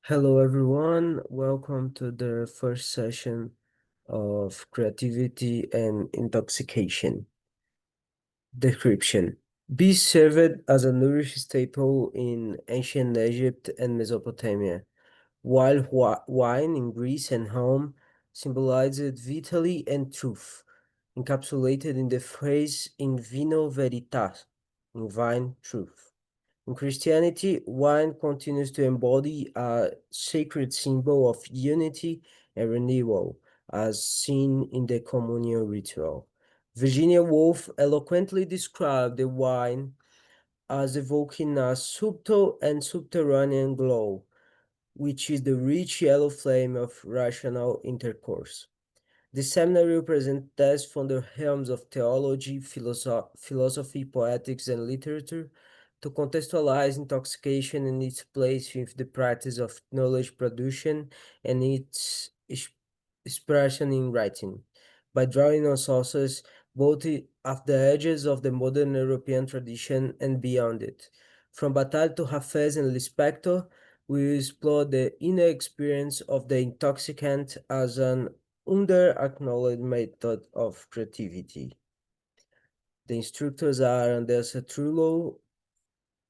Hello everyone, welcome to the first session of creativity and intoxication. Description. Bees served as a nourishing staple in ancient Egypt and Mesopotamia, while wine in Greece and Rome symbolized vitality and truth, encapsulated in the phrase in vino veritas, in vine truth. In Christianity, wine continues to embody a sacred symbol of unity and renewal, as seen in the communion ritual. Virginia Woolf eloquently described the wine as evoking a subtle and subterranean glow, which is the rich yellow flame of rational intercourse. The seminary represents texts from the realms of theology, philosophy, poetics, and literature to contextualize intoxication and its place with the practice of knowledge production and its expression in writing. By drawing on sources both at the edges of the modern European tradition and beyond it. From Bataille to Hafez and Lispector, we explore the inner experience of the intoxicant as an underacknowledged method of creativity. The instructors are Andrea Cetrulo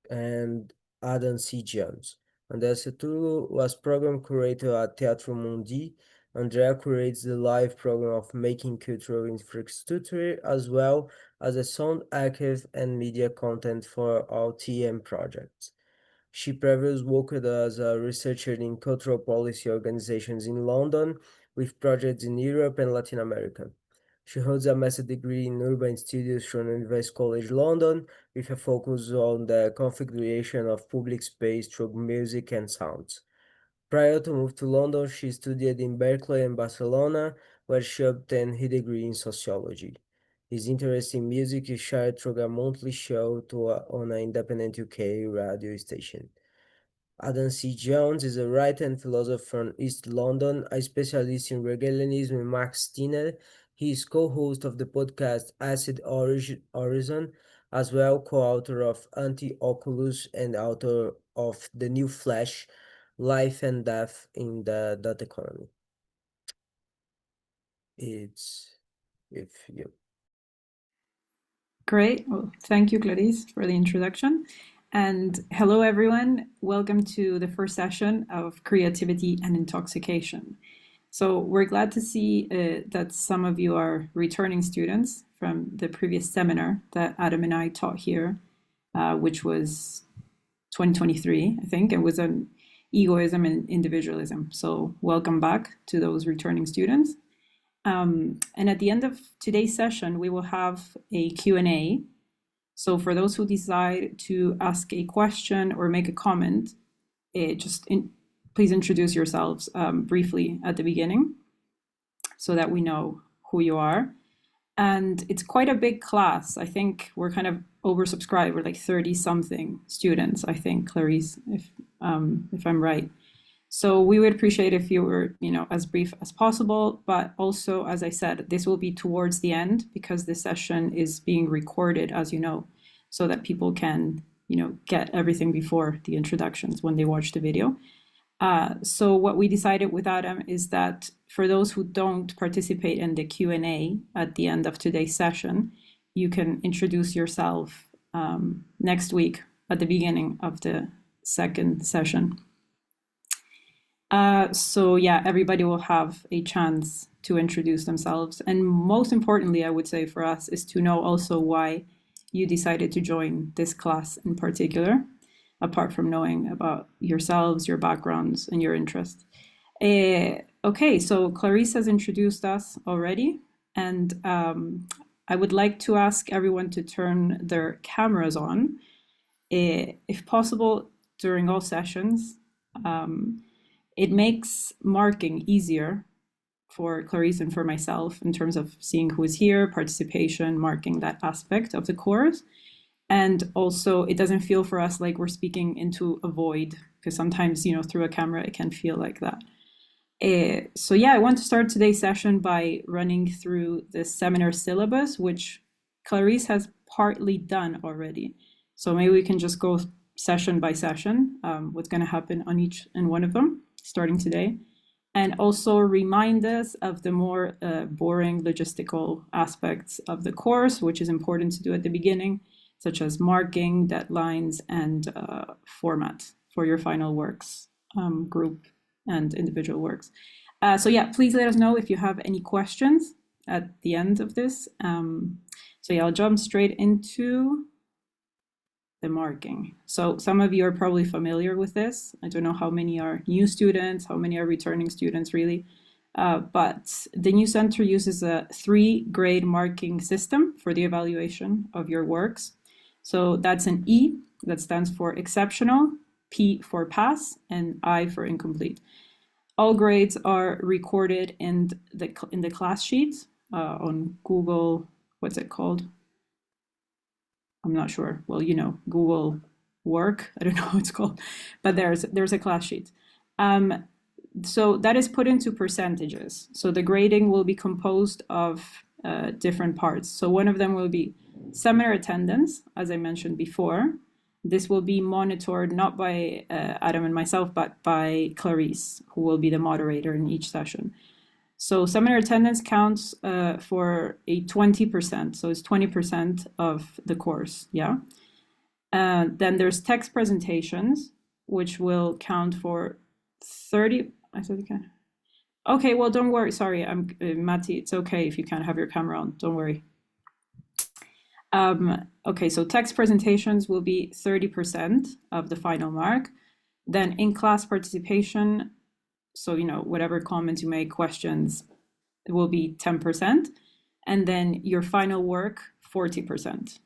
and Adam C. Jones. Andrea Cetrulo was program curator at Teatro Mundi. Andrea curates the live program of making cultural infrastructure as well as the sound archive and media content for all TM projects. She previously worked as a researcher in cultural policy organizations in London with projects in Europe and Latin America. She holds a master's degree in urban studies from University College London with a focus on the configuration of public space through music and sounds. Prior to move to London, she studied in Berkeley and Barcelona, where she obtained her degree in sociology. His interest in music is shared through a monthly show on an independent UK radio station. Adam C. Jones is a writer and philosopher from East London, a specialist in regularism and Max Stirner. He is co-host of the podcast Acid Horizon, as well co-author of Anti-Oculus and author of The New Flash, Life and Death in the Dot Economy. It's with you. Great. Well, thank you, Clarice, for the introduction. And hello, everyone. Welcome to the first session of Creativity and Intoxication. So we're glad to see that some of you are returning students from the previous seminar that Adam and I taught here, which was 2023, I think. It was on egoism and individualism. So welcome back to those returning students. And at the end of today's session, we will have a Q&A. So for those who decide to ask a question or make a comment, please introduce yourselves briefly at the beginning so that we know who you are. And it's quite a big class. I think we're kind of oversubscribed. We're like 30-something students, I think, Clarice, if I'm right. So we would appreciate if you were, as brief as possible, but also, as I said, this will be towards the end because this session is being recorded, as you know, so that people can, get everything before the introductions when they watch the video. So what we decided with Adam is that for those who don't participate in the Q&A at the end of today's session, you can introduce yourself next week at the beginning of the second session. So yeah, everybody will have a chance to introduce themselves. And most importantly, I would say for us is to know also why you decided to join this class in particular, apart from knowing about yourselves, your backgrounds, and your interests. Okay, so Clarice has introduced us already, and I would like to ask everyone to turn their cameras on, if possible, during all sessions. It makes marking easier for Clarice and for myself in terms of seeing who is here, participation, marking that aspect of the course. And also it doesn't feel for us like we're speaking into a void, because sometimes, through a camera, it can feel like that. So yeah, I want to start today's session by running through the seminar syllabus, which Clarice has partly done already. So maybe we can just go session by session, what's going to happen on each and one of them, starting today. And also remind us of the more boring logistical aspects of the course, which is important to do at the beginning, such as marking, deadlines, and format for your final works, group and individual works. So yeah, please let us know if you have any questions at the end of this. So yeah, I'll jump straight into the marking. So some of you are probably familiar with this. I don't know how many are new students, how many are returning students really. But the new center uses a 3-grade marking system for the evaluation of your works. So that's an E, that stands for exceptional, P for pass, and I for incomplete. All grades are recorded in the class sheet on Google, what's it called? I'm not sure. Well, you know, Google Work. I don't know what it's called, but there's a class sheet. So that is put into percentages. So the grading will be composed of different parts. So one of them will be seminar attendance, as I mentioned before. This will be monitored not by Adam and myself, but by Clarice, who will be the moderator in each session. So seminar attendance counts for a 20%. So it's 20% of the course, yeah? Then there's text presentations, which will count for 30, I said you can. Okay, well, don't worry, sorry, I'm Matti, it's okay if you can't have your camera on, don't worry. Okay, so text presentations will be 30% of the final mark. Then in-class participation, so, you know, whatever comments you make, questions, it will be 10%. And then your final work, 40%.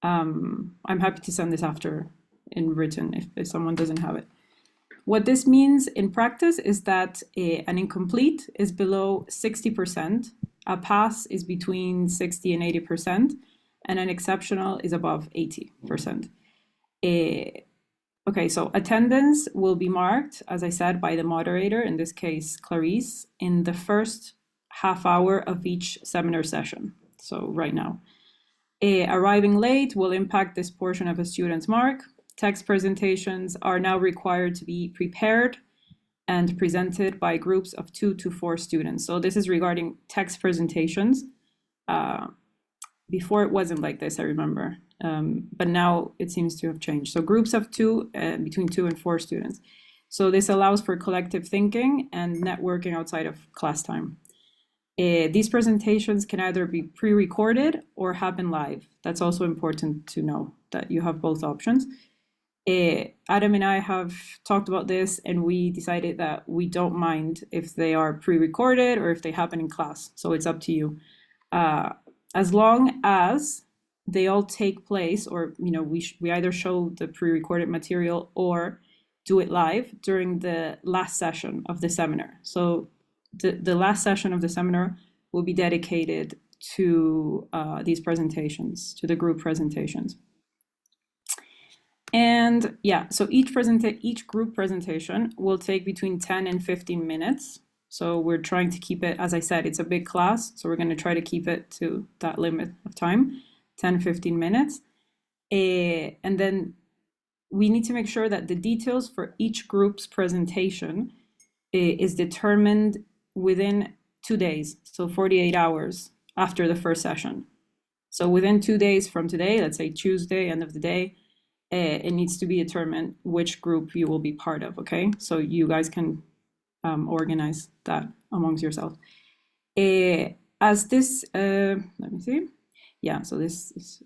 I'm happy to send this after in written if someone doesn't have it. What this means in practice is that an incomplete is below 60%, a pass is between 60 and 80%, and an exceptional is above 80%. Okay, so attendance will be marked, as I said, by the moderator, in this case, Clarice, in the first half hour of each seminar session. So right now. Arriving late will impact this portion of a student's mark. Text presentations are now required to be prepared and presented by groups of 2 to 4 students. So this is regarding text presentations. Before it wasn't like this, I remember. But now it seems to have changed. So groups of 2, between 2 and 4 students. So this allows for collective thinking and networking outside of class time. These presentations can either be pre-recorded or happen live. That's also important to know that you have both options. Adam and I have talked about this, and we decided that we don't mind if they are pre-recorded or if they happen in class. So it's up to you. As long as they all take place, or we either show the pre-recorded material or do it live during the last session of the seminar. So the last session of the seminar will be dedicated to these presentations, to the group presentations. And yeah, so each group presentation will take between 10 and 15 minutes. So we're trying to keep it, as I said, it's a big class, so we're going to try to keep it to that limit of time, 10, 15 minutes. And then we need to make sure that the details for each group's presentation is determined within 2 days, so 48 hours after the first session. So within 2 days from today, let's say Tuesday, end of the day, it needs to be determined which group you will be part of, okay? So you guys can organize that amongst yourselves. As this, let me see. Yeah, so this is,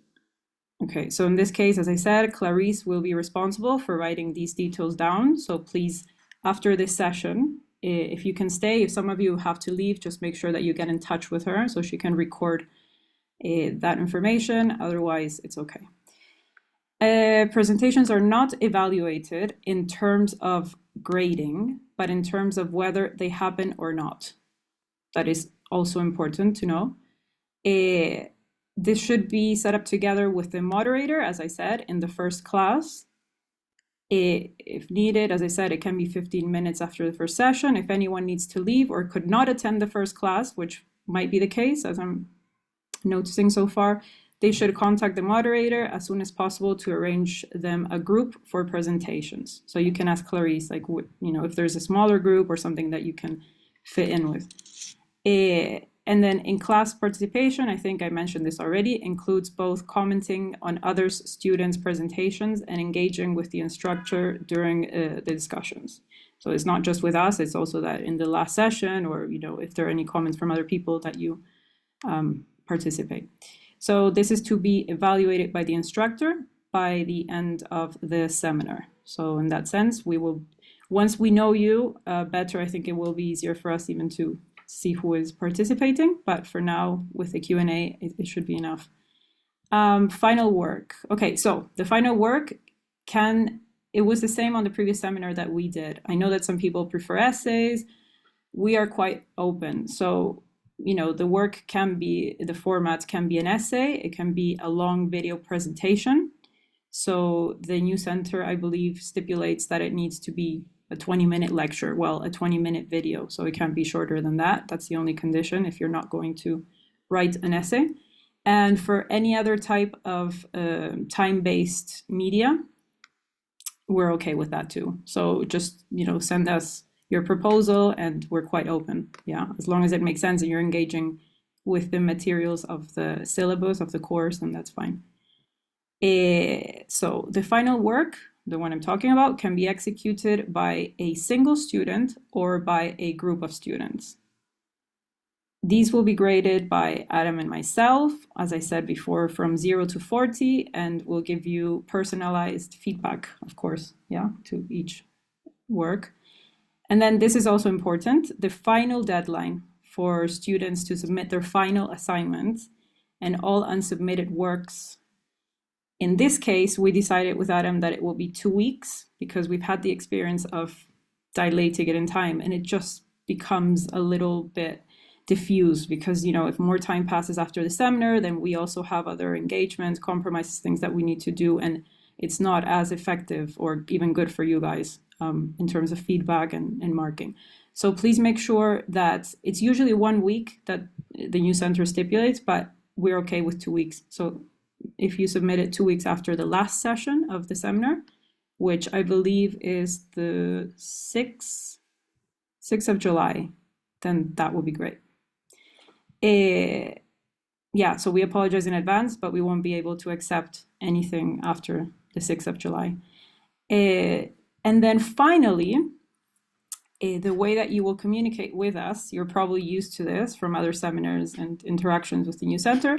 okay. So in this case, as I said, Clarice will be responsible for writing these details down. So please, after this session, if you can stay, if some of you have to leave, just make sure that you get in touch with her so she can record that information. Otherwise, it's okay. Presentations are not evaluated in terms of grading, but in terms of whether they happen or not. That is also important to know. This should be set up together with the moderator, as I said, in the first class. If needed, as I said, it can be 15 minutes after the first session. If anyone needs to leave or could not attend the first class, which might be the case, as I'm noticing so far, they should contact the moderator as soon as possible to arrange them a group for presentations. So you can ask Clarice, like, if there's a smaller group or something that you can fit in with. And then in class participation, I think I mentioned this already, includes both commenting on others' students' presentations and engaging with the instructor during the discussions. So it's not just with us, it's also that in the last session, or if there are any comments from other people, that you participate. So this is to be evaluated by the instructor by the end of the seminar. So in that sense, once we know you better, I think it will be easier for us even to see who is participating. But for now, with the Q&A, it should be enough. Final work. Okay, so the final work it was the same on the previous seminar that we did. I know that some people prefer essays. We are quite open. So the format can be an essay, it can be a long video presentation. So the new center, I believe, stipulates that it needs to be a 20-minute lecture, a 20-minute video. So it can't be shorter than that. That's the only condition if you're not going to write an essay. And for any other type of time-based media, we're okay with that too. So just, send us your proposal and we're quite open. Yeah, as long as it makes sense and you're engaging with the materials of the syllabus of the course, then that's fine. So the final work, the one I'm talking about, can be executed by a single student or by a group of students. These will be graded by Adam and myself, as I said before, from 0 to 40, and we'll give you personalized feedback, of course, to each work. And then this is also important, the final deadline for students to submit their final assignments and all unsubmitted works. In this case, we decided with Adam that it will be 2 weeks because we've had the experience of dilating it in time, and it just becomes a little bit diffused because, if more time passes after the seminar, then we also have other engagements, compromises, things that we need to do, and it's not as effective or even good for you guys in terms of feedback and marking. So please make sure that it's usually 1 week that the new center stipulates, but we're okay with 2 weeks. So if you submit it 2 weeks after the last session of the seminar, which I believe is the 6th of July, then that will be great. So we apologize in advance, but we won't be able to accept anything after the 6th of July. And then finally, the way that you will communicate with us, you're probably used to this from other seminars and interactions with the new center,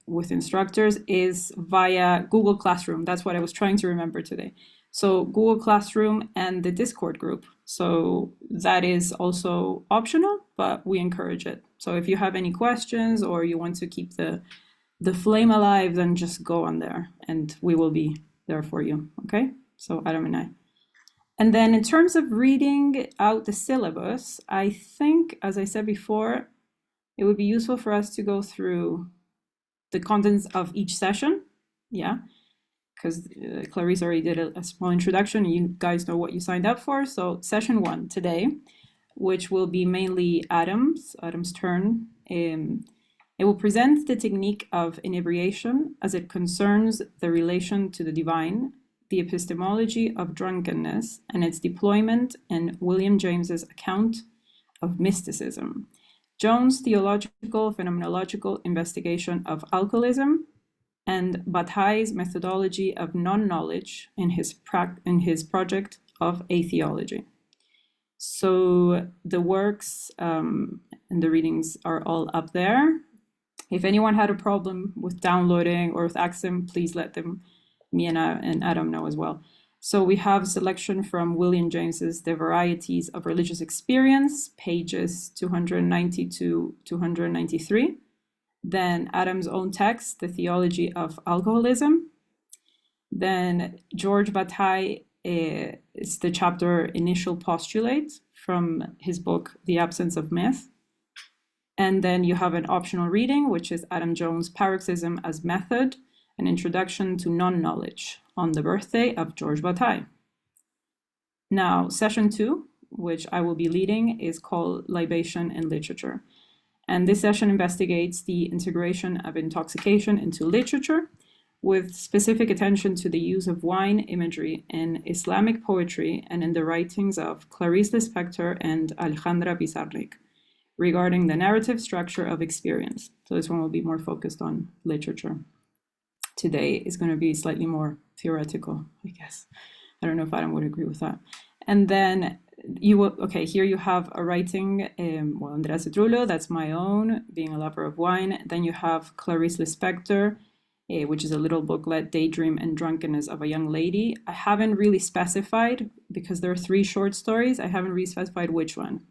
with instructors, is via Google Classroom. That's what I was trying to remember today. So Google Classroom and the Discord group. So that is also optional, but we encourage it. So if you have any questions or you want to keep the flame alive, then just go on there and we will be there for you. Okay? So Adam and I. And then in terms of reading out the syllabus, I think, as I said before, it would be useful for us to go through the contents of each session. Yeah, because Clarice already did a small introduction. You guys know what you signed up for. So session 1 today, which will be mainly Adam's turn. It will present the technique of inebriation as it concerns the relation to the divine, the epistemology of drunkenness, and its deployment in William James's account of mysticism, Jones' theological phenomenological investigation of alcoholism, and Bataille's methodology of non-knowledge in his project of a theology. So the works and the readings are all up there. If anyone had a problem with downloading or with accessing, please let me and Adam know as well. So we have a selection from William James's The Varieties of Religious Experience, pages 290 to 293. Then Adam's own text, The Theology of Alcoholism. Then George Bataille is the chapter Initial Postulate from his book, The Absence of Myth. And then you have an optional reading, which is Adam Jones' Paroxysm as Method, an Introduction to Non-Knowledge on the Birthday of George Bataille. Now, session 2, which I will be leading, is called Libation in Literature. And this session investigates the integration of intoxication into literature, with specific attention to the use of wine imagery in Islamic poetry and in the writings of Clarice Lispector and Alejandra Pizarnik regarding the narrative structure of experience. So this one will be more focused on literature. Today is going to be slightly more theoretical, I guess. I don't know if Adam would agree with that. And then you will, okay, here you have a writing, well, Andrea Cetrulo, that's my own, being a lover of wine. Then you have Clarice Lispector, which is a little booklet, Daydream and Drunkenness of a Young Lady. I haven't really specified, because there are 3 short stories, I haven't really specified which one.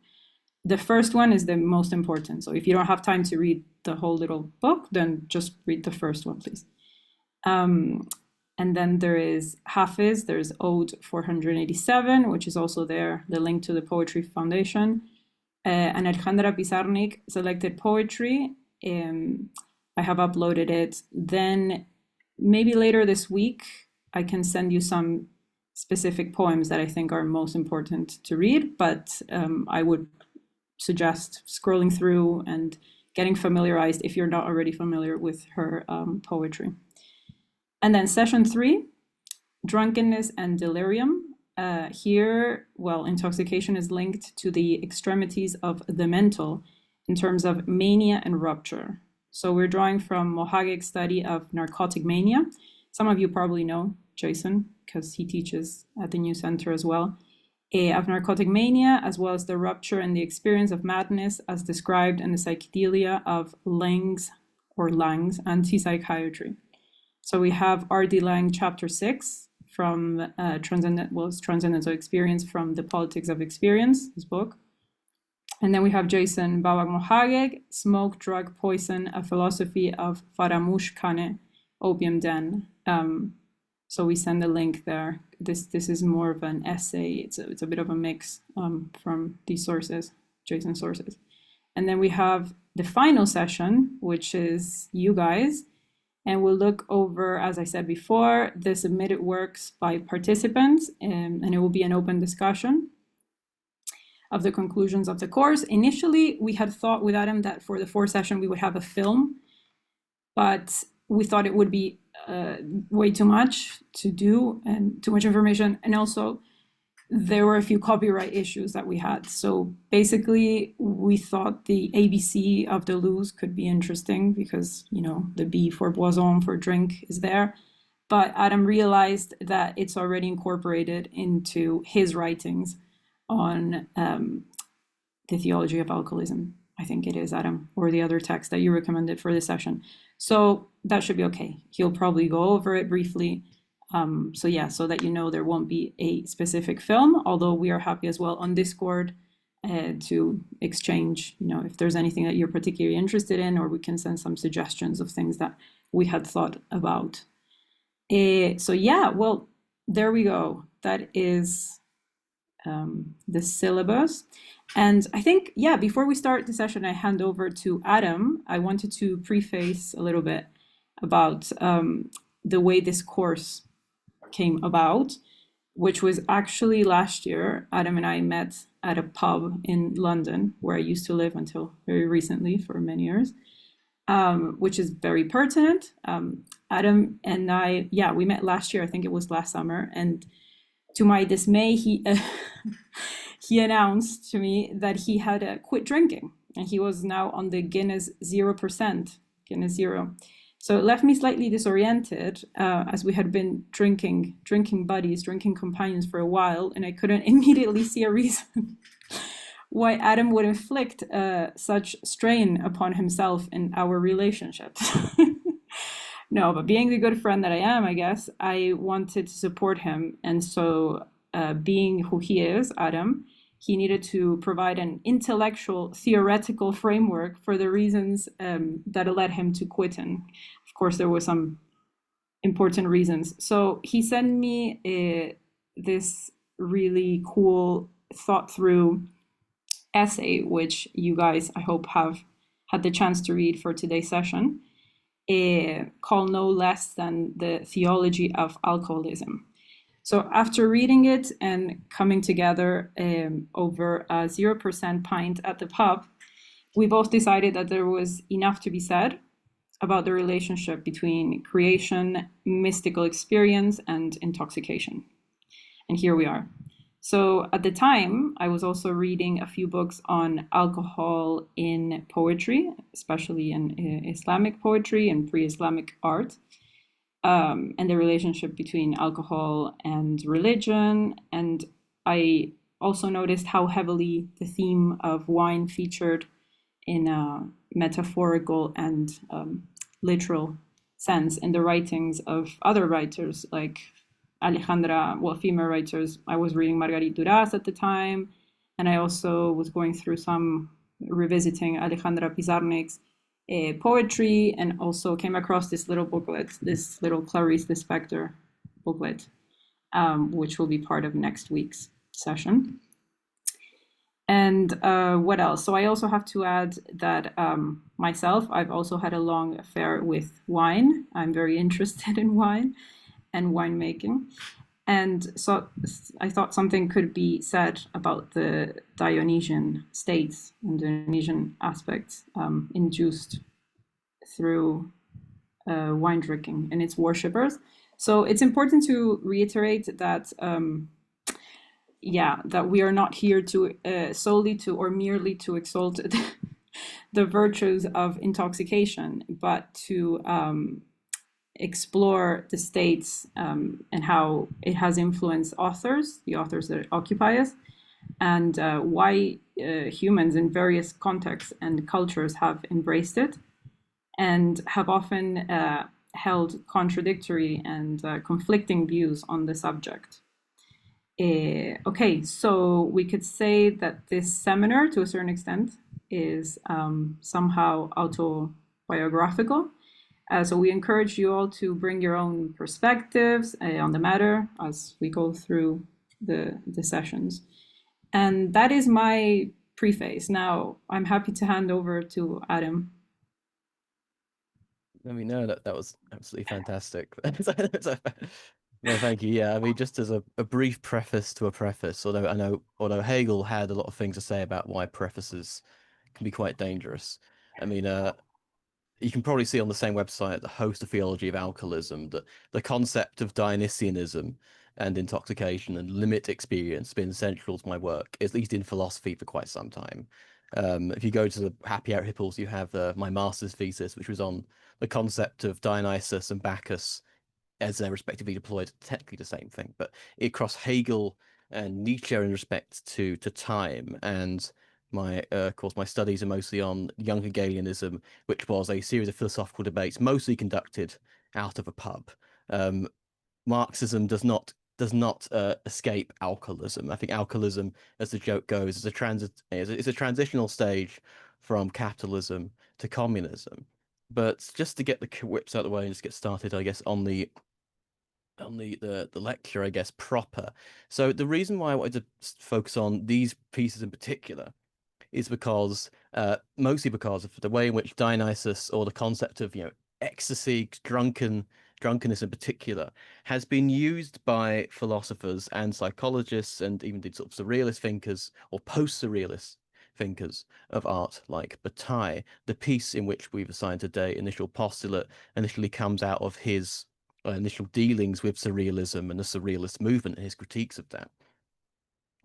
The first one is the most important. So if you don't have time to read the whole little book, then just read the first one, please. And then there is Hafez, there's Ode 487, which is also there, the link to the Poetry Foundation. And Alejandra Pizarnik, Selected Poetry. I have uploaded it. Then maybe later this week, I can send you some specific poems that I think are most important to read, but I would suggest scrolling through and getting familiarized if you're not already familiar with her poetry. And then session 3, drunkenness and delirium. Here, well, intoxication is linked to the extremities of the mental in terms of mania and rupture. So we're drawing from Mohageg's study of narcotic mania. Some of you probably know Jason, because he teaches at the New Center as well, of narcotic mania, as well as the rupture and the experience of madness as described in the psychedelia of Lang's anti-psychiatry. So we have R.D. Lang, chapter 6, from Transcendental Experience from the Poetics of Experience, his book. And then we have Jason Bawag Mohageg, Smoke, Drug, Poison, A Philosophy of Faramush Khane, Opium Den. So we send the link there. This is more of an essay. It's a bit of a mix from these sources, Jason's sources. And then we have the final session, which is you guys. And we'll look over, as I said before, the submitted works by participants, and it will be an open discussion of the conclusions of the course. Initially, we had thought with Adam that for the 4th session, we would have a film, but we thought it would be way too much to do and too much information. And also, there were a few copyright issues that we had. So basically, we thought the ABC of the Luz could be interesting because, you know, the B for boisson, for drink, is there. But Adam realized that it's already incorporated into his writings on the theology of alcoholism. I think it is, Adam, or the other text that you recommended for this session. So that should be okay. He'll probably go over it briefly. So yeah, so that you know there won't be a specific film, although we are happy as well on Discord to exchange, you know, if there's anything that you're particularly interested in, or we can send some suggestions of things that we had thought about. So yeah, well, there we go. That is the syllabus. And I think, yeah, before we start the session, I hand over to Adam. I wanted to preface a little bit about the way this course came about, which was actually last year. Adam and I met at a pub in London, where I used to live until very recently for many years, which is very pertinent. Adam and I, yeah, we met last year. I think it was last summer. And to my dismay, he he announced to me that he had quit drinking, and he was now on the Guinness 0%, Guinness 0. So it left me slightly disoriented, as we had been drinking buddies, drinking companions for a while, and I couldn't immediately see a reason why Adam would inflict such strain upon himself in our relationship. No, but being the good friend that I am, I guess, I wanted to support him. And so being who he is, Adam, he needed to provide an intellectual, theoretical framework for the reasons that led him to quitting. Of course, there were some important reasons. So he sent me this really cool, thought through essay, which you guys, I hope, have had the chance to read for today's session, called no less than The Theology of Alcoholism. So after reading it and coming together over a 0% pint at the pub, we both decided that there was enough to be said about the relationship between creation, mystical experience, and intoxication. And here we are. So at the time, I was also reading a few books on alcohol in poetry, especially in Islamic poetry and pre-Islamic art, and the relationship between alcohol and religion. And I also noticed how heavily the theme of wine featured in a metaphorical and literal sense in the writings of other writers like Alejandra, well, female writers. I was reading Marguerite Duras at the time, and I also was going through revisiting Alejandra Pizarnik's poetry, and also came across this little booklet, this little Clarice Lispector booklet, which will be part of next week's session. And what else? So I also have to add that myself, I've also had a long affair with wine. I'm very interested in wine and winemaking. And so I thought something could be said about the Dionysian states and Dionysian aspects induced through wine drinking and its worshippers. So it's important to reiterate that that we are not here to solely to or merely to exalt the virtues of intoxication, but to explore the states and how it has influenced the authors that occupy us, and why humans in various contexts and cultures have embraced it and have often held contradictory and conflicting views on the subject. Okay, so we could say that this seminar, to a certain extent, is somehow autobiographical. So we encourage you all to bring your own perspectives on the matter as we go through the sessions. And that is my preface. Now, I'm happy to hand over to Adam. I mean, no, that was absolutely fantastic. No, thank you. Yeah, I mean, just as a brief preface to a preface, although Hegel had a lot of things to say about why prefaces can be quite dangerous. I mean, you can probably see on the same website, the host of Theology of Alcoholism, that the concept of Dionysianism and intoxication and limit experience has been central to my work, at least in philosophy, for quite some time. If you go to the Happy Hour Hippos, you have my master's thesis, which was on the concept of Dionysus and Bacchus as they're respectively deployed, technically the same thing, but across Hegel and Nietzsche in respect to time. And of course, my studies are mostly on young Hegelianism, which was a series of philosophical debates mostly conducted out of a pub. Marxism does not escape alcoholism. I think alcoholism, as the joke goes, is a transitional stage from capitalism to communism. But just to get the whips out of the way and just get started, I guess, on the lecture, I guess, proper. So the reason why I wanted to focus on these pieces in particular is because mostly because of the way in which Dionysus, or the concept of ecstasy, drunkenness in particular, has been used by philosophers and psychologists and even the sort of surrealist thinkers or post-surrealist thinkers of art like Bataille. The piece in which we've assigned today, Initial Postulate, initially comes out of his initial dealings with surrealism and the surrealist movement and his critiques of that.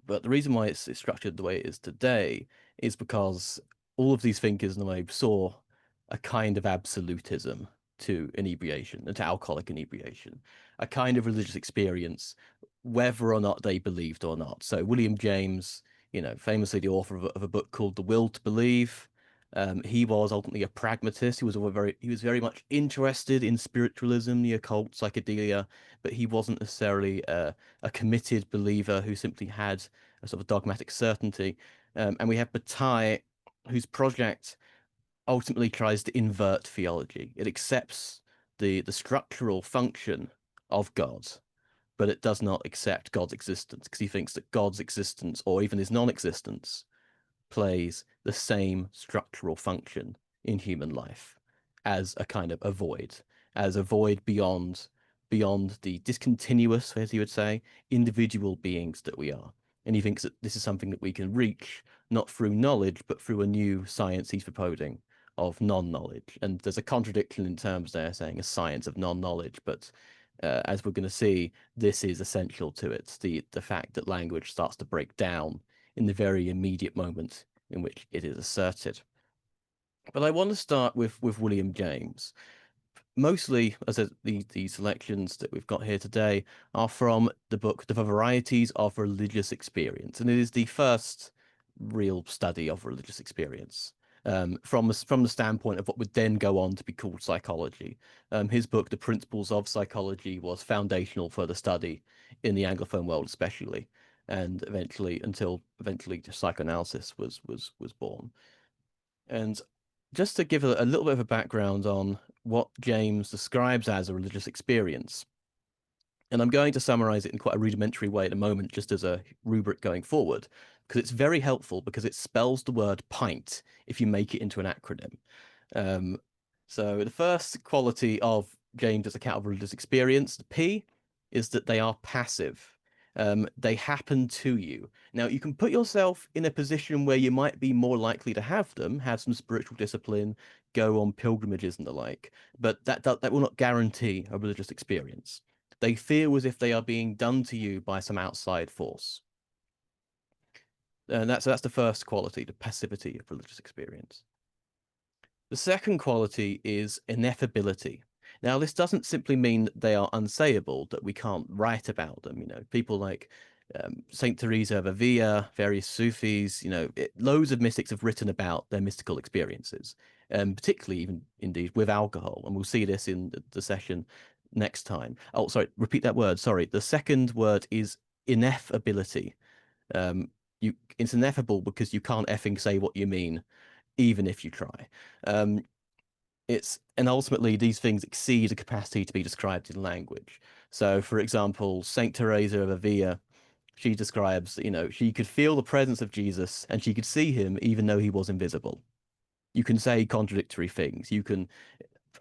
But the reason why it's structured the way it is today is because all of these thinkers in a way saw a kind of absolutism to inebriation, and to alcoholic inebriation, a kind of religious experience, whether or not they believed or not. So William James, famously the author of a book called The Will to Believe, he was ultimately a pragmatist. He was very much interested in spiritualism, the occult, psychedelia, but he wasn't necessarily a committed believer who simply had a sort of dogmatic certainty. And we have Bataille, whose project ultimately tries to invert theology. It accepts the structural function of God, but it does not accept God's existence, because he thinks that God's existence, or even his non-existence, plays the same structural function in human life as a kind of a void, beyond the discontinuous, as he would say, individual beings that we are. And he thinks that this is something that we can reach not through knowledge, but through a new science he's proposing of non-knowledge. And there's a contradiction in terms there, saying a science of non-knowledge, but as we're going to see, this is essential to it. The fact that language starts to break down in the very immediate moment in which it is asserted. But I want to start with William James. Mostly, as the selections that we've got here today are from the book The Varieties of Religious Experience, and it is the first real study of religious experience from the standpoint of what would then go on to be called psychology. His book, The Principles of Psychology, was foundational for the study in the Anglophone world, especially, and eventually psychoanalysis was born. And just to give a little bit of a background on what James describes as a religious experience, and I'm going to summarize it in quite a rudimentary way in a moment, just as a rubric going forward, because it's very helpful because it spells the word pint if you make it into an acronym. So the first quality of James's account of religious experience, the P, is that they are passive. They happen to you. Now, you can put yourself in a position where you might be more likely to have them, have some spiritual discipline, go on pilgrimages and the like, but that will not guarantee a religious experience. They feel as if they are being done to you by some outside force. And that's the first quality, the passivity of religious experience. The second quality is ineffability. Now, this doesn't simply mean that they are unsayable, that we can't write about them. You know, people like Saint Teresa of Avila, various Sufis, you know, loads of mystics have written about their mystical experiences, particularly even indeed with alcohol. And we'll see this in the session next time. Oh, sorry, repeat that word. Sorry. The second word is ineffability. It's ineffable because you can't effing say what you mean, even if you try. And ultimately these things exceed the capacity to be described in language. So, for example, Saint Teresa of Avila, she describes, you know, she could feel the presence of Jesus and she could see him even though he was invisible. You can say contradictory things.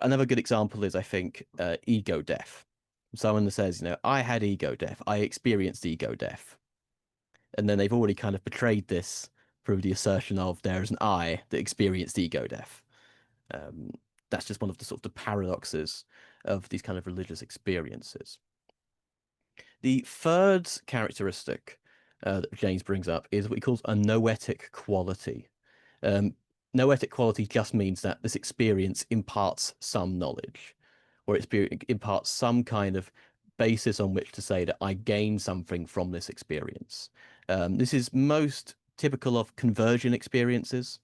Another good example is, I think, ego death. Someone says, you know, I had ego death. I experienced ego death. And then they've already kind of betrayed this through the assertion of there is an I that experienced ego death. That's just one of the sort of the paradoxes of these kind of religious experiences. The third characteristic that James brings up is what he calls a noetic quality. Noetic quality just means that this experience imparts some knowledge, or it imparts some kind of basis on which to say that I gain something from this experience. This is most typical of conversion experiences,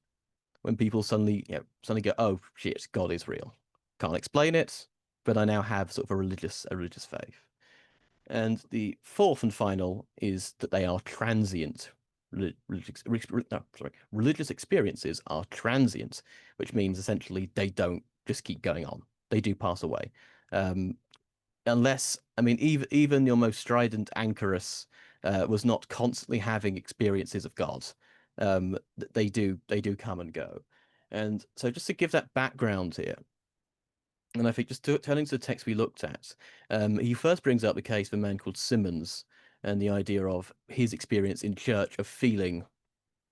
when people suddenly go, oh shit, God is real. Can't explain it, but I now have sort of a religious faith. And the fourth and final is that they are transient. Religious experiences are transient, which means essentially they don't just keep going on. They do pass away. Unless, I mean, even your most strident anchorus was not constantly having experiences of God. They do come and go. And so just to give that background here, and I think just turning to the text we looked at, he first brings up the case of a man called Simmons and the idea of his experience in church of feeling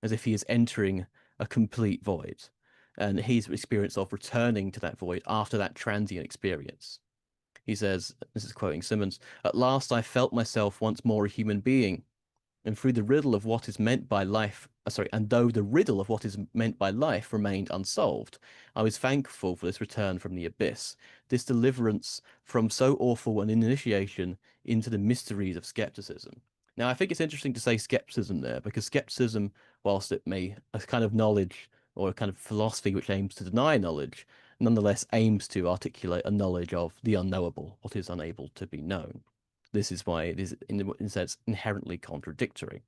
as if he is entering a complete void, and his experience of returning to that void after that transient experience. He says, this is quoting Simmons, "At last I felt myself once more a human being, and through the riddle of what is meant by life, and though the riddle of what is meant by life remained unsolved, I was thankful for this return from the abyss, this deliverance from so awful an initiation into the mysteries of skepticism." Now, I think it's interesting to say skepticism there, because skepticism, whilst it may a kind of knowledge or a kind of philosophy which aims to deny knowledge, nonetheless aims to articulate a knowledge of the unknowable, what is unable to be known. This is why it is, in a sense, inherently contradictory.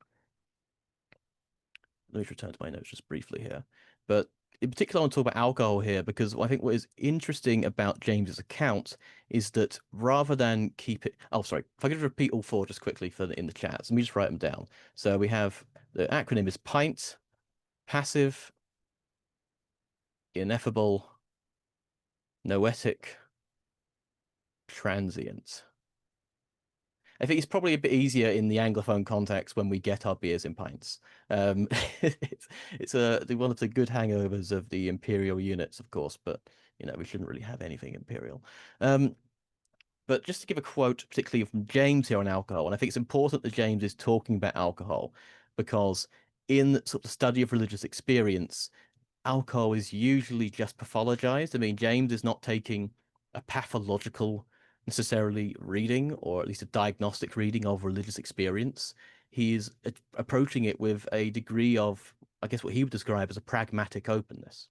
Let me return to my notes just briefly here. But in particular, I want to talk about alcohol here, because I think what is interesting about James's account is that rather than keep it... Oh, sorry. If I could repeat all four just quickly in the chat. Let me just write them down. So we have the acronym is PINT, passive, ineffable, noetic, transient. I think it's probably a bit easier in the Anglophone context when we get our beers in pints. It's one of the good hangovers of the imperial units, of course, but we shouldn't really have anything imperial. But just to give a quote, particularly from James here on alcohol, and I think it's important that James is talking about alcohol because in sort of the study of religious experience, alcohol is usually just pathologized. I mean, James is not taking a pathological necessarily reading, or at least a diagnostic reading of religious experience. He is approaching it with a degree of, I guess, what he would describe as a pragmatic openness.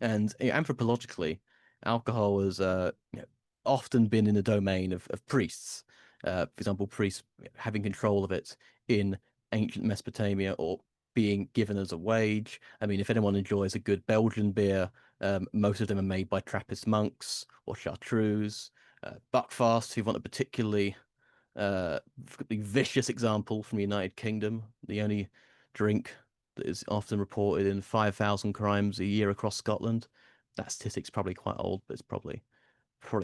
And anthropologically, alcohol has often been in the domain of priests. For example, priests having control of it in ancient Mesopotamia or being given as a wage. I mean, if anyone enjoys a good Belgian beer, most of them are made by Trappist monks or chartreuse. Buckfast, who want a particularly vicious example from the United Kingdom, the only drink that is often reported in 5,000 crimes a year across Scotland. That statistic's probably quite old, but it's probably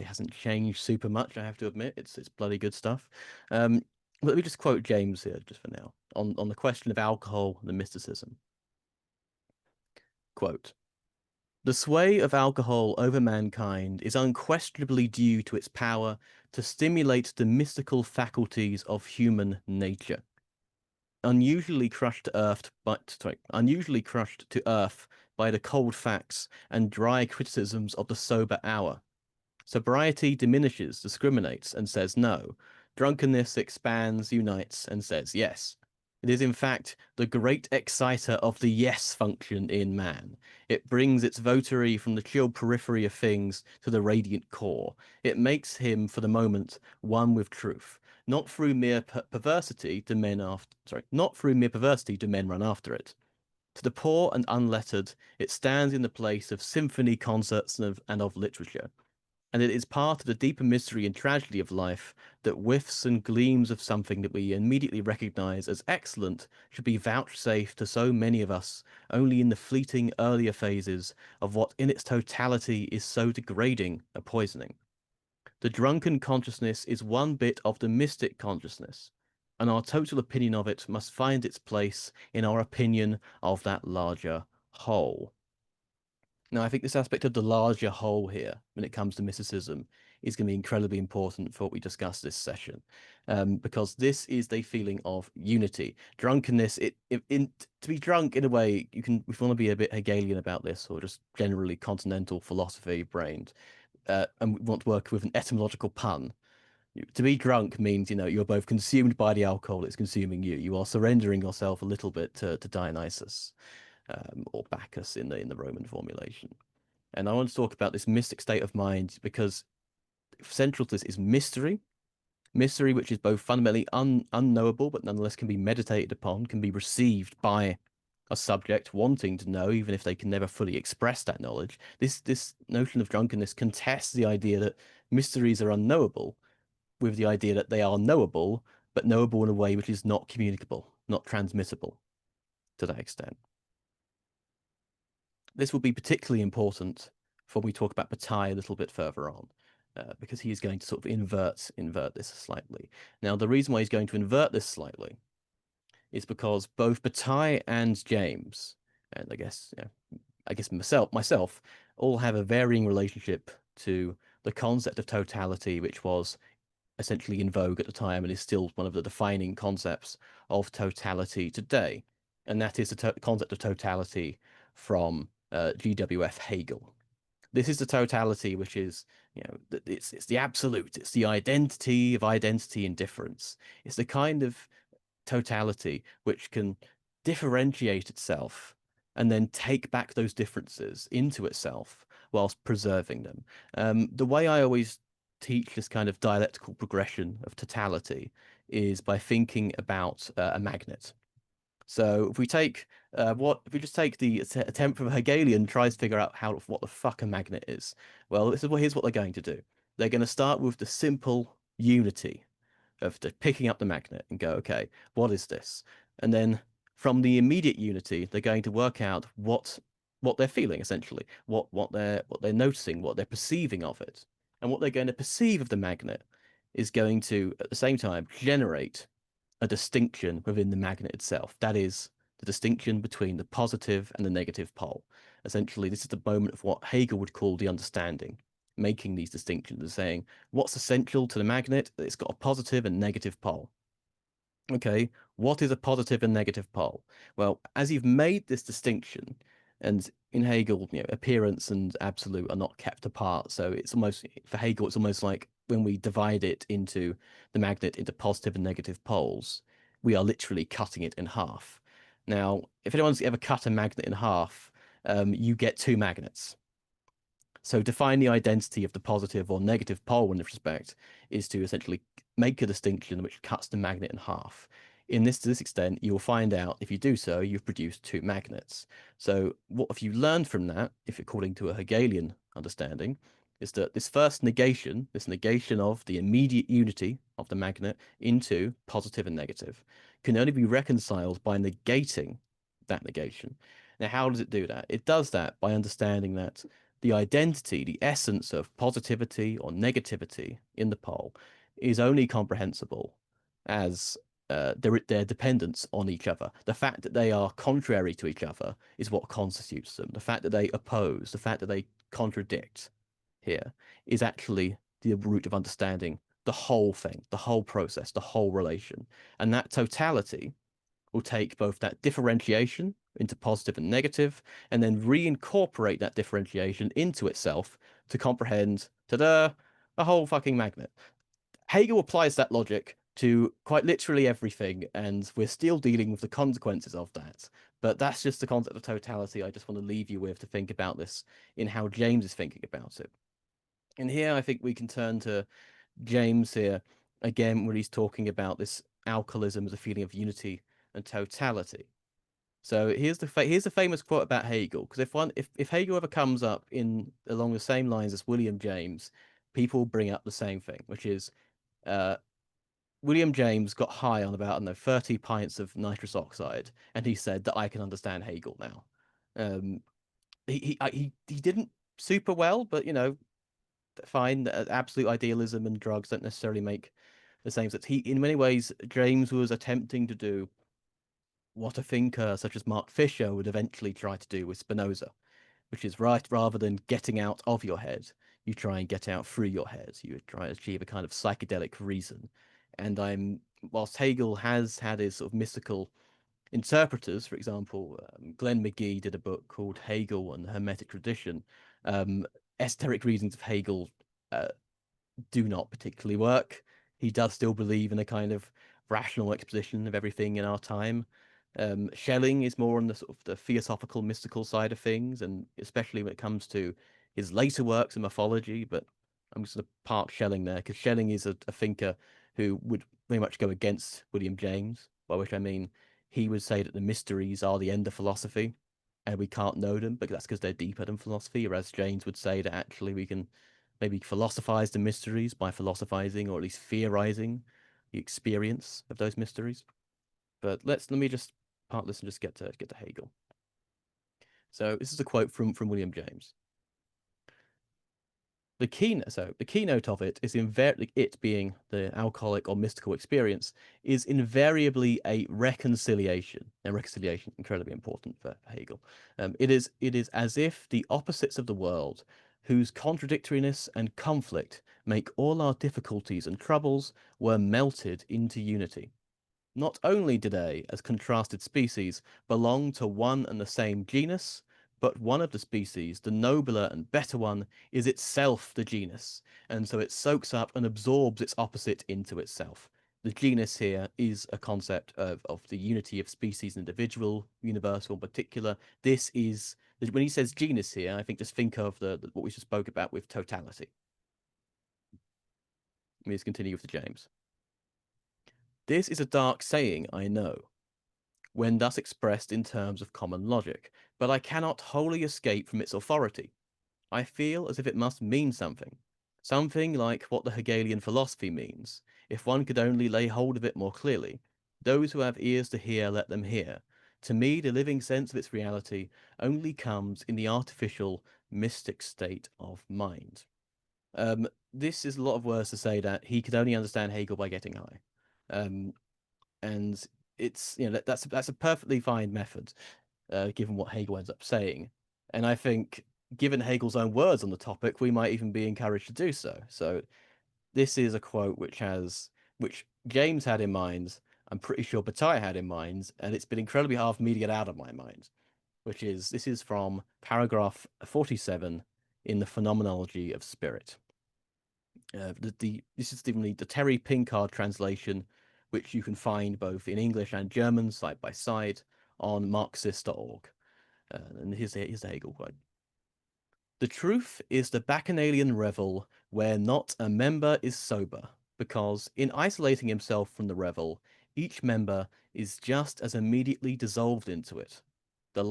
hasn't changed super much, I have to admit. It's bloody good stuff. Let me just quote James here just for now on the question of alcohol and mysticism. Quote, "The sway of alcohol over mankind is unquestionably due to its power to stimulate the mystical faculties of human nature. Unusually crushed to earth by the cold facts and dry criticisms of the sober hour. Sobriety diminishes, discriminates, and says no. Drunkenness expands, unites, and says yes. It is, in fact, the great exciter of the yes function in man. It brings its votary from the chill periphery of things to the radiant core. It makes him, for the moment, one with truth. Not through mere perversity do men run after it. To the poor and unlettered, it stands in the place of symphony concerts and of literature. And it is part of the deeper mystery and tragedy of life that whiffs and gleams of something that we immediately recognize as excellent should be vouchsafed to so many of us only in the fleeting earlier phases of what in its totality is so degrading a poisoning. The drunken consciousness is one bit of the mystic consciousness, and our total opinion of it must find its place in our opinion of that larger whole." Now, I think this aspect of the larger whole here, when it comes to mysticism, is going to be incredibly important for what we discuss this session, because this is the feeling of unity. Drunkenness, to be drunk in a way, if you want to be a bit Hegelian about this, or just generally continental philosophy brained, and we want to work with an etymological pun. To be drunk means, you're both consumed by the alcohol, it's consuming you. You are surrendering yourself a little bit to Dionysus. Or Bacchus in the Roman formulation. And I want to talk about this mystic state of mind because central to this is mystery, which is both fundamentally unknowable, but nonetheless can be meditated upon, can be received by a subject wanting to know, even if they can never fully express that knowledge. This notion of drunkenness contests the idea that mysteries are unknowable with the idea that they are knowable, but knowable in a way which is not communicable, not transmissible to that extent. This will be particularly important when we talk about Bataille a little bit further on, because he is going to sort of invert this slightly. Now, the reason why he's going to invert this slightly is because both Bataille and James, and I guess myself, all have a varying relationship to the concept of totality, which was essentially in vogue at the time and is still one of the defining concepts of totality today. And that is the concept of totality from GWF Hegel. This is the totality which is, it's the absolute, it's the identity of identity and difference. It's the kind of totality which can differentiate itself and then take back those differences into itself whilst preserving them. The way I always teach this kind of dialectical progression of totality is by thinking about a magnet. So if we take if we just take the attempt from a Hegelian tries to figure out what the fuck a magnet is. Well, here's what they're going to do. They're going to start with the simple unity of picking up the magnet and go, okay, what is this? And then from the immediate unity, they're going to work out what they're feeling essentially, what they're noticing, what they're perceiving of it. And what they're going to perceive of the magnet is going to, at the same time, generate a distinction within the magnet itself. That is the distinction between the positive and the negative pole. Essentially, this is the moment of what Hegel would call the understanding, making these distinctions and saying what's essential to the magnet. It's got a positive and negative pole. Okay, what is a positive and negative pole? Well, as you've made this distinction, and in Hegel, appearance and absolute are not kept apart. So it's almost, for Hegel, it's almost like when we divide it into the magnet into positive and negative poles, we are literally cutting it in half. Now, if anyone's ever cut a magnet in half, you get two magnets. So define the identity of the positive or negative pole in this respect is to essentially make a distinction which cuts the magnet in half. To this extent, you will find out if you do so, you've produced two magnets. So what have you learned from that, if according to a Hegelian understanding, is that this negation of the immediate unity of the magnet into positive and negative, can only be reconciled by negating that negation. Now, how does it do that? It does that by understanding that the identity, the essence of positivity or negativity in the pole is only comprehensible as their dependence on each other. The fact that they are contrary to each other is what constitutes them. The fact that they oppose, the fact that they contradict here is actually the root of understanding the whole thing, the whole process, the whole relation. And that totality will take both that differentiation into positive and negative, and then reincorporate that differentiation into itself to comprehend, ta-da, a whole fucking magnet. Hegel applies that logic to quite literally everything, and we're still dealing with the consequences of that. But that's just the concept of totality I just want to leave you with to think about this in how James is thinking about it. And here I think we can turn to James here again, where he's talking about this alcoholism as a feeling of unity and totality. So here's the famous quote about Hegel, because if Hegel ever comes up along the same lines as William James, people bring up the same thing, which is William James got high on about, I don't know, 30 pints of nitrous oxide, and he said that I can understand Hegel now. He didn't super well, but fine. Absolute idealism and drugs don't necessarily make the same sense. In many ways, James was attempting to do what a thinker such as Mark Fisher would eventually try to do with Spinoza, which is rather than getting out of your head, you try and get out through your head. You try to achieve a kind of psychedelic reason. And whilst Hegel has had his sort of mystical interpreters, for example, Glenn McGee did a book called Hegel and the Hermetic Tradition. Esoteric reasons of Hegel do not particularly work. He does still believe in a kind of rational exposition of everything in our time. Schelling is more on the sort of the theosophical, mystical side of things, and especially when it comes to his later works in mythology. But I'm just going to park Schelling there, because Schelling is a thinker who would very much go against William James, by which I mean he would say that the mysteries are the end of philosophy, and we can't know them, but that's because they're deeper than philosophy, whereas James would say that actually we can maybe philosophize the mysteries by philosophizing, or at least theorizing the experience of those mysteries. But let me just part this and just get to Hegel. So this is a quote from William James. The keynote of it is invariably, it being the alcoholic or mystical experience, is invariably a reconciliation. And reconciliation, incredibly important for Hegel. It is as if the opposites of the world, whose contradictoriness and conflict make all our difficulties and troubles, were melted into unity. Not only do they, as contrasted species, belong to one and the same genus, but one of the species, the nobler and better one, is itself the genus, and so it soaks up and absorbs its opposite into itself. The genus here is a concept of the unity of species, individual, universal, particular. This is, when he says genus here, I think just think of what we just spoke about with totality. Let me just continue with the James. This is a dark saying, I know, when thus expressed in terms of common logic, but I cannot wholly escape from its authority. I feel as if it must mean something like what the Hegelian philosophy means, if one could only lay hold of it more clearly. Those who have ears to hear, let them hear. To me, the living sense of its reality only comes in the artificial, mystic state of mind. this is a lot of words to say that he could only understand Hegel by getting high. And it's, you know, that's a perfectly fine method, given what Hegel ends up saying. And I think, given Hegel's own words on the topic, we might even be encouraged to do so. So this is a quote which James had in mind, I'm pretty sure Bataille had in mind, and it's been incredibly hard for me to get out of my mind, this is from paragraph 47 in the Phenomenology of Spirit. This is the Terry Pinkard translation, which you can find both in English and German side by side on Marxist.org. And here's the Hegel quote. The truth is the bacchanalian revel where not a member is sober, because in isolating himself from the revel, each member is just as immediately dissolved into it. The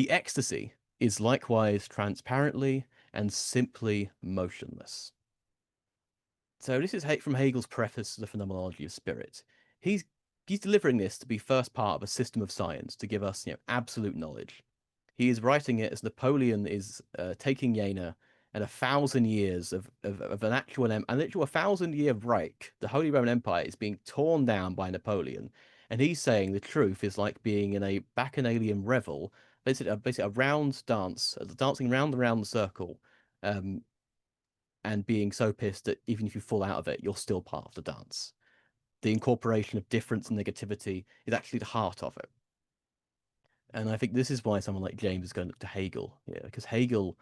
ecstasy is likewise transparently and simply motionless. So this is from Hegel's preface to the Phenomenology of Spirit. He's delivering this to be first part of a system of science to give us, absolute knowledge. He is writing it as Napoleon is taking Jena, and 1,000 years of an actual 1,000-year Reich, the Holy Roman Empire, is being torn down by Napoleon. And he's saying the truth is like being in a bacchanalian revel, basically a round dance, dancing round and round the circle, and being so pissed that even if you fall out of it, you're still part of the dance. The incorporation of difference and negativity is actually the heart of it. And I think this is why someone like James is going to look to Hegel here, because Hegel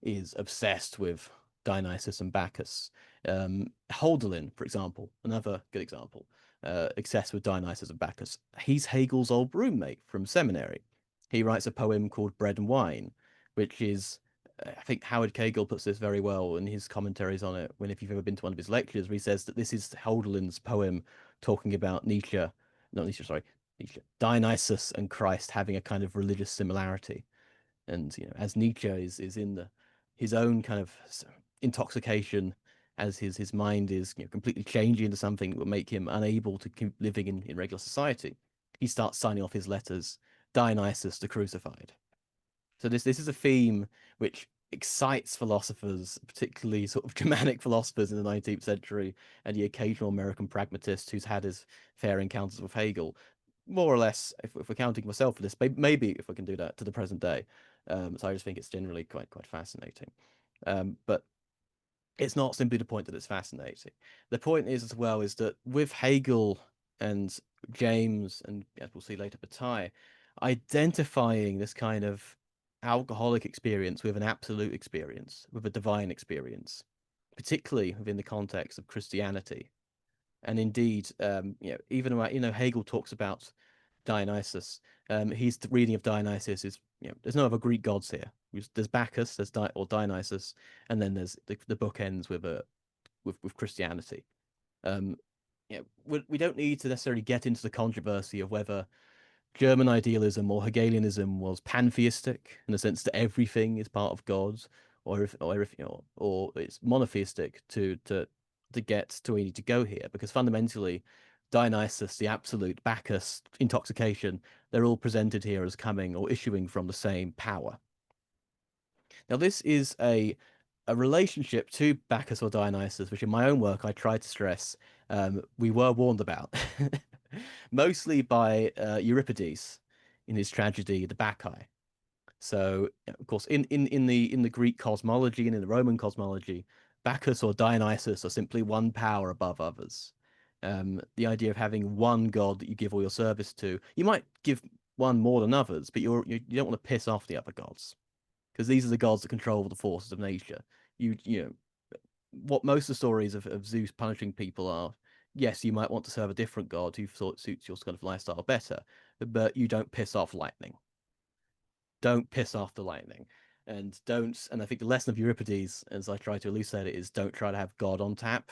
is obsessed with Dionysus and Bacchus. Hölderlin, for example, another good example, obsessed with Dionysus and Bacchus. He's Hegel's old roommate from seminary. He writes a poem called Bread and Wine, which is, I think Howard Kegel puts this very well in his commentaries on it, if you've ever been to one of his lectures, where he says that this is Hölderlin's poem talking about Dionysus and Christ having a kind of religious similarity. And as Nietzsche is in his own kind of intoxication, as his mind is completely changing into something that will make him unable to keep living in regular society, he starts signing off his letters Dionysus the Crucified. So this is a theme which excites philosophers, particularly sort of Germanic philosophers in the 19th century, and the occasional American pragmatist who's had his fair encounters with Hegel. More or less, if we're counting myself for this, maybe if we can do that to the present day. So I just think it's generally quite fascinating. But it's not simply the point that it's fascinating. The point is as well is that with Hegel and James, and as we'll see later, Bataille, identifying this kind of alcoholic experience with an absolute experience, with a divine experience, particularly within the context of Christianity. And indeed, even about, Hegel talks about Dionysus. His reading of Dionysus is, there's no other Greek gods here. There's Bacchus, or Dionysus, and then there's the book ends with Christianity. We don't need to necessarily get into the controversy of whether German idealism or Hegelianism was pantheistic in the sense that everything is part of God, or it's monotheistic to get to where we need to go here, because fundamentally Dionysus, the absolute, Bacchus, intoxication, they're all presented here as coming or issuing from the same power. Now this is a relationship to Bacchus or Dionysus, which in my own work I tried to stress we were warned about, mostly by Euripides in his tragedy, the Bacchae. So, of course, in the Greek cosmology and in the Roman cosmology, Bacchus or Dionysus are simply one power above others. The idea of having one god that you give all your service to, you might give one more than others, but you don't want to piss off the other gods, because these are the gods that control the forces of nature. What most of the stories of Zeus punishing people are, yes, you might want to serve a different god who suits your kind of lifestyle better, but you don't piss off lightning. Don't piss off the lightning. And I think the lesson of Euripides, as I try to elucidate it, is don't try to have God on tap,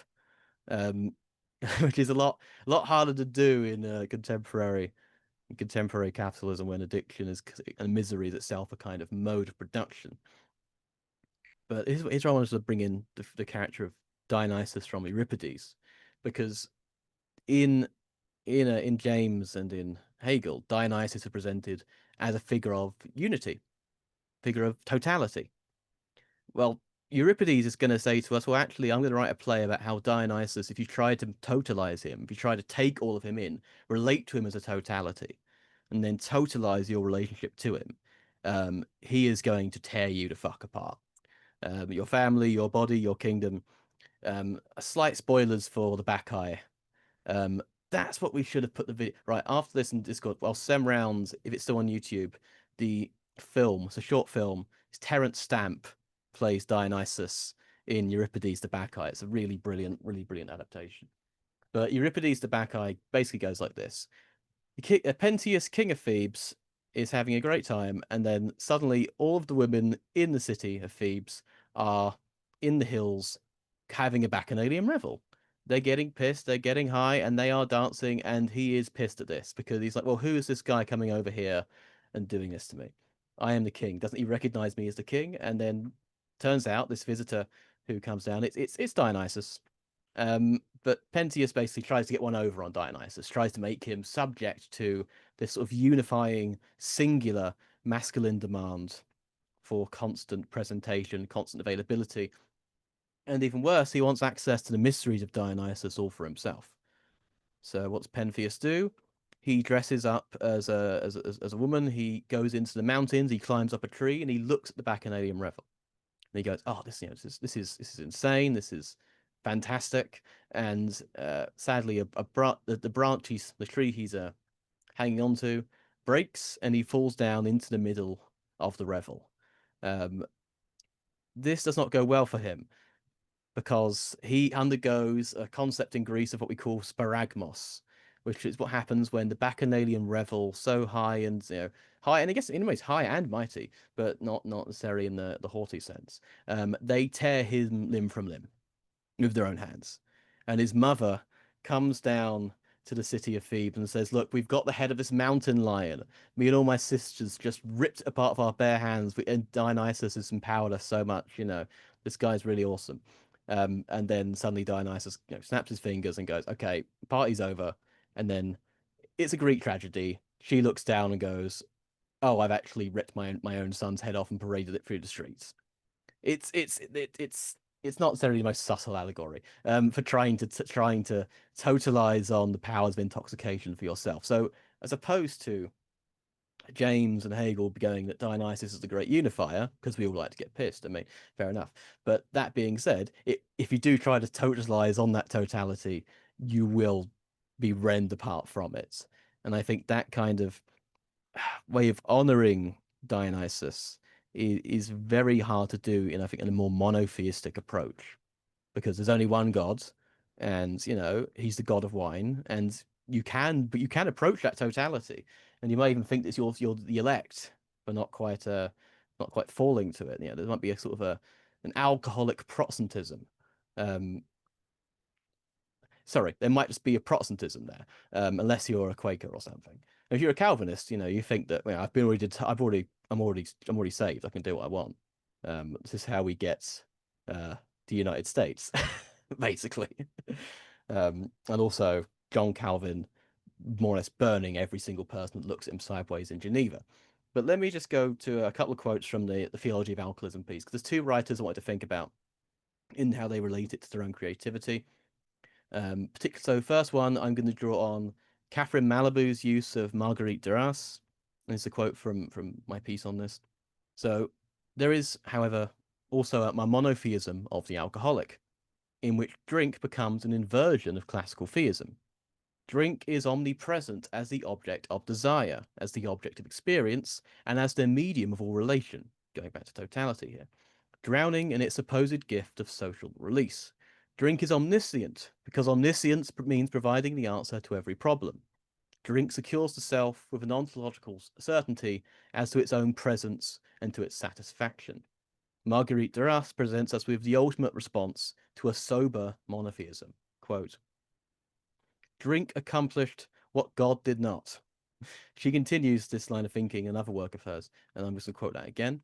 which is a lot harder to do in contemporary capitalism, when addiction and misery is itself a kind of mode of production. But here's where I wanted to bring in the character of Dionysus from Euripides, because in James and in Hegel, Dionysus is presented as a figure of unity, figure of totality. Well, Euripides is going to say to us, well, actually, I'm going to write a play about how Dionysus, if you try to totalize him, if you try to take all of him in, relate to him as a totality, and then totalize your relationship to him, he is going to tear you the fuck apart. Your family, your body, your kingdom. Slight spoilers for the Bataille. That's what we should have put the video right after this in Discord. Well, send rounds if it's still on YouTube. The film, it's a short film. It's Terence Stamp plays Dionysus in Euripides the Bacchae. It's a really brilliant adaptation. But Euripides the Bacchae basically goes like this: Pentheus, king of Thebes, is having a great time, and then suddenly all of the women in the city of Thebes are in the hills having a bacchanalian revel. They're getting pissed, they're getting high, and they are dancing, and he is pissed at this because he's like, well, who is this guy coming over here and doing this to me? I am the king. Doesn't he recognize me as the king? And then turns out this visitor who comes down, it's Dionysus. But Pentheus basically tries to get one over on Dionysus, tries to make him subject to this sort of unifying, singular masculine demand for constant presentation, constant availability. And even worse, he wants access to the mysteries of Dionysus all for himself. So what's Pentheus do? He dresses up as a woman. He goes into the mountains. He climbs up a tree and he looks at the Bacchanalian revel. And he goes, "Oh, this is insane. This is fantastic." And sadly, the tree he's hanging onto breaks, and he falls down into the middle of the revel. This does not go well for him, because he undergoes a concept in Greece of what we call sparagmos, which is what happens when the Bacchanalian revel, so high and high, and I guess in ways high and mighty, but not necessarily in the haughty sense. They tear him limb from limb with their own hands, and his mother comes down to the city of Thebes and says, "Look, we've got the head of this mountain lion. Me and all my sisters just ripped apart with our bare hands, and Dionysus has empowered us so much. This guy's really awesome." And then suddenly Dionysus snaps his fingers and goes, "Okay, party's over." And then it's a Greek tragedy. She looks down and goes, "Oh, I've actually ripped my own son's head off and paraded it through the streets." It's not necessarily the most subtle allegory for trying to totalize on the powers of intoxication for yourself. So as opposed to James and Hegel going that Dionysus is the great unifier, because we all like to get pissed. I mean, fair enough. But that being said, if you do try to totalize on that totality, you will be rend apart from it. And I think that kind of way of honoring Dionysus is very hard to do in a more monotheistic approach, because there's only one god, and he's the god of wine, and you can approach that totality, and you might even think that you're the elect, but not quite falling to it. There might be a sort of an alcoholic Protestantism. Sorry, there might just be a Protestantism there, unless you're a Quaker or something. If you're a Calvinist, you think that I'm already saved. I can do what I want. This is how we get the United States, basically. And also John Calvin more or less burning every single person that looks at him sideways in Geneva. But let me just go to a couple of quotes from the Theology of Alcoholism piece, because there's two writers I wanted to think about in how they relate it to their own creativity. So first one, I'm going to draw on Catherine Malibu's use of Marguerite Duras. And it's a quote from my piece on this. So there is, however, also a monotheism of the alcoholic, in which drink becomes an inversion of classical theism. Drink is omnipresent as the object of desire, as the object of experience, and as the medium of all relation, going back to totality here, drowning in its supposed gift of social release. Drink is omniscient, because omniscience means providing the answer to every problem. Drink secures the self with an ontological certainty as to its own presence and to its satisfaction. Marguerite Duras presents us with the ultimate response to a sober monotheism. Quote, "Drink accomplished what God did not." She continues this line of thinking in another work of hers, and I'm just going to quote that again.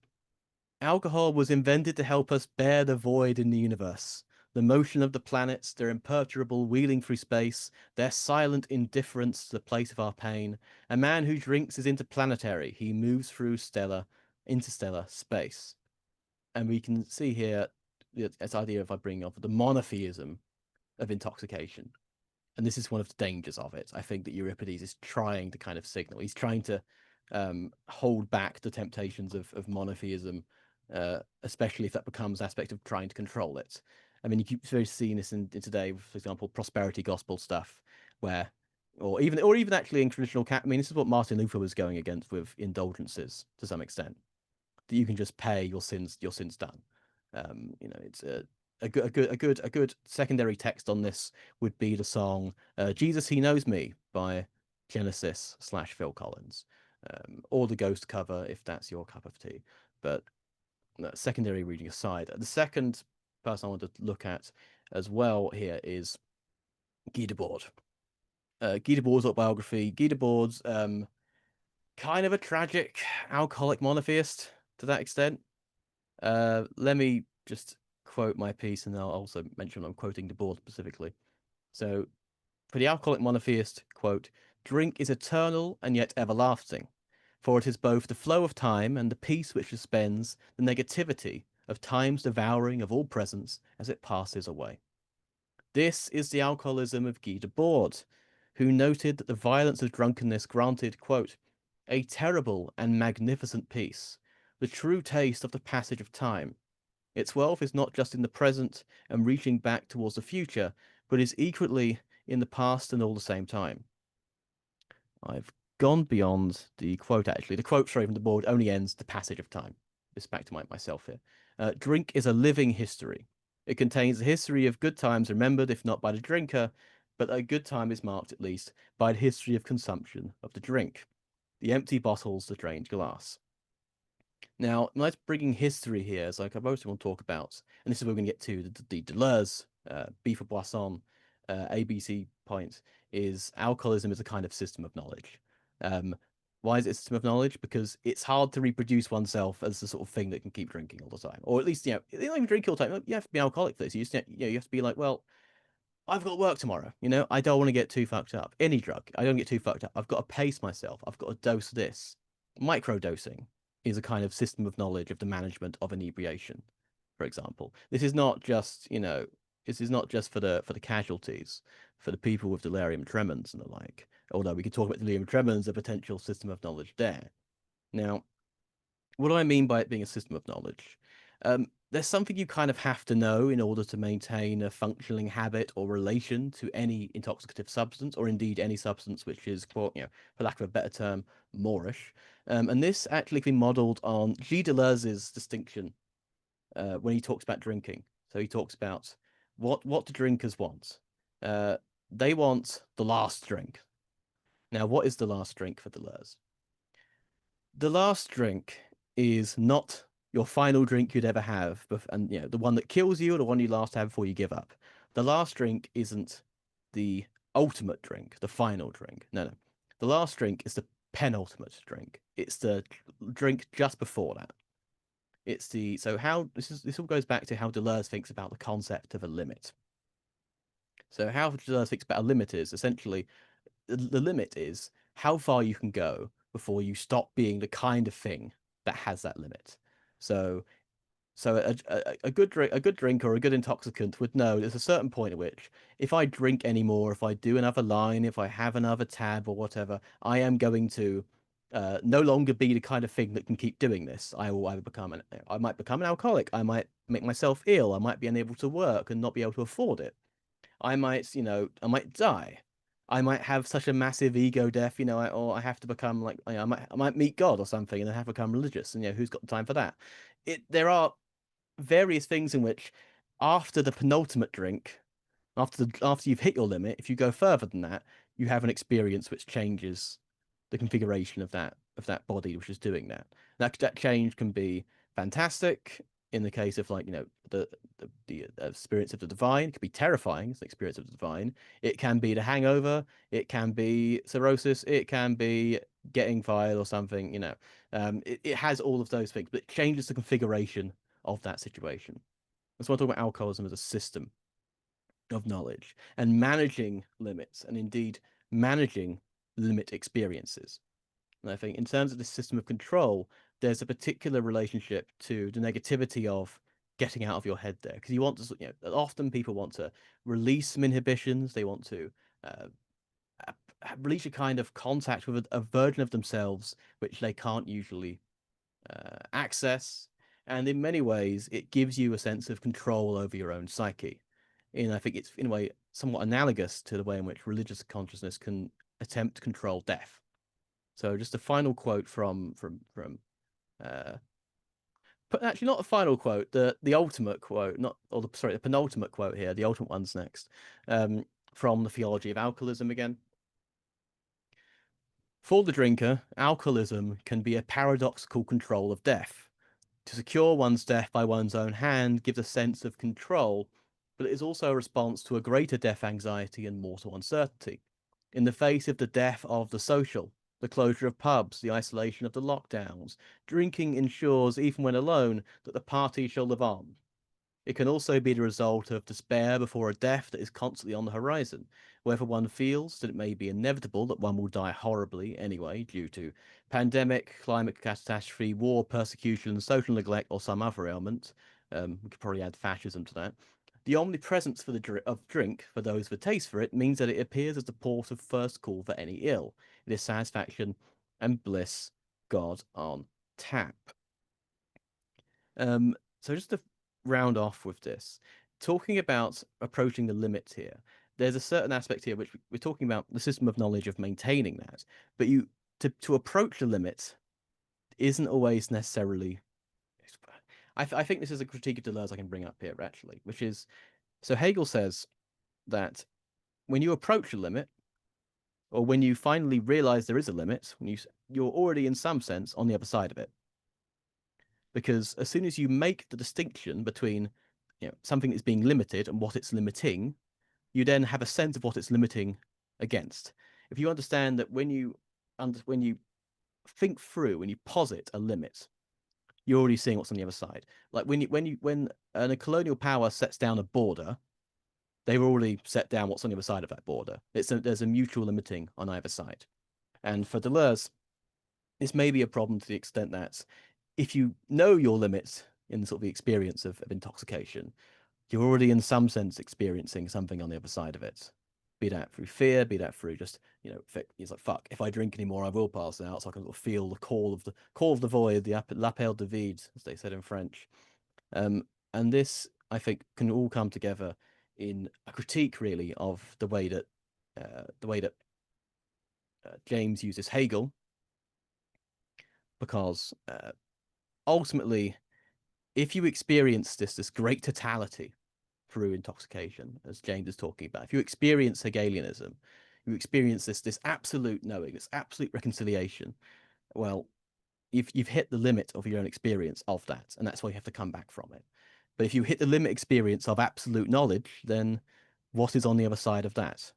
"Alcohol was invented to help us bear the void in the universe, the motion of the planets, their imperturbable wheeling through space, their silent indifference to the place of our pain. A man who drinks is interplanetary. He moves through interstellar space." And we can see here this idea of I bring up the monotheism of intoxication. And this is one of the dangers of it. I think that Euripides is trying to kind of signal. He's trying to hold back the temptations of monotheism, especially if that becomes an aspect of trying to control it. I mean, you keep very seeing this in today, for example, prosperity gospel stuff, where, or even actually in traditional I mean, this is what Martin Luther was going against with indulgences to some extent, that you can just pay your sins done. You know, it's a good secondary text on this would be the song Jesus He Knows Me by Genesis / Phil Collins, or the Ghost cover if that's your cup of tea. But secondary reading aside, the second person I want to look at as well here is Guy Debord. Guy Debord's autobiography. Guy Debord's kind of a tragic alcoholic monotheist to that extent. Let me just quote my piece, and I'll also mention I'm quoting Debord specifically. So, for the alcoholic monotheist, quote, "Drink is eternal and yet everlasting, for it is both the flow of time and the peace which suspends the negativity of time's devouring of all presence as it passes away." This is the alcoholism of Guy Debord, who noted that the violence of drunkenness granted, quote, "a terrible and magnificent peace, the true taste of the passage of time. Its wealth is not just in the present and reaching back towards the future, but is equally in the past and all the same time." I've gone beyond the quote, actually. The quote, sorry, from Debord only ends the passage of time. This back to myself here. Drink is a living history. It contains the history of good times remembered, if not by the drinker, but a good time is marked at least by the history of consumption of the drink. The empty bottles, the drained glass. Now, nice bringing history here, as like I mostly want to talk about, and this is where we're going to get to the Deleuze, B for Boisson, ABC point, is alcoholism is a kind of system of knowledge. Why is it a system of knowledge? Because it's hard to reproduce oneself as the sort of thing that can keep drinking all the time, or at least, you know, you don't even drink all the time. You have to be alcoholic for this. You have to be like, well, I've got work tomorrow. You know, I don't want to get too fucked up. Any drug, I don't get too fucked up. I've got to pace myself. I've got to dose this. Microdosing is a kind of system of knowledge of the management of inebriation, for example. This is not just, you know, this is not just for the casualties, for the people with delirium tremens and the like. Although we could talk about delirium tremens, a potential system of knowledge there. Now, what do I mean by it being a system of knowledge? There's something you kind of have to know in order to maintain a functioning habit or relation to any intoxicative substance, or indeed any substance which is, you know, for lack of a better term, moreish. And this actually can be modeled on Gilles Deleuze's distinction when he talks about drinking. So he talks about what do drinkers want? They want the last drink. Now, what is the last drink for Deleuze? The last drink is not your final drink you'd ever have, and you know, the one that kills you or the one you last have before you give up. The last drink isn't the ultimate drink, the final drink. No. The last drink is the penultimate drink. It's the drink just before that. It's the how this all goes back to how Deleuze thinks about the concept of a limit. So how Deleuze thinks about a limit is essentially the limit is how far you can go before you stop being the kind of thing that has that limit. So a good drink or a good intoxicant would know there's a certain point at which if I drink anymore, if I do another line, if I have another tab or whatever, I am going to no longer be the kind of thing that can keep doing this. I might become an alcoholic. I might make myself ill. I might be unable to work and not be able to afford it. I might die. I might have such a massive ego death, you know, or I have to become like, I might meet God or something and then have to become religious. And, you know, who's got the time for that? There are various things in which after the penultimate drink, after you've hit your limit, if you go further than that, you have an experience which changes the configuration of that body which is doing that. That change can be fantastic in the case of, like, you know, the experience of the divine. It could be terrifying. It's the experience of the divine. It can be the hangover. It can be cirrhosis. It can be getting fired or something. You know, it has all of those things, but it changes the configuration of that situation. That's why I talk about alcoholism as a system of knowledge and managing limits, and indeed managing limit experiences. And I think in terms of this system of control, there's a particular relationship to the negativity of getting out of your head there, because you want to, often people want to release some inhibitions. They want to release a kind of contact with a version of themselves which they can't usually access. And in many ways, it gives you a sense of control over your own psyche. And I think it's, in a way, somewhat analogous to the way in which religious consciousness can attempt to control death. So just a final quote but actually not a final quote, the ultimate quote, the penultimate quote here, the ultimate one's next, from the Theology of Alcoholism again. For the drinker, alcoholism can be a paradoxical control of death. To secure one's death by one's own hand gives a sense of control, but it is also a response to a greater death anxiety and mortal uncertainty. In the face of the death of the social, the closure of pubs, the isolation of the lockdowns, drinking ensures, even when alone, that the party shall live on. It can also be the result of despair before a death that is constantly on the horizon, whether one feels that it may be inevitable that one will die horribly anyway due to pandemic, climate catastrophe, war, persecution, social neglect, or some other ailment. We could probably add fascism to that. The omnipresence of drink, for those with taste for it, means that it appears as the port of first call for any ill. It is satisfaction and bliss, God on tap. So just to round off with this, talking about approaching the limits here, there's a certain aspect here which we're talking about the system of knowledge of maintaining that, but to approach the limit isn't always necessarily. I think this is a critique of Deleuze I can bring up here actually, which is, so Hegel says that when you approach a limit, or when you finally realize there is a limit, when you're already in some sense on the other side of it. Because as soon as you make the distinction between something that's being limited and what it's limiting, you then have a sense of what it's limiting against. If you understand that when you think through, when you posit a limit, you're already seeing what's on the other side. Like when a colonial power sets down a border, they've already set down what's on the other side of that border. There's a mutual limiting on either side. And for Deleuze, this may be a problem to the extent that if you know your limits in the sort of the experience of intoxication, you're already in some sense experiencing something on the other side of it. Be that through fear, be that through just, it's like, fuck, if I drink anymore, I will pass out. So I can sort of feel the call of the void, the l'appel de vide, as they said in French. And this, I think, can all come together in a critique, really, of the way that James uses Hegel, because ultimately, if you experience this great totality through intoxication, as James is talking about, if you experience Hegelianism, you experience this absolute knowing, this absolute reconciliation, well, you've hit the limit of your own experience of that, and that's why you have to come back from it. But if you hit the limit experience of absolute knowledge, then what is on the other side of that?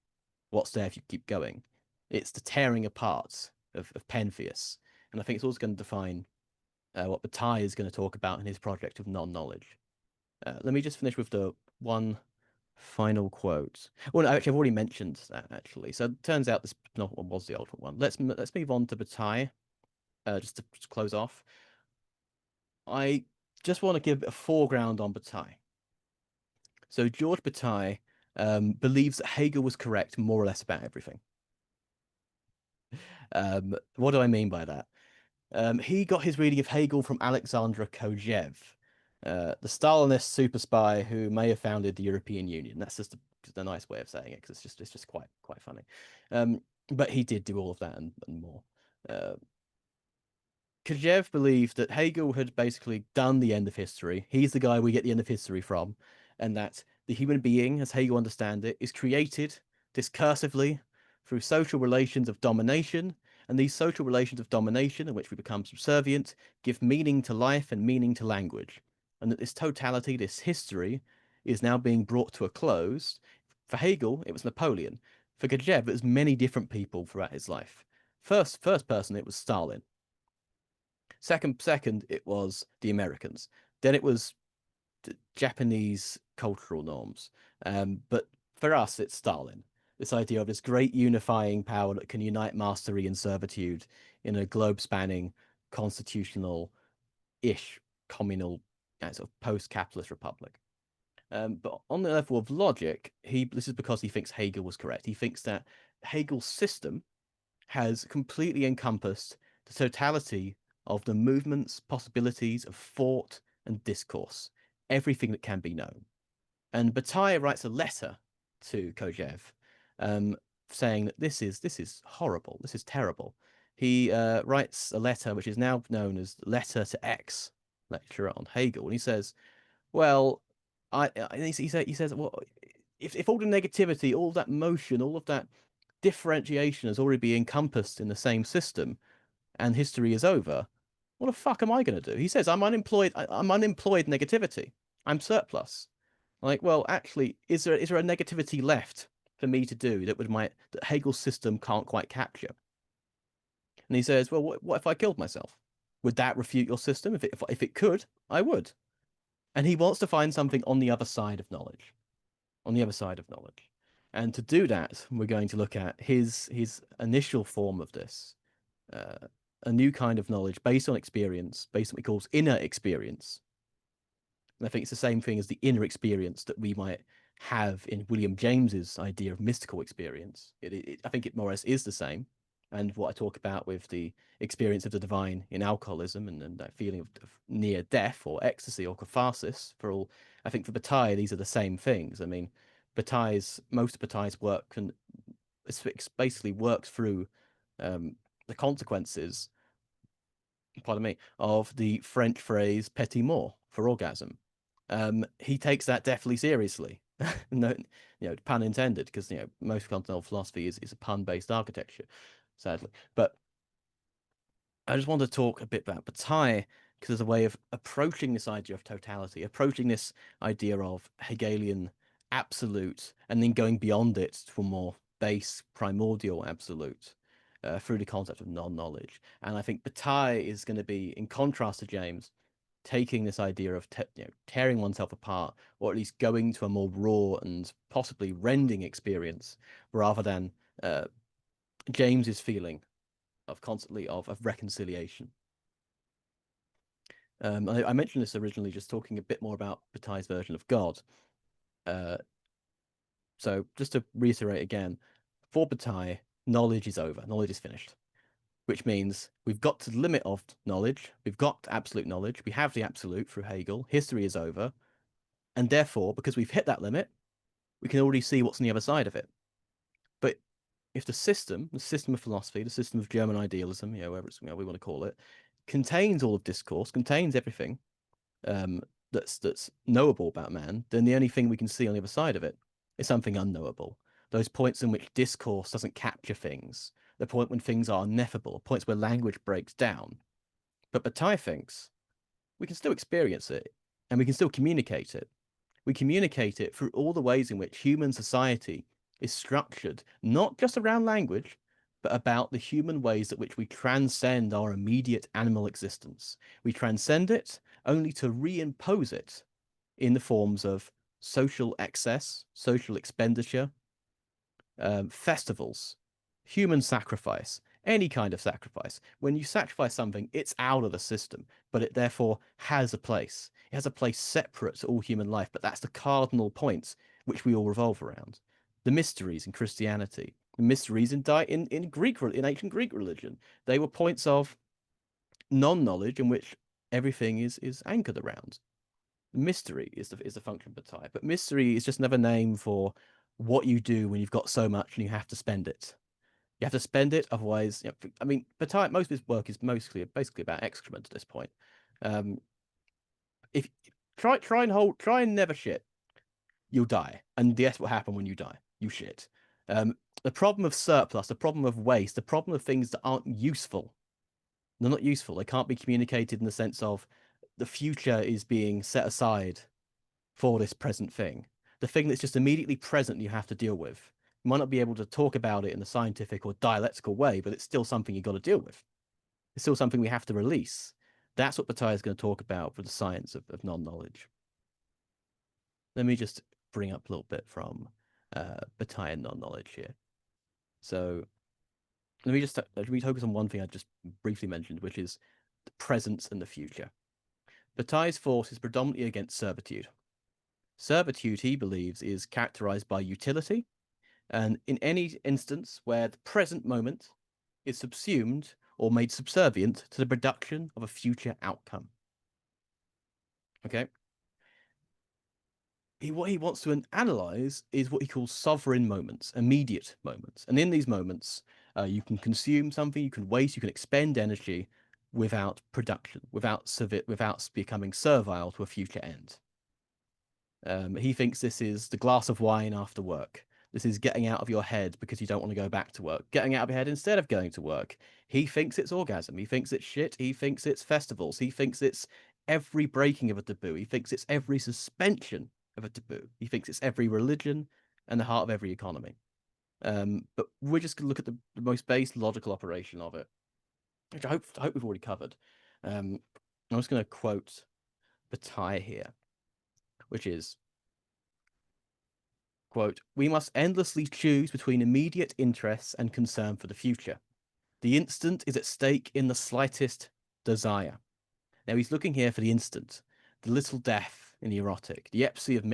What's there if you keep going? It's the tearing apart of Pentheus. And I think it's also going to define what Bataille is going to talk about in his project of non-knowledge. Let me just finish with the one final quote. Well, no, actually, I've already mentioned that, actually. So it turns out this was the ultimate one. Let's move on to Bataille, just to close off. I just want to give a foreground on Bataille. So George Bataille believes that Hegel was correct more or less about everything. What do I mean by that? He got his reading of Hegel from Alexandra Kojev, the Stalinist super spy who may have founded the European Union. That's just a nice way of saying it, because it's just quite funny. But he did do all of that and more. Kojev believed that Hegel had basically done the end of history. He's the guy we get the end of history from, and that the human being, as Hegel understands it, is created discursively through social relations of domination, and these social relations of domination in which we become subservient give meaning to life and meaning to language, and that this totality, this history, is now being brought to a close. For Hegel, it was Napoleon. For Kojev, it was many different people throughout his life. First person, it was Stalin. Second, it was the Americans. Then it was Japanese cultural norms. But for us, it's Stalin. This idea of this great unifying power that can unite mastery and servitude in a globe-spanning, constitutional-ish communal sort of post-capitalist republic. But on the level of logic, this is because he thinks Hegel was correct. He thinks that Hegel's system has completely encompassed the totality of the movements, possibilities of thought and discourse, everything that can be known. And Bataille writes a letter to Kojève, saying that this is horrible, this is terrible. He writes a letter which is now known as Letter to X, lecture on Hegel, and he says, well, he says, well, if all the negativity, all that motion, all of that differentiation has already been encompassed in the same system, and history is over, what the fuck am I going to do? He says, I'm unemployed. I'm unemployed negativity. I'm surplus. Like, well, actually, is there a negativity left for me to do that Hegel's system can't quite capture? And he says, well, what if I killed myself? Would that refute your system? If it could, I would. And he wants to find something on the other side of knowledge, on the other side of knowledge. And to do that, we're going to look at his initial form of this, a new kind of knowledge based on experience, based on what he calls inner experience. And I think it's the same thing as the inner experience that we might have in William James's idea of mystical experience. I think it more or less is the same. And what I talk about with the experience of the divine in alcoholism and that feeling of near death or ecstasy or catharsis, I think for Bataille, these are the same things. I mean, most of Bataille's work basically works through the consequences, pardon me, of the French phrase petit mort for orgasm. He takes that deathly seriously. No, pun intended, because most continental philosophy is a pun-based architecture, sadly. But I just want to talk a bit about Bataille, because there's a way of approaching this idea of totality, approaching this idea of Hegelian absolute, and then going beyond it to a more base, primordial absolute through the concept of non-knowledge. And I think Bataille is going to be, in contrast to James, taking this idea of tearing oneself apart, or at least going to a more raw and possibly rending experience, rather than James's feeling of constantly of reconciliation. I mentioned this originally just talking a bit more about Bataille's version of God. So just to reiterate again, for Bataille, knowledge is over, knowledge is finished, which means we've got to the limit of knowledge, we've got absolute knowledge, we have the absolute through Hegel, history is over, and therefore, because we've hit that limit, we can already see what's on the other side of it. But if the system of philosophy, the system of German idealism, whatever we want to call it, contains all of discourse, contains everything that's knowable about man, then the only thing we can see on the other side of it is something unknowable. Those points in which discourse doesn't capture things, the point when things are ineffable, points where language breaks down. But Bataille thinks we can still experience it, and we can still communicate it. We communicate it through all the ways in which human society is structured, not just around language, but about the human ways at which we transcend our immediate animal existence. We transcend it only to reimpose it in the forms of social excess, social expenditure, festivals, human sacrifice, any kind of sacrifice. When you sacrifice something, it's out of the system, but it therefore has a place. It has a place separate to all human life, but that's the cardinal points which we all revolve around. The mysteries in Christianity, the mysteries in ancient Greek religion, they were points of non-knowledge in which everything is anchored around. Mystery is the function of Bataille, but mystery is just another name for what you do when you've got so much and you have to spend it. You have to spend it, otherwise, I mean, Bataille, most of his work is basically about excrement at this point. If try and never shit, you'll die, and guess what happens when you die? You shit. The problem of surplus, the problem of waste, the problem of things that aren't useful. They're not useful. They can't be communicated in the sense of the future is being set aside for this present thing. The thing that's just immediately present you have to deal with. You might not be able to talk about it in a scientific or dialectical way, but it's still something you've got to deal with. It's still something we have to release. That's what Bataille is going to talk about for the science of non-knowledge. Let me just bring up a little bit from Bataille and non-knowledge here. So let me focus on one thing I just briefly mentioned, which is the present and the future. Bataille's force is predominantly against servitude. Servitude, he believes, is characterized by utility, and in any instance where the present moment is subsumed or made subservient to the production of a future outcome. Okay? What he wants to analyze is what he calls sovereign moments, immediate moments. And in these moments, you can consume something, you can waste, you can expend energy without production, without becoming servile to a future end. He thinks this is the glass of wine after work. This is getting out of your head because you don't want to go back to work. Getting out of your head instead of going to work. He thinks it's orgasm. He thinks it's shit. He thinks it's festivals. He thinks it's every breaking of a taboo. He thinks it's every suspension of a taboo. He thinks it's every religion and the heart of every economy. But we're just going to look at the most base logical operation of it, which I hope we've already covered. I'm just going to quote Bataille here, which is, quote, "We must endlessly choose between immediate interests and concern for the future. The instant is at stake in the slightest desire." Now he's looking here for the instant, the little death in the erotic, the ecstasy of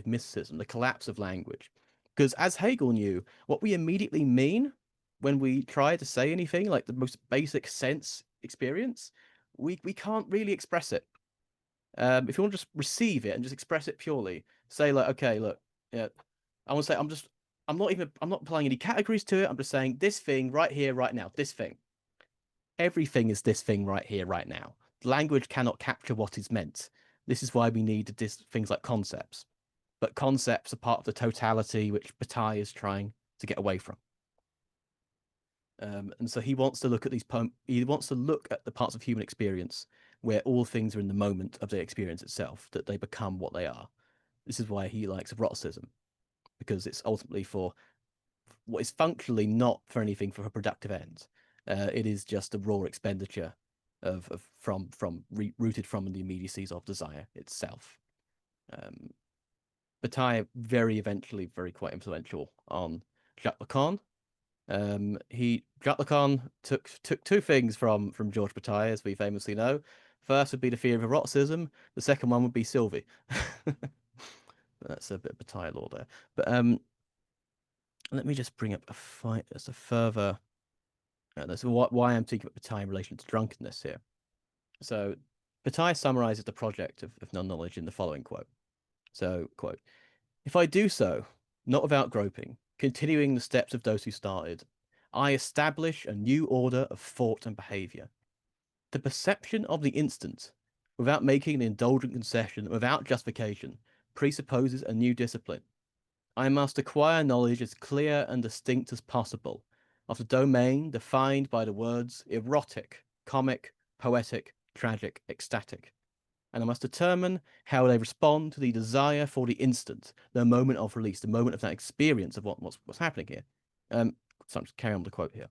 mysticism, the collapse of language. Because as Hegel knew, what we immediately mean when we try to say anything, like the most basic sense experience, we can't really express it. If you want to just receive it and just express it purely, say like, okay, look, yeah, I want to say I'm not applying any categories to it. I'm just saying this thing right here, right now, this thing. Everything is this thing right here, right now. Language cannot capture what is meant. This is why we need things like concepts. But concepts are part of the totality which Bataille is trying to get away from. And so he wants to look at he wants to look at the parts of human experience where all things are in the moment of the experience itself, that they become what they are. This is why he likes eroticism, because it's ultimately for what is functionally not for anything for a productive end. It is just a raw expenditure rooted from the immediacies of desire itself. Bataille very quite influential on Jacques Lacan. Jacques Lacan took two things from George Bataille, as we famously know. First would be the fear of eroticism. The second one would be Sylvie. That's a bit of Bataille law there. But let me just bring up a further. That's why I'm thinking about Bataille in relation to drunkenness here. So Bataille summarizes the project of non-knowledge in the following quote. So, quote, "If I do so, not without groping, continuing the steps of those who started, I establish a new order of thought and behavior. The perception of the instant, without making an indulgent concession, without justification, presupposes a new discipline. I must acquire knowledge as clear and distinct as possible of the domain defined by the words erotic, comic, poetic, tragic, ecstatic. And I must determine how they respond to the desire for the instant, the moment of release, the moment of that experience of what's happening here." So I'm just carrying on the quote here.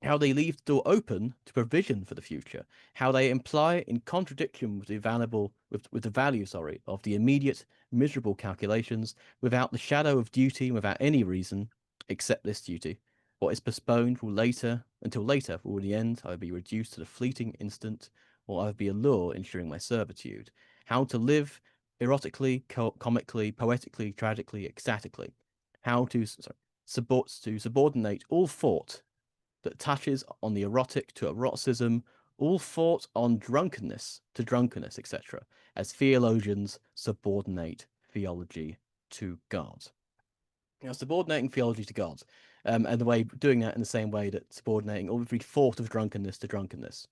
"How they leave the door open to provision for the future, how they imply in contradiction with the value of the immediate miserable calculations, without the shadow of duty, without any reason except this duty. What is postponed until later will in the end either be reduced to the fleeting instant, or either be a law ensuring my servitude. How to live erotically, comically, poetically, tragically, ecstatically. How to subordinate all thought that touches on the erotic to eroticism, all thought on drunkenness to drunkenness, etc., as theologians subordinate theology to God." Now, subordinating theology to God, and doing that in the same way that subordinating every thought of drunkenness to drunkenness.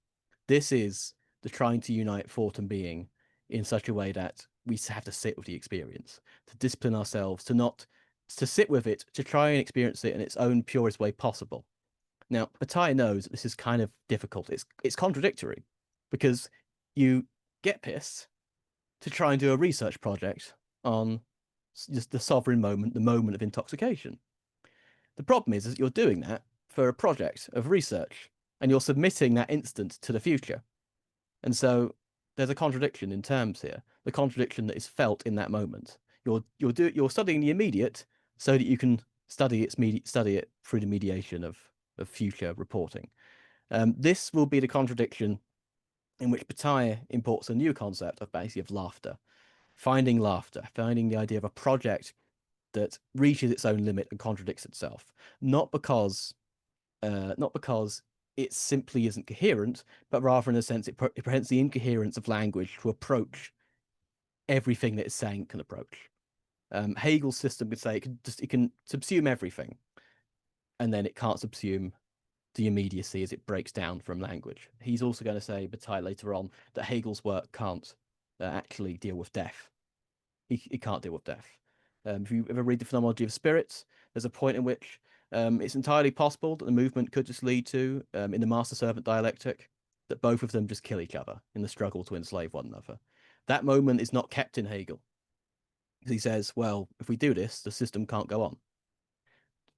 This is the trying to unite thought and being in such a way that we have to sit with the experience, to discipline ourselves, to sit with it, to try and experience it in its own purest way possible. Now, Bataille knows that this is kind of difficult. It's contradictory, because you get pissed to try and do a research project on just the sovereign moment, the moment of intoxication. The problem is that you're doing that for a project of research, and you're submitting that instant to the future. And so there's a contradiction in terms here, the contradiction that is felt in that moment. You're studying the immediate so that you can study it through the mediation of future reporting. This will be the contradiction in which Bataille imports a new concept of basically of laughter, finding the idea of a project that reaches its own limit and contradicts itself, not because it simply isn't coherent, but rather in a sense it prevents the incoherence of language to approach everything that it's saying it can approach. Hegel's system could say it can subsume everything, and then it can't subsume the immediacy as it breaks down from language. He's also going to say, Bataille later on, that Hegel's work can't actually deal with death. He can't deal with death. If you ever read the Phenomenology of Spirits, there's a point in which it's entirely possible that the movement could just lead to, in the master-servant dialectic, that both of them just kill each other in the struggle to enslave one another. That moment is not kept in Hegel. He says, well, if we do this, the system can't go on.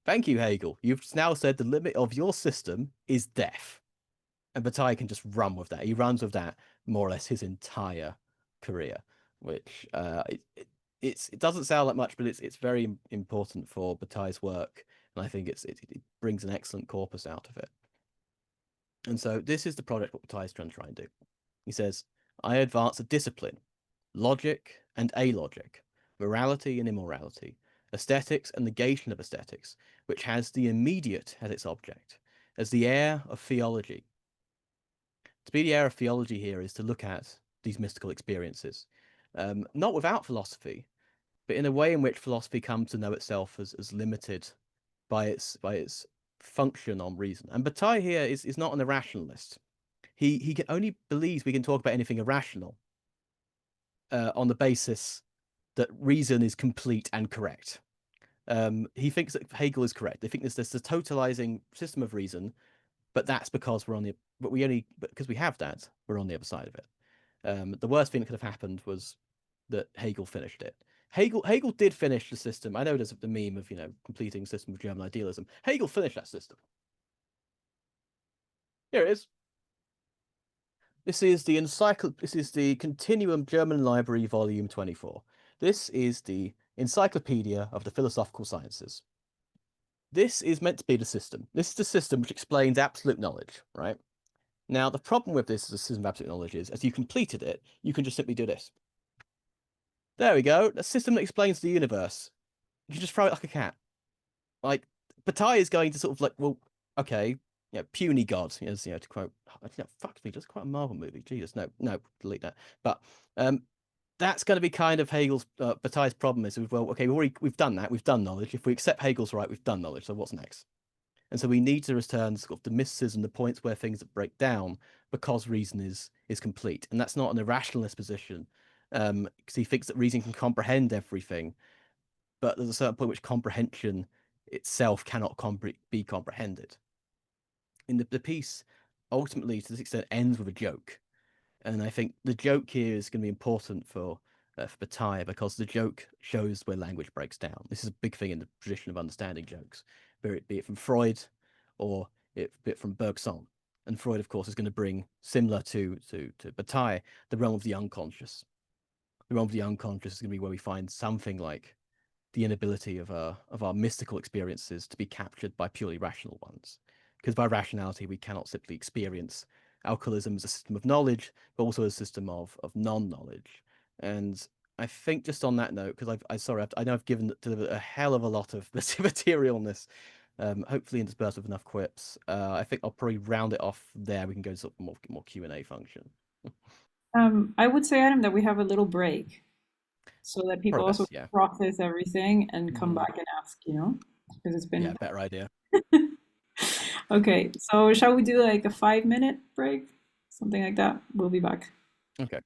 Thank you, Hegel. You've now said the limit of your system is death. And Bataille can just run with that. He runs with that more or less his entire career, which it doesn't sound like much, but it's very important for Bataille's work, and I think it brings an excellent corpus out of it. And so this is the project what Bataille is trying to try and do. He says, I advance a discipline, logic and alogic, morality and immorality, aesthetics and negation of aesthetics, which has the immediate as its object, as the air of theology. To be the air of theology here is to look at these mystical experiences, not without philosophy, but in a way in which philosophy comes to know itself as limited by its function on reason. And Bataille here is not an irrationalist. He only believes we can talk about anything irrational on the basis that reason is complete and correct. He thinks that Hegel is correct. They think there's this totalizing system of reason, but that's because because we have that, we're on the other side of it. The worst thing that could have happened was that Hegel finished it. Hegel did finish the system. I know there's the meme of completing system of German idealism. Hegel finished that system. Here it is. This is the Continuum German Library, Volume 24. This is the Encyclopedia of the Philosophical Sciences. This is meant to be the system. This is the system which explains absolute knowledge, right? Now, the problem with this as a system of absolute knowledge is, as you completed it, you can just simply do this. There we go. The system that explains the universe. You can just throw it like a cat. Like, Bataille is going to sort of like, well, okay, puny god, to quote, fuck me, just quite a Marvel movie. Jesus, no, delete that. But that's going to be kind of Hegel's, Bataille's problem is, well, okay, we've done that. We've done knowledge. If we accept Hegel's right, we've done knowledge. So what's next? And so we need to return sort of the mysticism, the points where things break down because reason is complete. And that's not an irrationalist position, because he thinks that reason can comprehend everything, but there's a certain point which comprehension itself cannot be comprehended. In the piece, ultimately, to this extent, ends with a joke. And I think the joke here is going to be important for Bataille, because the joke shows where language breaks down. This is a big thing in the tradition of understanding jokes, be it from Freud or be it from Bergson. And Freud, of course, is going to bring, similar to Bataille, the realm of the unconscious. The realm of the unconscious is going to be where we find something like the inability of our mystical experiences to be captured by purely rational ones. Because by rationality, we cannot simply experience alcoholism as a system of knowledge, but also a system of non-knowledge. And I think just on that note, because I know I've delivered a hell of a lot of material on this, hopefully interspersed with enough quips. I think I'll probably round it off there. We can go to sort of more Q&A function. I would say, Adam, that we have a little break so that people Progress, also yeah. process everything and come Mhm. back and ask, because it's been. Yeah, better idea. Okay, so shall we do like a 5-minute break? Something like that. We'll be back. Okay.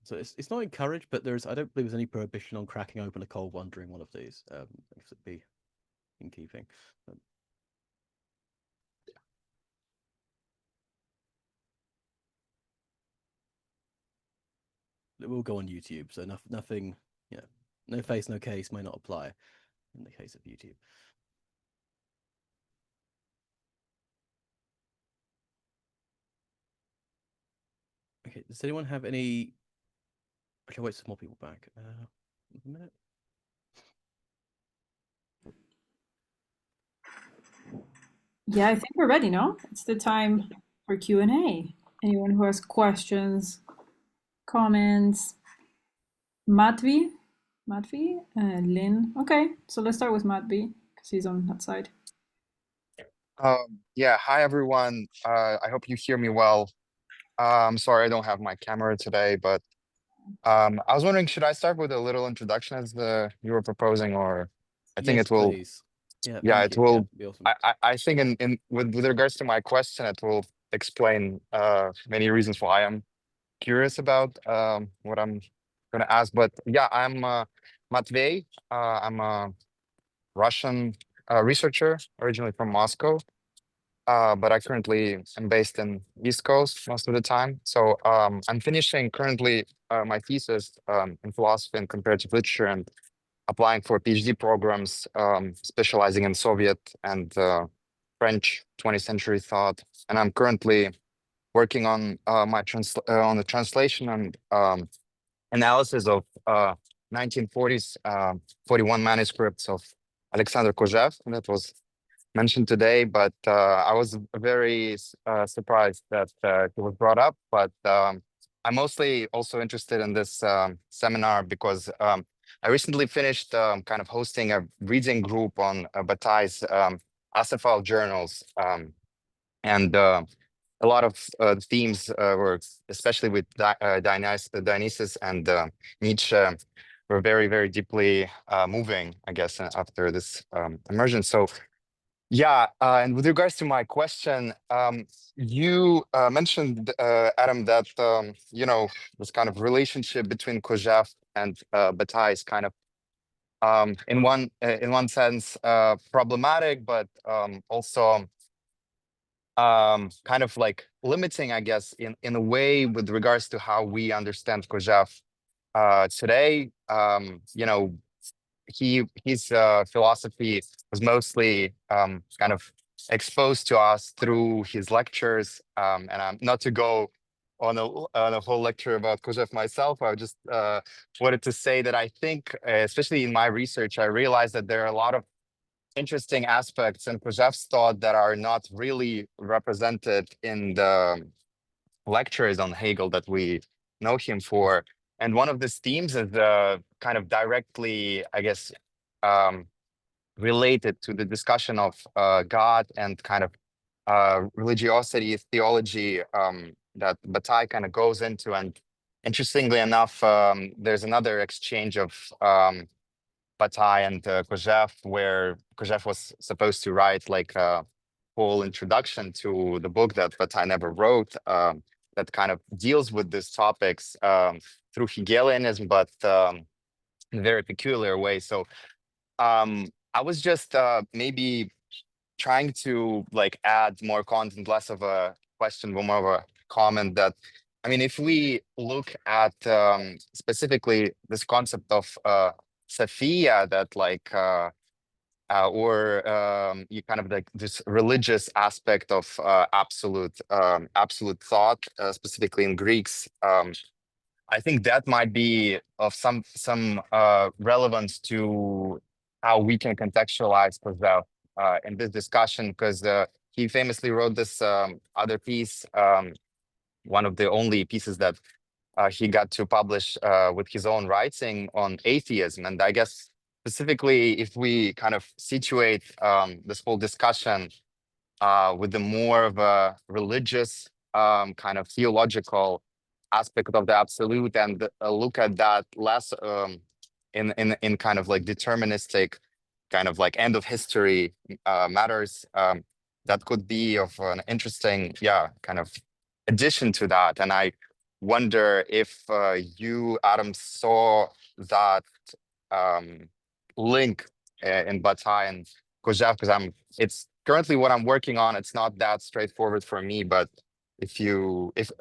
So it's not encouraged, but I don't believe there's any prohibition on cracking open a cold one during one of these. If it be in keeping. It will go on YouTube, so nothing, no face, no case may not apply in the case of YouTube. Okay, does anyone have any? Okay, wait, some more people back. A minute. Yeah, I think we're ready, no? It's the time for Q&A. Anyone who has questions, comments? Matvi, Lynn. Okay, so let's start with Matvi because he's on that side. Yeah, hi everyone. I hope you hear me well. I'm sorry I don't have my camera today, but I was wondering, should I start with a little introduction as you were proposing, or I think Yes, it will. please. Yeah, Yeah, thank it you. will. Yeah, be awesome. I think with regards to my question, it will explain many reasons why I'm curious about what I'm going to ask. But yeah, I'm Matvey. I'm a Russian researcher originally from Moscow. But I currently am based in East Coast most of the time. So I'm finishing currently my thesis in philosophy and comparative literature and applying for PhD programs specializing in Soviet and French 20th century thought. And I'm currently working on on the translation and analysis of 1940s 41 manuscripts of Alexander Kozev, and that was mentioned today, but I was very surprised that it was brought up. But I'm mostly also interested in this seminar because I recently finished kind of hosting a reading group on Bataille's Acephal journals, and a lot of themes were, especially with Dionysus and Nietzsche, were very, very deeply moving, I guess, after this immersion. So yeah, and with regards to my question, you mentioned, Adam, that this kind of relationship between Kozev and Bataille is kind of, in one sense, problematic, but also kind of like limiting, I guess, in a way with regards to how we understand Kozev today. His philosophy was mostly kind of exposed to us through his lectures. And I'm not to go on a whole lecture about Kozev myself. I just wanted to say that I think, especially in my research, I realized that there are a lot of interesting aspects in Kozev's thought that are not really represented in the lectures on Hegel that we know him for. And one of these themes is kind of directly, I guess, related to the discussion of God and kind of religiosity, theology that Bataille kind of goes into. And interestingly enough, there's another exchange of Bataille and Kozev, where Kozev was supposed to write like a whole introduction to the book that Bataille never wrote, that kind of deals with these topics through Hegelianism, but in a very peculiar way. So I was just maybe trying to like add more content, less of a question, but more of a comment that, I mean, if we look at specifically this concept of Sophia, that like, or you kind of like this religious aspect of absolute thought, specifically in Greeks. I think that might be of some relevance to how we can contextualize Kozev in this discussion, because he famously wrote this other piece, one of the only pieces that he got to publish with his own writing on atheism. And I guess specifically, if we kind of situate this whole discussion with the more of a religious kind of theological aspect of the absolute, and look at that less in kind of like deterministic, kind of like end of history matters, that could be of an interesting, kind of addition to that. And I wonder if you, Adam, saw that link in Bataille and Kojève, because it's currently what I'm working on. It's not that straightforward for me, but if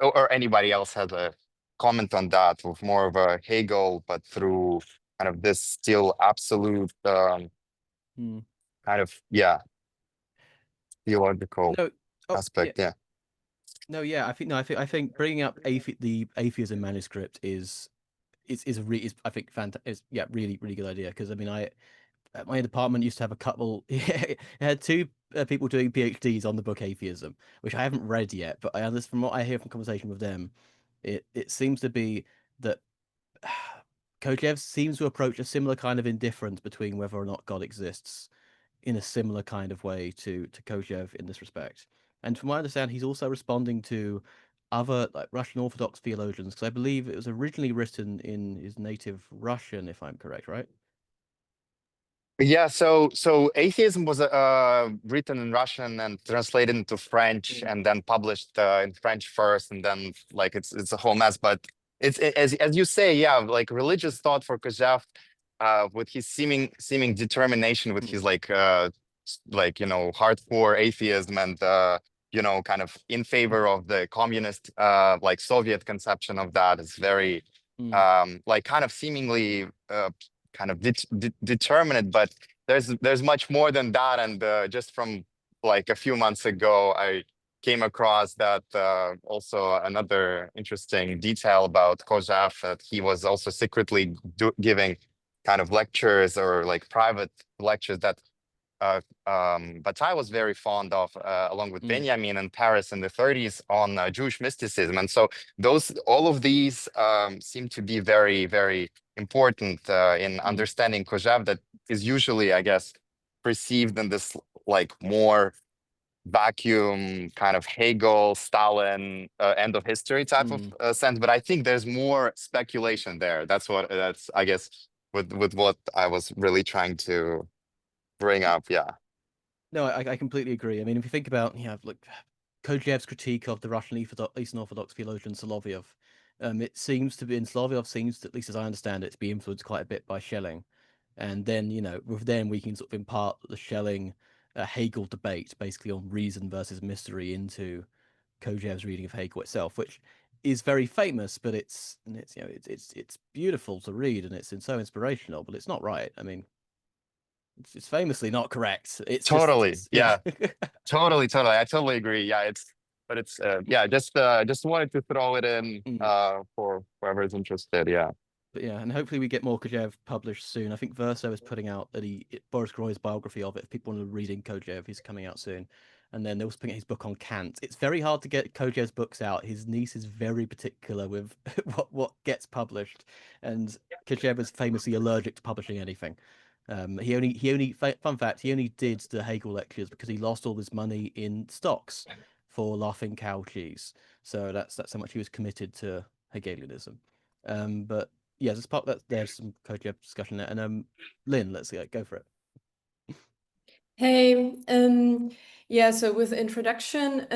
or anybody else has a comment on that, with more of a Hegel, but through kind of this still absolute kind of theological No, oh, yeah. aspect. Yeah. No, yeah, I think bringing up the atheism manuscript is I think really really good idea, because I mean at my department used to have a couple. It had two people doing PhDs on the book Atheism, which I haven't read yet, but from what I hear from conversation with them, it seems to be that Kojève seems to approach a similar kind of indifference between whether or not God exists in a similar kind of way to Kojève in this respect. And from what I understand, he's also responding to other like Russian Orthodox theologians, because I believe it was originally written in his native Russian, if I'm correct, right? Yeah, so atheism was written in Russian and translated into French, and then published in French first, and then like it's a whole mess. But as you say, yeah, like religious thought for Kojève, with his seeming determination, with his like hardcore atheism, and kind of in favor of the communist like Soviet conception of that, is very like kind of seemingly kind of determinate, but there's much more than that. And just from like a few months ago, I came across that also another interesting detail about Kojève, that he was also secretly giving kind of lectures, or like private lectures, that Bataille was very fond of, along with Benjamin, in Paris in the 30s, on Jewish mysticism. And so all of these seem to be very, very important in understanding Kojève, that is usually, I guess, perceived in this like more vacuum kind of Hegel, Stalin, end of history type of sense. But I think there's more speculation there. That's I guess with what I was really trying to bring up. Yeah. No, I completely agree. I mean, if you think about like Kojève's critique of the Russian Eastern Orthodox theologian Solovyov, it seems to be in Solovyov seems to, at least as I understand it, to be influenced quite a bit by Schelling. And then, with them we can sort of impart the Schelling Hegel debate, basically on reason versus mystery, into Kojève's reading of Hegel itself, which is very famous, but it's beautiful to read, and it's so inspirational, but it's not right. I mean, it's famously not correct. It's totally, just yeah. Totally. I totally agree. Yeah, just wanted to throw it in for whoever's interested. Yeah. But yeah, and hopefully we get more Kojève published soon. I think Verso is putting out Boris Groy's biography of it. If people want to read in Kojève, he's coming out soon. And then they're also putting out his book on Kant. It's very hard to get Kojève's books out. His niece is very particular with what gets published, and Kojève is famously allergic to publishing anything. Fun fact, he only did the Hegel lectures because he lost all his money in stocks for Laughing Cow cheese. So that's how much he was committed to Hegelianism. But yeah, there's some Kojève discussion there. And Lynn, let's go for it. Hey, yeah, so with introduction,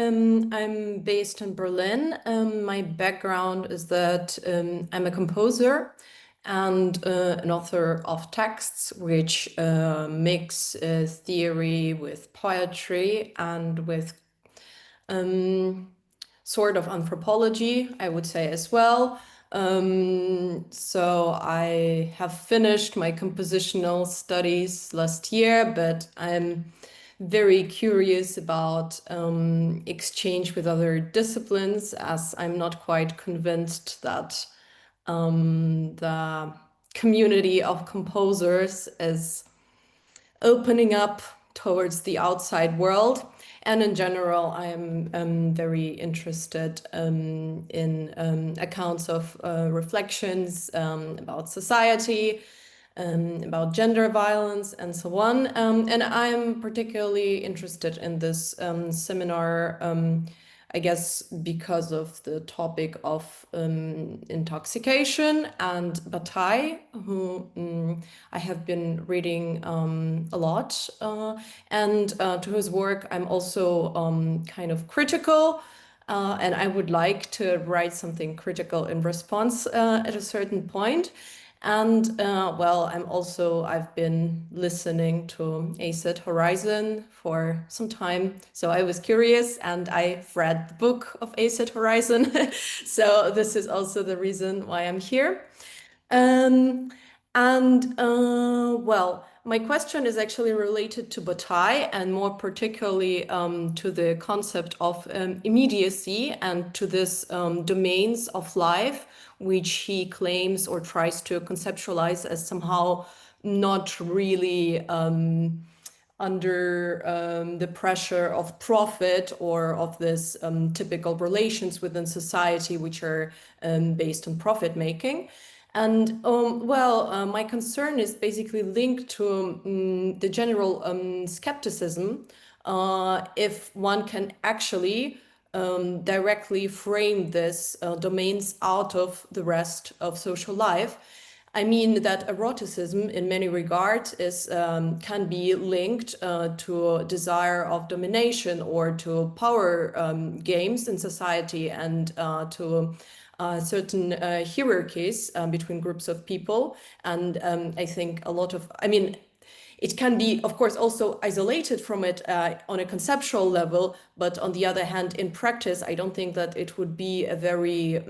I'm based in Berlin. My background is that I'm a composer and an author of texts which mix theory with poetry and with sort of anthropology, I would say, as well. So I have finished my compositional studies last year, but I'm very curious about exchange with other disciplines, as I'm not quite convinced that the community of composers is opening up towards the outside world. And in general, I'm very interested in accounts of reflections about society, about gender violence, and so on. And I'm particularly interested in this seminar, I guess, because of the topic of intoxication and Bataille, who I have been reading a lot. And to his work, I'm also kind of critical. and I would like to write something critical in response at a certain point. And well, I've been listening to Acid Horizon for some time. So I was curious and I've read the book of Acid Horizon. So this is also the reason why I'm here. Well, my question is actually related to Bataille and more particularly to the concept of immediacy and to this domains of life, which he claims or tries to conceptualize as somehow not really under the pressure of profit or of this typical relations within society, which are based on profit making. And my concern is basically linked to the general skepticism if one can actually directly frame this domains out of the rest of social life. I mean that eroticism in many regards is can be linked to a desire of domination or to power games in society and to certain hierarchies between groups of people. And I think it can be, of course, also isolated from it on a conceptual level, but on the other hand, in practice, I don't think that it would be a very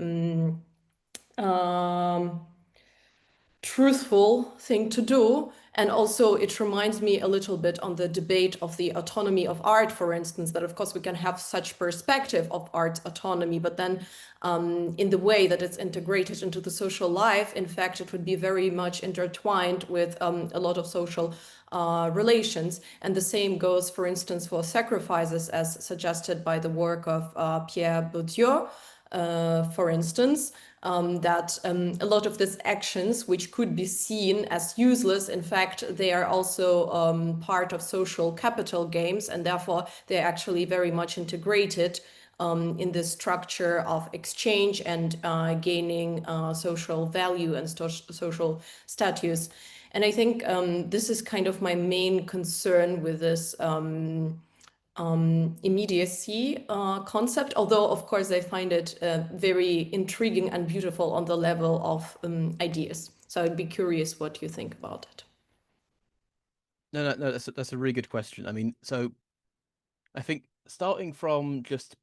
truthful thing to do. And also it reminds me a little bit on the debate of the autonomy of art, for instance, that of course we can have such perspective of art autonomy, but then in the way that it's integrated into the social life, in fact, it would be very much intertwined with a lot of social relations. And the same goes, for instance, for sacrifices, as suggested by the work of Pierre Bourdieu, for instance, that a lot of these actions, which could be seen as useless, in fact, they are also part of social capital games, and therefore they're actually very much integrated in the structure of exchange and gaining social value and social status. And I think this is kind of my main concern with this immediacy concept, although of course I find it very intriguing and beautiful on the level of ideas. So I'd be curious what you think about it. No, that's a really good question. I mean, so I think starting from just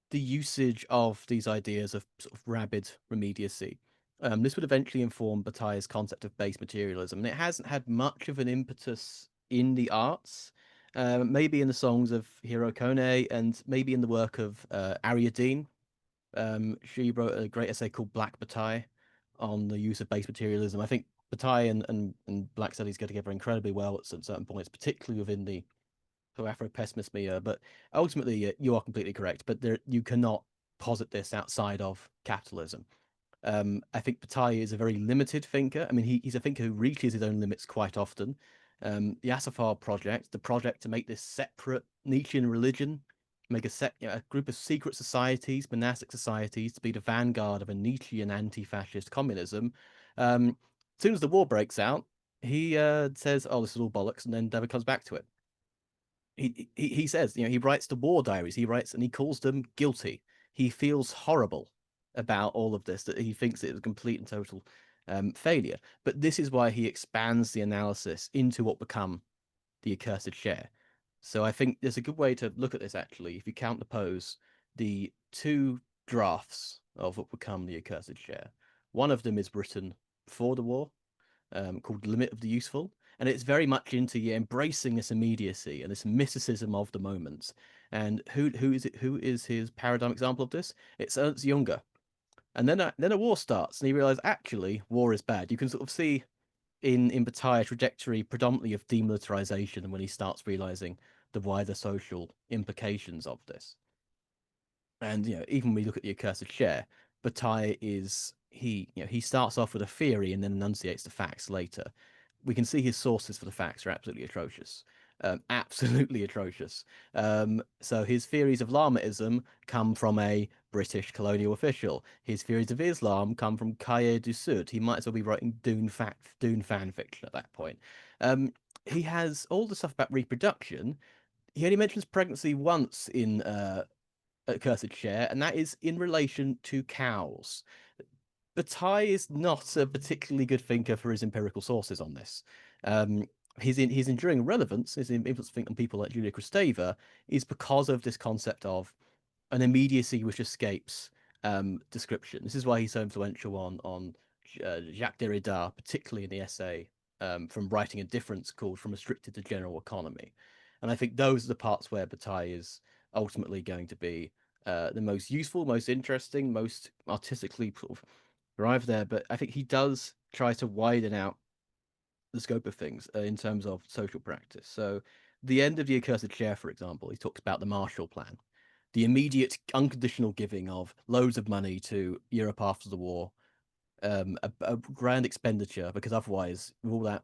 the usage of these ideas of sort of rabid immediacy, this would eventually inform Bataille's concept of base materialism, and it hasn't had much of an impetus in the arts. Maybe in the songs of Hiro Kone and maybe in the work of Ariadne. She wrote a great essay called Black Bataille on the use of base materialism. I think Bataille and Black studies go together incredibly well at certain points, particularly within the Afro-pessimist milieu. But ultimately, you are completely correct. But you cannot posit this outside of capitalism. I think Bataille is a very limited thinker. I mean, he's a thinker who reaches his own limits quite often. The Asafar project, the project to make this separate Nietzschean religion, make a group of secret societies, monastic societies, to be the vanguard of a Nietzschean anti-fascist communism. As soon as the war breaks out, he says, "Oh, this is all bollocks," and then never comes back to it. He says, he writes the war diaries. He writes and he calls them guilty. He feels horrible about all of this, that he thinks it was a complete and total failure. But this is why he expands the analysis into what become the accursed share. So I think there's a good way to look at this, actually, if you counterpose the two drafts of what become the accursed share. One of them is written before the war, called Limit of the Useful, and it's very much into embracing this immediacy and this mysticism of the moments. And who is his paradigm example of this? It's Ernst Junger. And then a war starts, and he realizes actually war is bad. You can sort of see in Bataille a trajectory predominantly of demilitarization, and when he starts realizing the wider social implications of this. And even when we look at the accursed share, Bataille is he starts off with a theory and then enunciates the facts later. We can see his sources for the facts are absolutely atrocious. Absolutely atrocious. So his theories of Lamaism come from a British colonial official. His theories of Islam come from Cahiers du Sud. He might as well be writing Dune fan fiction at that point. He has all the stuff about reproduction. He only mentions pregnancy once in accursed share, and that is in relation to cows. Bataille is not a particularly good thinker for his empirical sources on this. His enduring relevance, his influence on people like Julia Kristeva, is because of this concept of an immediacy which escapes description. This is why he's so influential on Jacques Derrida, particularly in the essay from Writing Indifference called From Restricted to General Economy. And I think those are the parts where Bataille is ultimately going to be the most useful, most interesting, most artistically sort of arrive there. But I think he does try to widen out the scope of things in terms of social practice. So the end of the accursed share, for example, he talks about the Marshall Plan, the immediate unconditional giving of loads of money to Europe after the war, a grand expenditure, because otherwise, with all that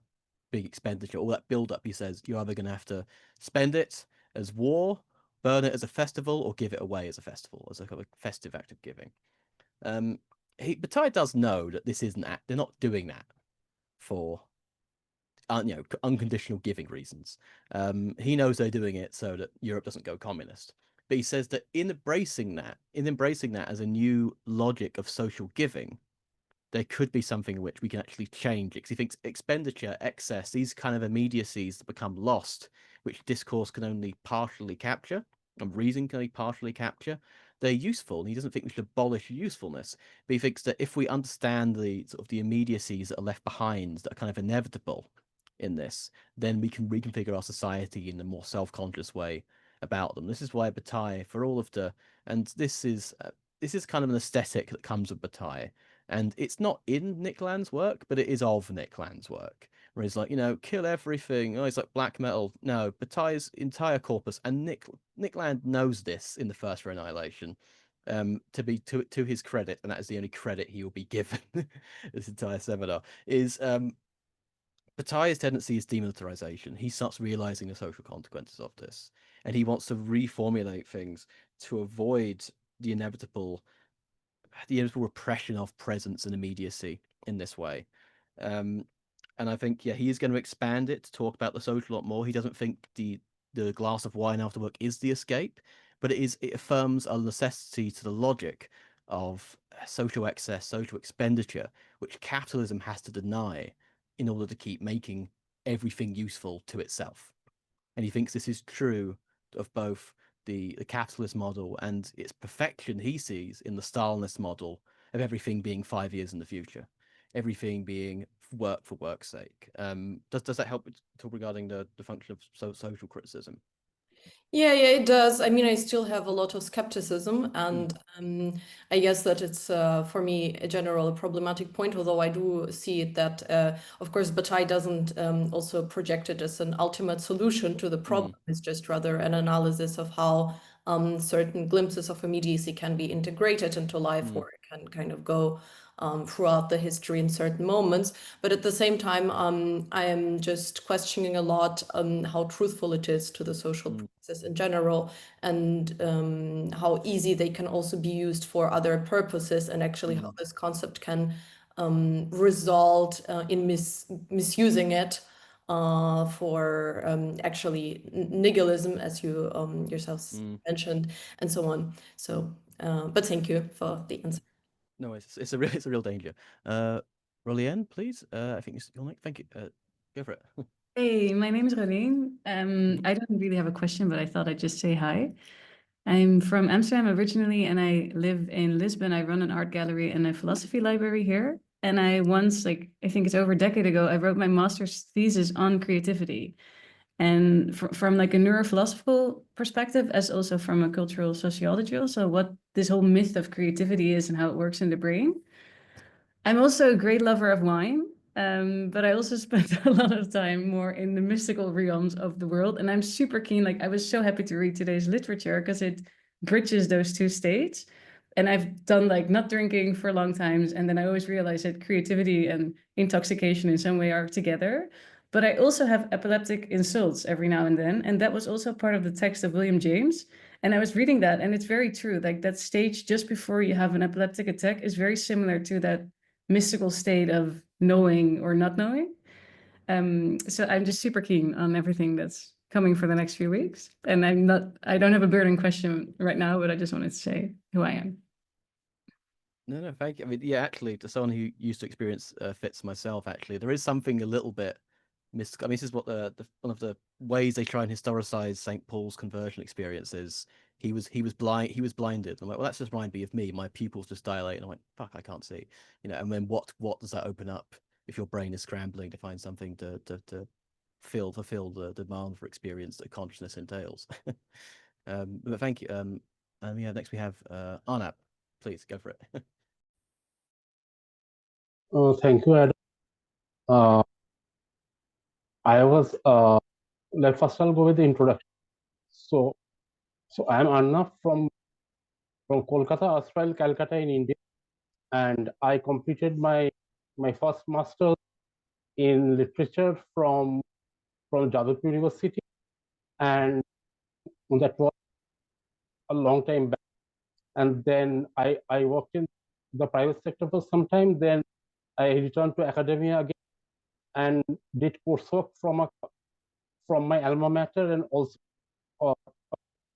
big expenditure, all that build up, he says, you're either going to have to spend it as war, burn it as a festival, or give it away as a festival, as a kind of festive act of giving. Bataille does know that this isn't they're not doing that for unconditional giving reasons. He knows they're doing it so that Europe doesn't go communist. But he says that in embracing that as a new logic of social giving, there could be something in which we can actually change it. Because he thinks expenditure, excess, these kind of immediacies that become lost, which discourse can only partially capture, and reason can only partially capture, they're useful. And he doesn't think we should abolish usefulness. But he thinks that if we understand the sort of the immediacies that are left behind, that are kind of inevitable in this, then we can reconfigure our society in a more self-conscious way about them. This is why Bataille, for all of the, and this is kind of an aesthetic that comes with Bataille. And it's not in Nick Land's work, but it is of Nick Land's work, where he's like, kill everything. Oh, he's like black metal. No, Bataille's entire corpus, and Nick Land knows this in the first for Annihilation, to his credit, and that is the only credit he will be given this entire seminar, is Bataille's tendency is demilitarization. He starts realizing the social consequences of this, and he wants to reformulate things to avoid the inevitable repression of presence and immediacy in this way. And I think, he is going to expand it to talk about the social a lot more. He doesn't think the glass of wine after work is the escape, but it affirms a necessity to the logic of social excess, social expenditure, which capitalism has to deny in order to keep making everything useful to itself. And he thinks this is true of both the capitalist model and its perfection he sees in the Stalinist model of everything being 5 years in the future, everything being work for work's sake. Does that help talk regarding the function of social criticism? Yeah, it does. I mean, I still have a lot of skepticism, and I guess that it's for me a general problematic point. Although I do see that, of course, Bataille doesn't also project it as an ultimate solution to the problem. It's just rather an analysis of how certain glimpses of immediacy can be integrated into life, or it can kind of go throughout the history in certain moments. But at the same time, I am just questioning a lot how truthful it is to the social process in general, and how easy they can also be used for other purposes, and actually how this concept can result in misusing it for actually nihilism, as you yourselves mentioned, and so on. So, but thank you for the answer. No, it's a real danger. Rolien, please. I think you'll make. Thank you. Go for it. Hey, my name is Rolien. I don't really have a question, but I thought I'd just say hi. I'm from Amsterdam originally, and I live in Lisbon. I run an art gallery and a philosophy library here. And I once, I think it's over a decade ago, I wrote my master's thesis on creativity. And from like a neurophilosophical perspective, as also from a cultural sociology, also what this whole myth of creativity is and how it works in the brain. I'm also a great lover of wine, but I also spent a lot of time more in the mystical realms of the world. And I'm super keen, I was so happy to read today's literature because it bridges those two states. And I've done not drinking for long times. And then I always realize that creativity and intoxication in some way are together. But I also have epileptic insults every now and then. And that was also part of the text of William James. And I was reading that, and it's very true. That stage just before you have an epileptic attack is very similar to that mystical state of knowing or not knowing. So I'm just super keen on everything that's coming for the next few weeks. And I don't have a burning question right now, but I just wanted to say who I am. No, thank you. I mean, yeah, actually, to someone who used to experience fits myself, actually, there is something a little bit mystical. I mean, this is what one of the ways they try and historicize St. Paul's conversion experience is. He was blinded. I'm like, well, that's just reminds me of me. My pupils just dilate, and I'm like, fuck, I can't see. And then what does that open up if your brain is scrambling to find something to fulfill the demand for experience that consciousness entails? But thank you. Yeah, next we have Arnab. Please go for it. Thank you, Adam. I was first I'll go with the introduction. So I'm Arnab from Kolkata, erstwhile Calcutta in India, and I completed my first master's in literature from Jadavpur University, and that was a long time back. And then I worked in the private sector for some time. Then I returned to academia again and did coursework from my alma mater and also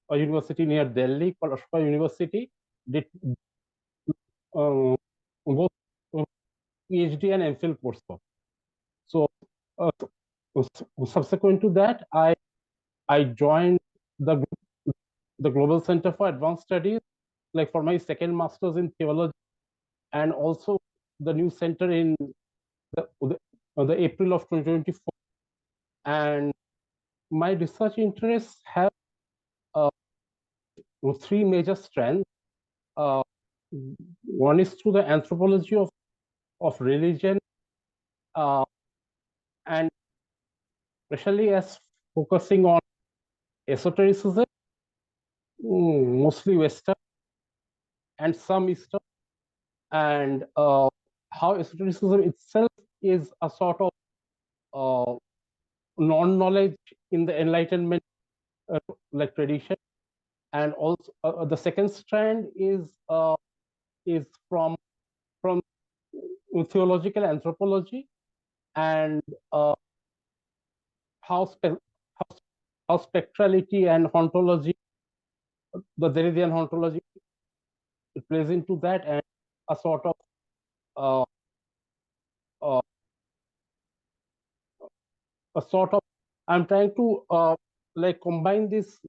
a university near Delhi called Ashwa University. Did both PhD and MPhil coursework. So subsequent to that, I joined the Global Center for Advanced Studies, like for my second master's in theology, and also the new center in the April of 2024. And my research interests have three major strands. One is through the anthropology of religion, and especially as focusing on esotericism, mostly Western and some Eastern, and how esotericism itself is a sort of non-knowledge in the Enlightenment like tradition. And also the second strand is from theological anthropology, and how spectrality and hauntology, the Derridian hauntology, plays into that, and a sort of I'm trying to like combine these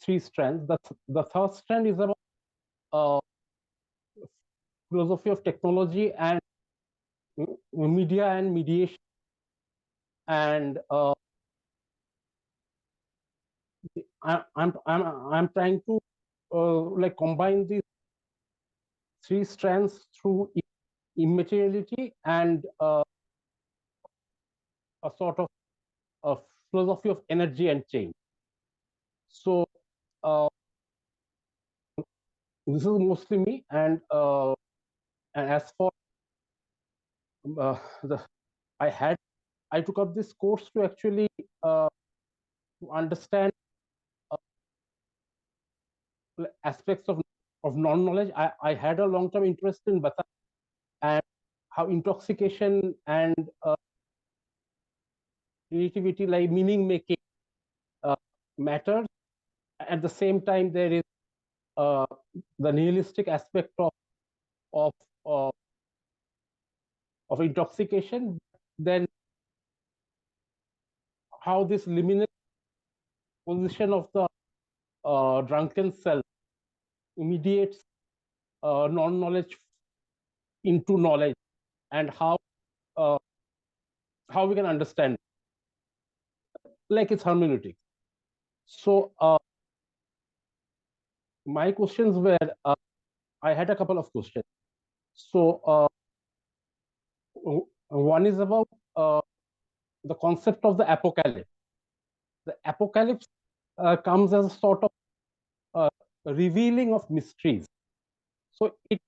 three strands. The third strand is about philosophy of technology and media and mediation, and I'm trying to like combine these three strands through immateriality and a sort of a philosophy of energy and change. So this is mostly me, and as for I took up this course to actually to understand aspects of non-knowledge. I had a long-term interest in Bataille and how intoxication and creativity, like meaning making, matters. At the same time, there is the nihilistic aspect of intoxication. Then how this liminal position of the drunken self mediates non-knowledge into knowledge, and how we can understand like its hermeneutics. So my questions were, I had a couple of questions. So one is about the concept of the apocalypse. The apocalypse comes as a sort of revealing of mysteries. So it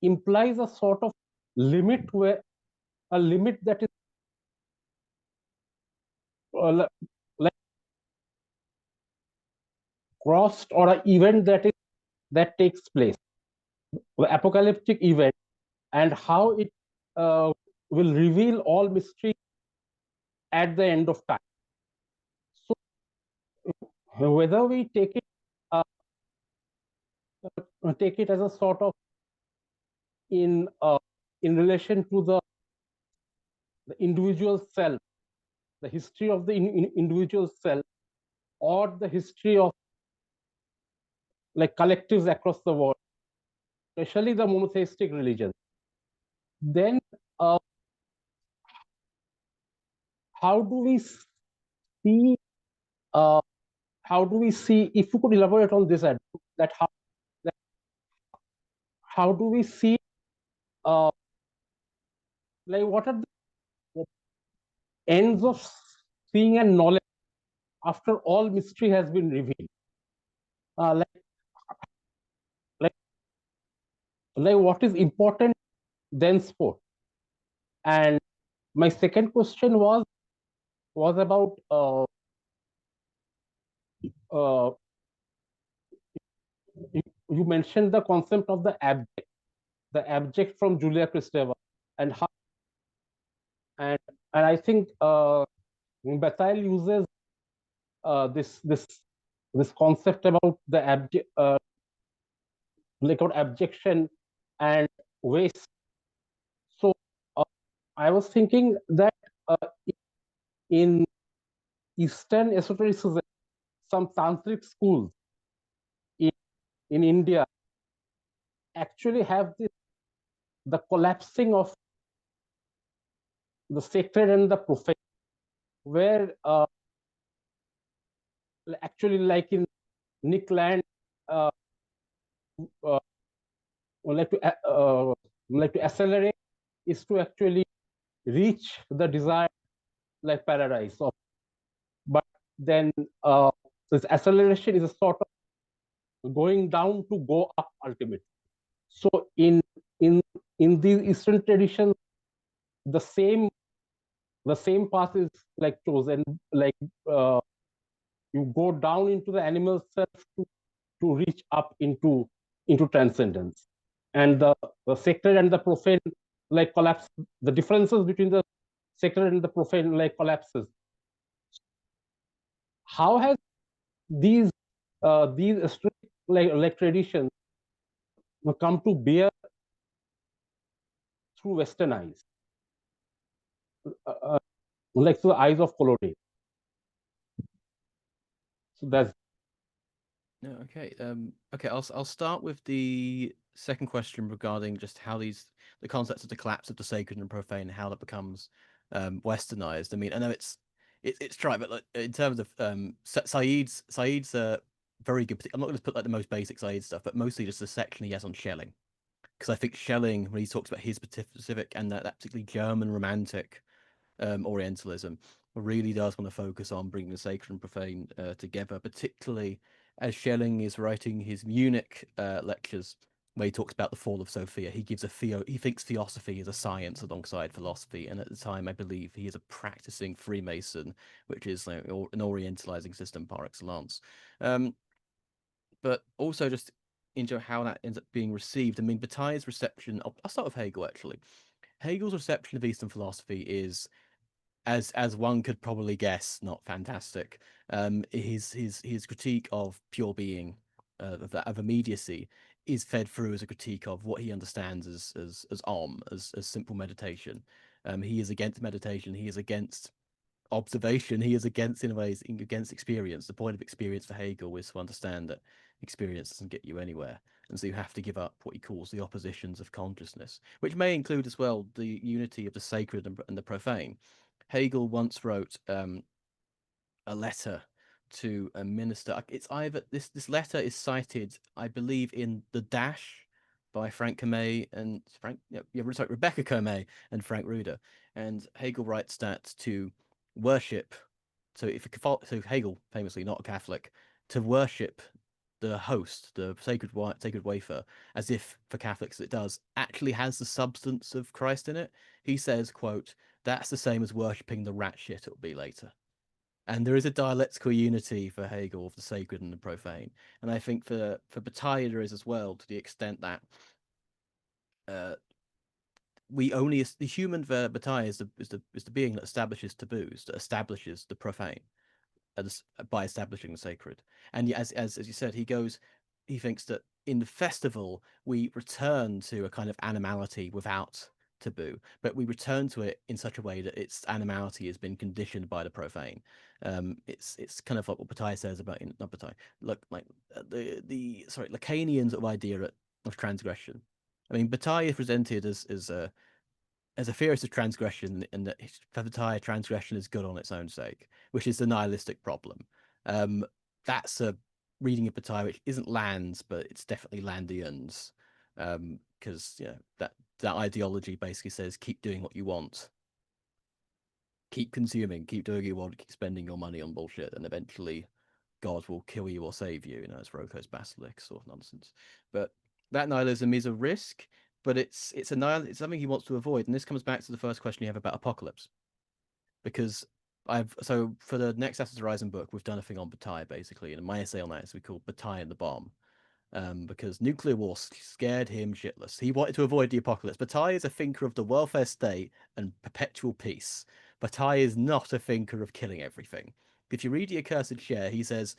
implies a sort of limit, where a limit that is like crossed, or an event that takes place, the apocalyptic event, and how it will reveal all mystery at the end of time. So whether we uh, take it as a sort of in relation to the individual self, the history of the individual self, or the history of like collectives across the world, especially the monotheistic religions, then how do we see if you could elaborate on this, that how do we see like what are the ends of seeing and knowledge after all mystery has been revealed? Like what is important thenceforth? And my second question was about you mentioned the concept of the abject from Julia Kristeva, and how, and I think Bataille uses this concept about the like abjection and waste. So I was thinking that in Eastern esotericism, some tantric schools in India actually have the collapsing of the sacred and the profane, where actually, like in Nick Land, would like to accelerate is to actually reach the desired like paradise. But then this acceleration is a sort of going down to go up ultimately. So in these Eastern traditions, the same path is like chosen, like you go down into the animal self to reach up into transcendence, and the sacred and the profane like collapse. The differences between the sacred and the profane like collapses. How has these like traditions come to bear through Western eyes, like through the eyes of colonial? So that's No, okay. Okay, I'll start with the second question regarding just how the concepts of the collapse of the sacred and profane, how that becomes westernized. I mean, I know it's trite, but like, in terms of Said's very good. I'm not going to put like the most basic Said stuff, but mostly just the section he has on Schelling, because I think Schelling, when he talks about his specific and that particularly German romantic Orientalism, really does want to focus on bringing the sacred and profane together, particularly as Schelling is writing his Munich lectures, where he talks about the fall of Sophia. He gives he thinks theosophy is a science alongside philosophy, and at the time, I believe he is a practicing Freemason, which is like, an Orientalizing system par excellence. But also just into how that ends up being received. I mean, Bataille's reception. I'll start with Hegel actually. Hegel's reception of Eastern philosophy is, as one could probably guess, not fantastic. His critique of pure being, of immediacy, is fed through as a critique of what he understands as as simple meditation. He is against meditation. He is against observation. He is against, in ways, against experience. The point of experience for Hegel is to understand that experience doesn't get you anywhere, and so you have to give up what he calls the oppositions of consciousness, which may include as well the unity of the sacred and the profane. Hegel once wrote a letter to a minister. It's either this letter is cited, I believe, in The Dash by Frank Comey and Rebecca Comey and Frank Ruder. And Hegel writes that to worship. So Hegel, famously not a Catholic, to worship the host, the sacred wafer, as if for Catholics it does, actually has the substance of Christ in it. He says, quote, "That's the same as worshipping the rat shit it'll be later." And there is a dialectical unity for Hegel of the sacred and the profane. And I think for Bataille there is as well, to the extent that the human Bataille is the being that establishes taboos, that establishes the profane. by establishing the sacred. And as you said, he thinks that in the festival we return to a kind of animality without taboo, but we return to it in such a way that its animality has been conditioned by the profane. It's kind of like what Bataille says about not Bataille, like the Lacanian sort of idea of transgression. I mean, Bataille is presented as a theorist of transgression, and that for Bataille, transgression is good on its own sake, which is the nihilistic problem. That's a reading of Bataille which isn't Land's, but it's definitely Landian's, because that ideology basically says keep doing what you want, keep consuming, keep doing what you want, keep spending your money on bullshit, and eventually God will kill you or save you. It's Roko's basilisk sort of nonsense. But that nihilism is a risk, but it's something he wants to avoid. And this comes back to the first question you have about apocalypse, because so for the next Assassin's Horizon book, we've done a thing on Bataille basically, and my essay on that is we called Bataille and the Bomb, because nuclear war scared him shitless. He wanted to avoid the apocalypse. Bataille is a thinker of the welfare state and perpetual peace. Bataille is not a thinker of killing everything. If you read The Accursed Share, he says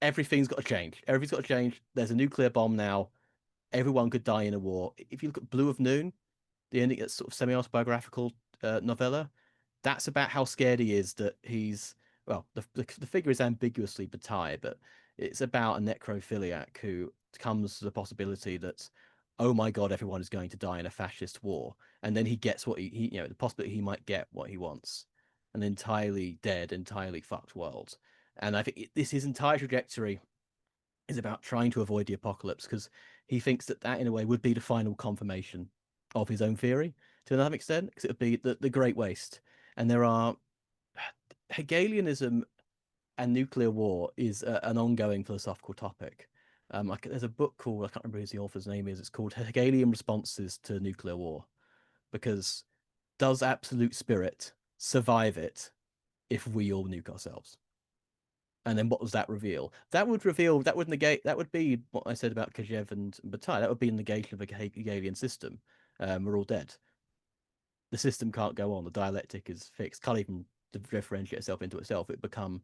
everything's got to change. Everything's got to change. There's a nuclear bomb now. Everyone could die in a war. If you look at Blue of Noon, the ending, it's sort of semi-autobiographical novella, that's about how scared he is that he's, well, the figure is ambiguously Bataille, but it's about a necrophiliac who comes to the possibility that, oh my God, everyone is going to die in a fascist war. And then he gets what he the possibility he might get what he wants. An entirely dead, entirely fucked world. And I think his entire trajectory is about trying to avoid the apocalypse, because he thinks that in a way would be the final confirmation of his own theory to another extent, because it would be the Great Waste. And there are Hegelianism and nuclear war is an ongoing philosophical topic. There's a book called, I can't remember who the author's name is, it's called Hegelian Responses to Nuclear War, because does absolute spirit survive it if we all nuke ourselves? And then what does that reveal? That would negate, that would be what I said about Kojève and Bataille. That would be a negation of a Hegelian system. We're all dead. The system can't go on. The dialectic is fixed. Can't even differentiate itself into itself. It become,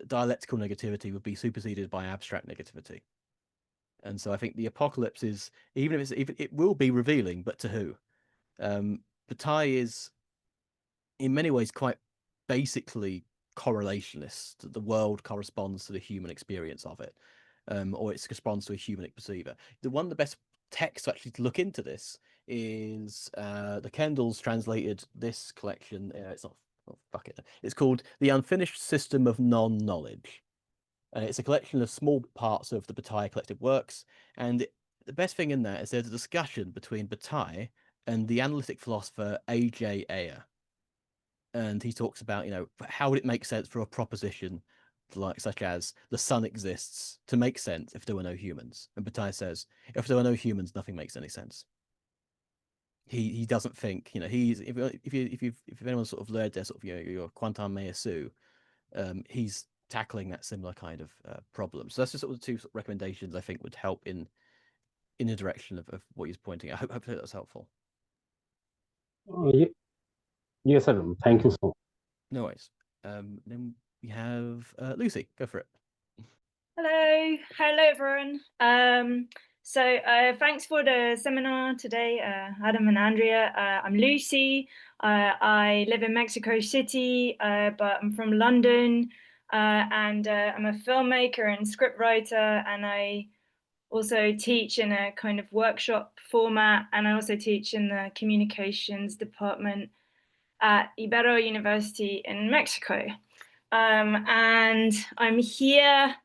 dialectical negativity would be superseded by abstract negativity. And so I think the apocalypse is, even it will be revealing, but to who? Bataille is in many ways quite basically correlationist. The world corresponds to the human experience of it, or it corresponds to a human perceiver. One of the best texts actually to look into this is the Kendall's translated this collection. It's not, oh, fuck it. It's called The Unfinished System of Non-Knowledge. And it's a collection of small parts of the Bataille collected works. And the best thing in that is there's a discussion between Bataille and the analytic philosopher A.J. Ayer. And he talks about, how would it make sense for a proposition such as the sun exists to make sense if there were no humans? And Bataille says, if there were no humans, nothing makes any sense. He doesn't think, he's if anyone sort of learned their sort of your quantum measu, he's tackling that similar kind of problem. So that's just sort of the two recommendations I think would help in the direction of what he's pointing at. Hopefully that's helpful. Yes, sir. Thank you so much. No worries. Then we have Lucy. Go for it. Hello everyone. So thanks for the seminar today, Adam and Andrea. I'm Lucy. I live in Mexico City, but I'm from London, and I'm a filmmaker and scriptwriter, and I also teach in a kind of workshop format, and I also teach in the communications department at Ibero University in Mexico. And I'm here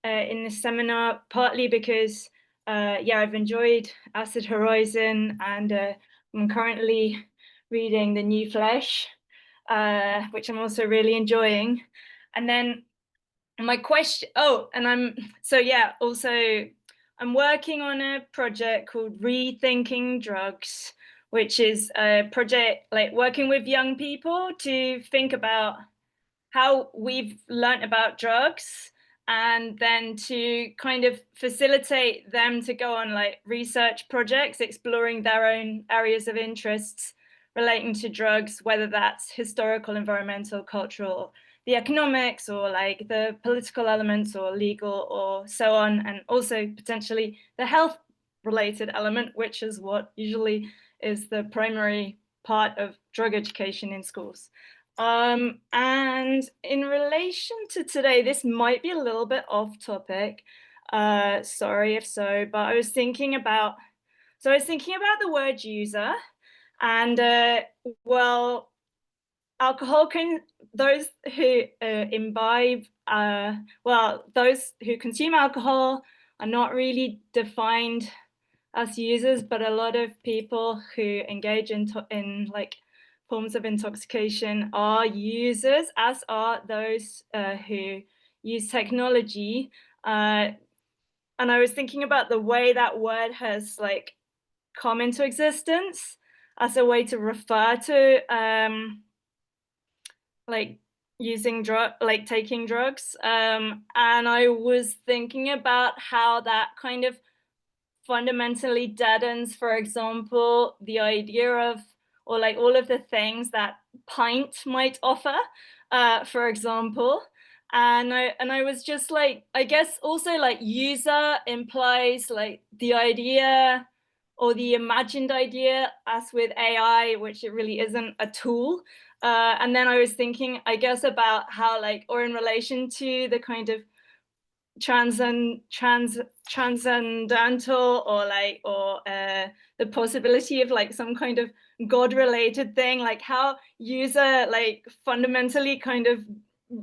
in this seminar partly because I've enjoyed Acid Horizon, and I'm currently reading The New Flesh, which I'm also really enjoying. And then my question, I'm working on a project called Rethinking Drugs, which is a project like working with young people to think about how we've learned about drugs, and then to kind of facilitate them to go on like research projects exploring their own areas of interests relating to drugs, whether that's historical, environmental, cultural, the economics or like the political elements or legal or so on, and also potentially the health related element, which is what usually is the primary part of drug education in schools. And in relation to today, this might be a little bit off topic. Sorry if so, but I was thinking about the word user, and well, alcohol can, those who imbibe, well, those who consume alcohol are not really defined as users, but a lot of people who engage in like forms of intoxication are users, as are those who use technology. And I was thinking about the way that word has like come into existence as a way to refer to like taking drugs. And I was thinking about how that kind of fundamentally deadens, for example, the idea of, or like all of the things that pint might offer, for example. And I was just like, I guess also like user implies like the idea or the imagined idea, as with AI, which it really isn't a tool. And then I was thinking, I guess, about how like, or in relation to the kind of transcendental or like, or the possibility of like some kind of God related thing, like how user like fundamentally kind of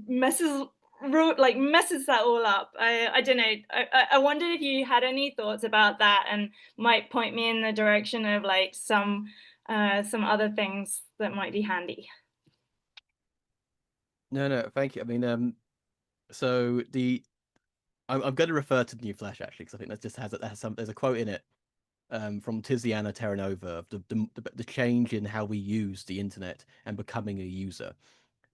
messes that all up. I don't know. I wondered if you had any thoughts about that and might point me in the direction of like some other things that might be handy. No, thank you. I mean, so I'm going to refer to New Flesh actually, because I think that just has some. There's a quote in it from Tiziana Terranova of the change in how we use the internet and becoming a user.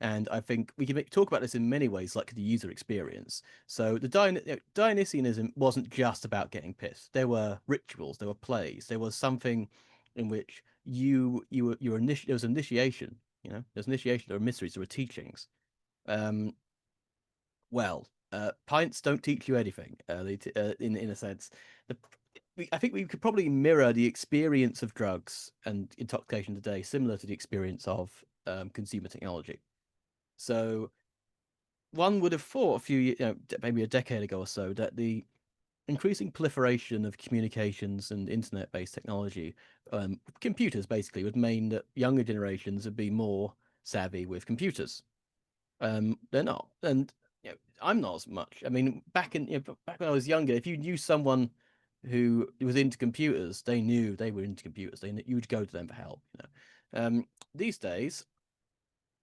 And I think we can talk about this in many ways, like the user experience. So the Dionysianism wasn't just about getting pissed. There were rituals, there were plays, there was something in which there was initiation. There was initiation. There were mysteries. There were teachings. Pints don't teach you anything. In a sense, I think we could probably mirror the experience of drugs and intoxication today, similar to the experience of consumer technology. So one would have thought maybe a decade ago or so, that the increasing proliferation of communications and internet-based technology, computers basically, would mean that younger generations would be more savvy with computers. They're not, and I'm not as much. I mean, back when I was younger, if you knew someone who was into computers, they knew they were into computers. You would go to them for help. These days,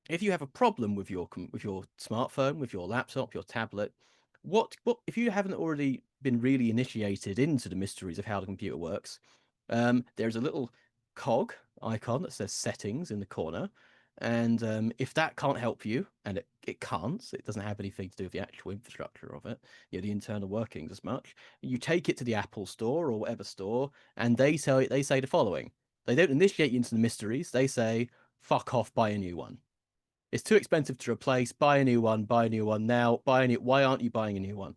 if you have a problem with your smartphone, with your laptop, your tablet, what if you haven't already been really initiated into the mysteries of how the computer works? There's a little cog icon that says settings in the corner. And if that can't help you, and it can't, it doesn't have anything to do with the actual infrastructure of it, the internal workings as much, you take it to the Apple store or whatever store, and they say the following. They don't initiate you into the mysteries. They say, fuck off, buy a new one. It's too expensive to replace. Buy a new one now. Why aren't you buying a new one?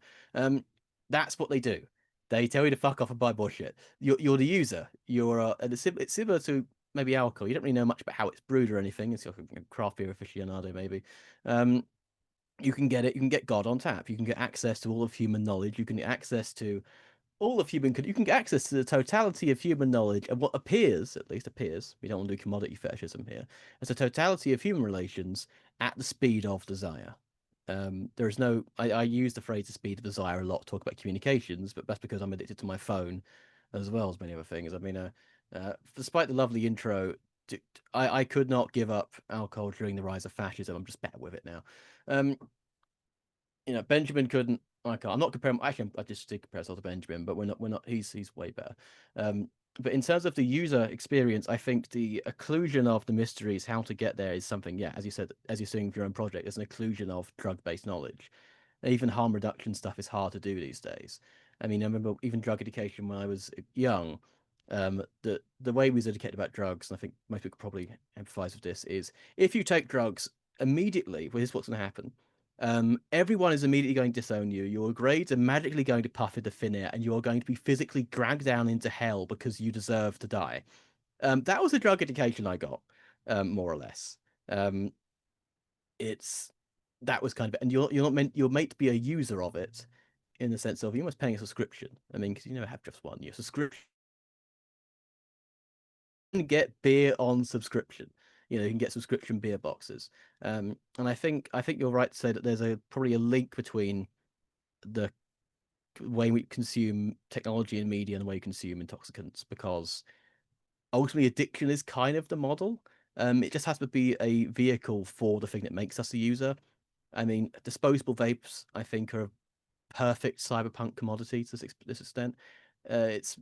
That's what they do. They tell you to fuck off and buy bullshit. You're the user. It's similar to maybe alcohol. You don't really know much about how it's brewed or anything. It's like a craft beer aficionado, maybe. You can get it. You can get God on tap. You can get access to all of human knowledge. You can get access to all of human. You can get access to the totality of human knowledge and what appears, at least appears. We don't want to do commodity fetishism here. It's a totality of human relations at the speed of desire. There is no. I use the phrase "the speed of desire" a lot to talk about communications, but that's because I'm addicted to my phone, as well as many other things. I mean, despite the lovely intro, I could not give up alcohol during the rise of fascism. I'm just better with it now. Benjamin couldn't. I can't. I'm not comparing. Actually, I just did compare myself to Benjamin, but we're not. He's way better. But in terms of the user experience, I think the occlusion of the mysteries, how to get there, is something. Yeah, as you said, as you're seeing with your own project, there's an occlusion of drug-based knowledge. Even harm reduction stuff is hard to do these days. I mean, I remember even drug education when I was young. The way we was educated about drugs, and I think most people probably empathize with this, is if you take drugs, immediately, well, here's what's going to happen. Everyone is immediately going to disown you. Your grades are magically going to puff into thin air, and you are going to be physically dragged down into hell because you deserve to die. That was the drug education I got, more or less. That was kind of, and you're meant to be a user of it, in the sense of you're almost paying a subscription. I mean, because you never have just one. Your subscription. Get beer on subscription. You know, you can get subscription beer boxes. And I think you're right to say that there's probably a link between the way we consume technology and media and the way we consume intoxicants, because ultimately addiction is kind of the model. It just has to be a vehicle for the thing that makes us a user. I mean, disposable vapes, I think, are a perfect cyberpunk commodity to this extent. It's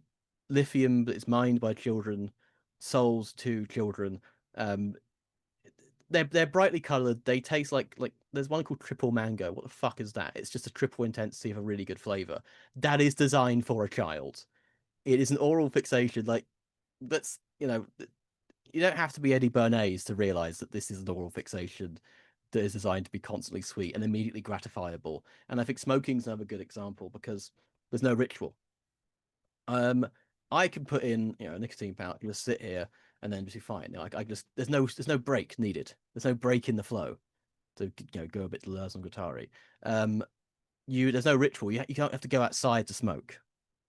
lithium, but it's mined by children, souls to children. They're brightly colored. They taste like there's one called triple mango. What the fuck is that? It's just a triple intensity of a really good flavor. That is designed for a child. It is an oral fixation. Like, that's, you know, you don't have to be Eddie Bernays to realize that this is an oral fixation that is designed to be constantly sweet and immediately gratifiable. And I think smoking's another good example because there's no ritual. I can put in, you know, a nicotine pouch, just sit here and then just be fine. You know, I just there's no break needed. There's no break in the flow to, you know, go a bit to Lurs and Guattari. There's no ritual. You can't have to go outside to smoke.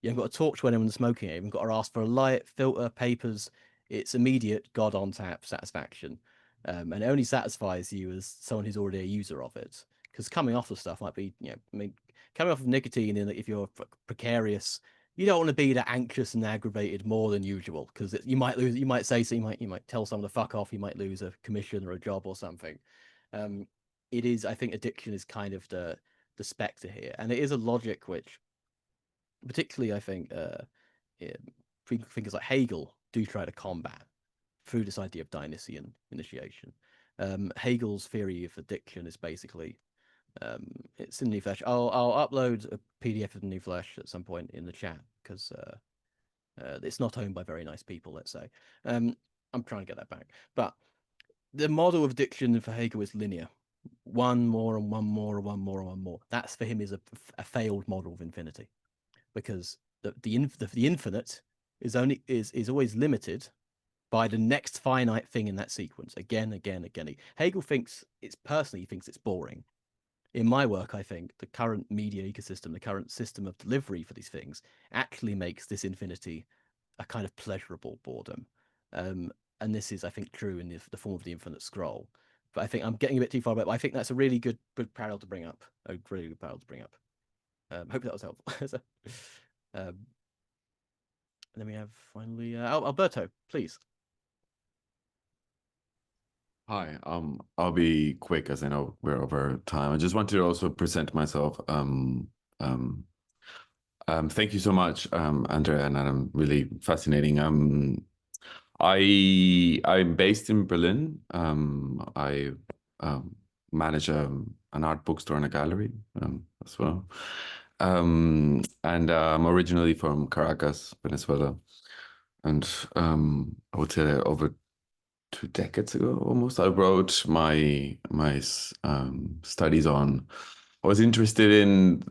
You haven't got to talk to anyone smoking it. You haven't got to ask for a light, filter, papers. It's immediate, God on tap satisfaction. And it only satisfies you as someone who's already a user of it. Because coming off of stuff might be, you know, I mean, coming off of nicotine, and if you're precarious, you don't want to be that anxious and aggravated more than usual, because you might lose. You might say so. You might tell someone to fuck off. You might lose a commission or a job or something. It is. I think addiction is kind of the specter here, and it is a logic which, particularly, I think, thinkers like Hegel do try to combat through this idea of Dionysian initiation. Hegel's theory of addiction is basically, it's in New Flesh. I'll upload a PDF of New Flesh at some point in the chat, because it's not owned by very nice people, let's say. I'm trying to get that back. But the model of addiction for Hegel is linear. One more and one more and one more and one more. That's, for him, is a failed model of infinity, because the infinite is always limited by the next finite thing in that sequence, again. Hegel thinks he thinks it's boring. In my work, I think the current media ecosystem, the current system of delivery for these things, actually makes this infinity a kind of pleasurable boredom. And this is, I think, true in the form of the infinite scroll. But I think I'm getting a bit too far back. But I think that's a really good parallel to bring up. A really good parallel to bring up. Hope that was helpful. And then we have finally Alberto, please. Hi, I'll be quick as I know we're over time. I just wanted to also present myself. Thank you so much, Andrea and Adam. Really fascinating. I'm based in Berlin. I manage an art bookstore and a gallery as well. And I'm originally from Caracas, Venezuela. And I would say that over 2 decades ago, almost, I wrote my studies on. I was interested in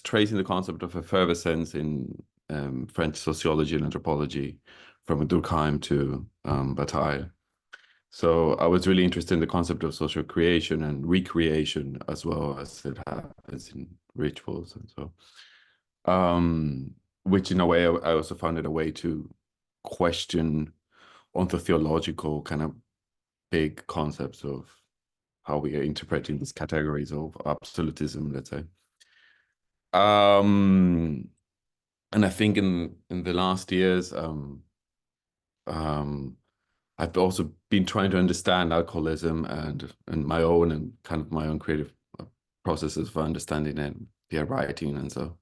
tracing the concept of effervescence in French sociology and anthropology, from Durkheim to Bataille. So I was really interested in the concept of social creation and recreation, as well as it happens in rituals and so. Which in a way, I also found it a way to question ontological kind of big concepts of how we are interpreting these categories of absolutism, let's say. And I think in the last years, I've also been trying to understand alcoholism and my own and kind of my own creative processes for understanding it via writing and so.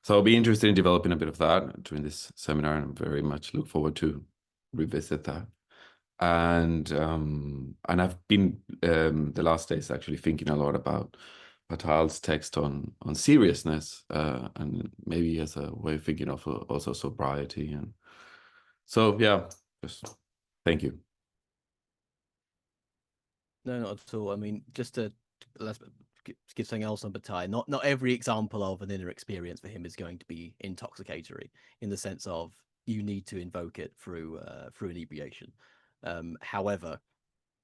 So I'll be interested in developing a bit of that during this seminar, and very much look forward to revisit that. And I've been the last days actually thinking a lot about Bataille's text on seriousness, and maybe as a way of thinking of also sobriety. And so, yeah, just thank you. No, not at all. I mean, just to let's give something else on Bataille. Not every example of an inner experience for him is going to be intoxicatory in the sense of you need to invoke it through inebriation. However,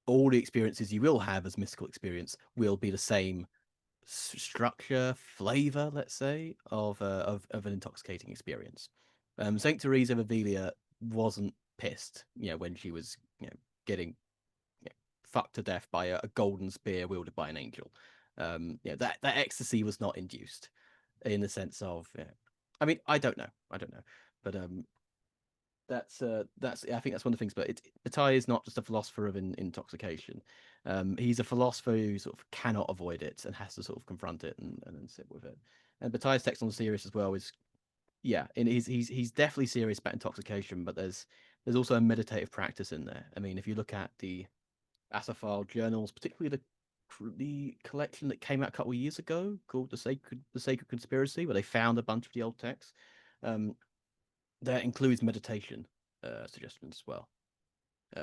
all the experiences you will have as mystical experience will be the same structure, flavor, let's say, of an intoxicating experience. Saint Teresa of Avila wasn't pissed, when she was, getting fucked to death by a golden spear wielded by an angel. That ecstasy was not induced in the sense of, I mean, I don't know, but that's I think that's one of the things. But Bataille is not just a philosopher of intoxication. He's a philosopher who sort of cannot avoid it and has to sort of confront it and sit with it. And Bataille's text on Sirius as well is, and he's definitely serious about intoxication, but there's also a meditative practice in there. I mean, if you look at the Asaph journals, particularly the collection that came out a couple of years ago called the Sacred Conspiracy, where they found a bunch of the old texts, that includes meditation suggestions as well.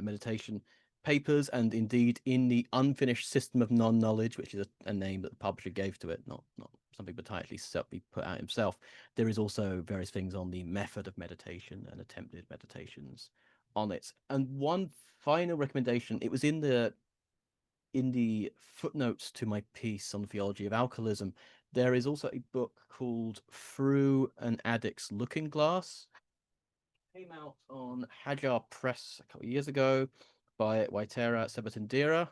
Meditation papers, and indeed in the Unfinished System of Non-Knowledge, which is a name that the publisher gave to it, not something Bataille actually put out himself. There is also various things on the method of meditation and attempted meditations on it. And one final recommendation, it was in the footnotes to my piece on the theology of alcoholism. There is also a book called Through an Addict's Looking Glass. It came out on Hajar Press a couple of years ago by Waitera Sebatindira,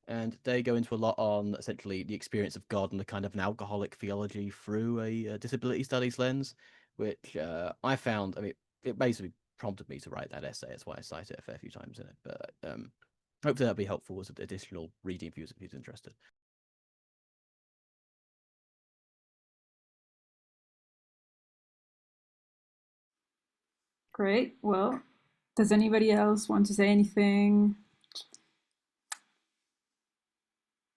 and they go into a lot on essentially the experience of God and the kind of an alcoholic theology through a disability studies lens, which I found, I mean, it basically prompted me to write that essay. That's why I cite it a fair few times in it. But hopefully that'll be helpful as additional reading views if he's interested. Great. Well, does anybody else want to say anything?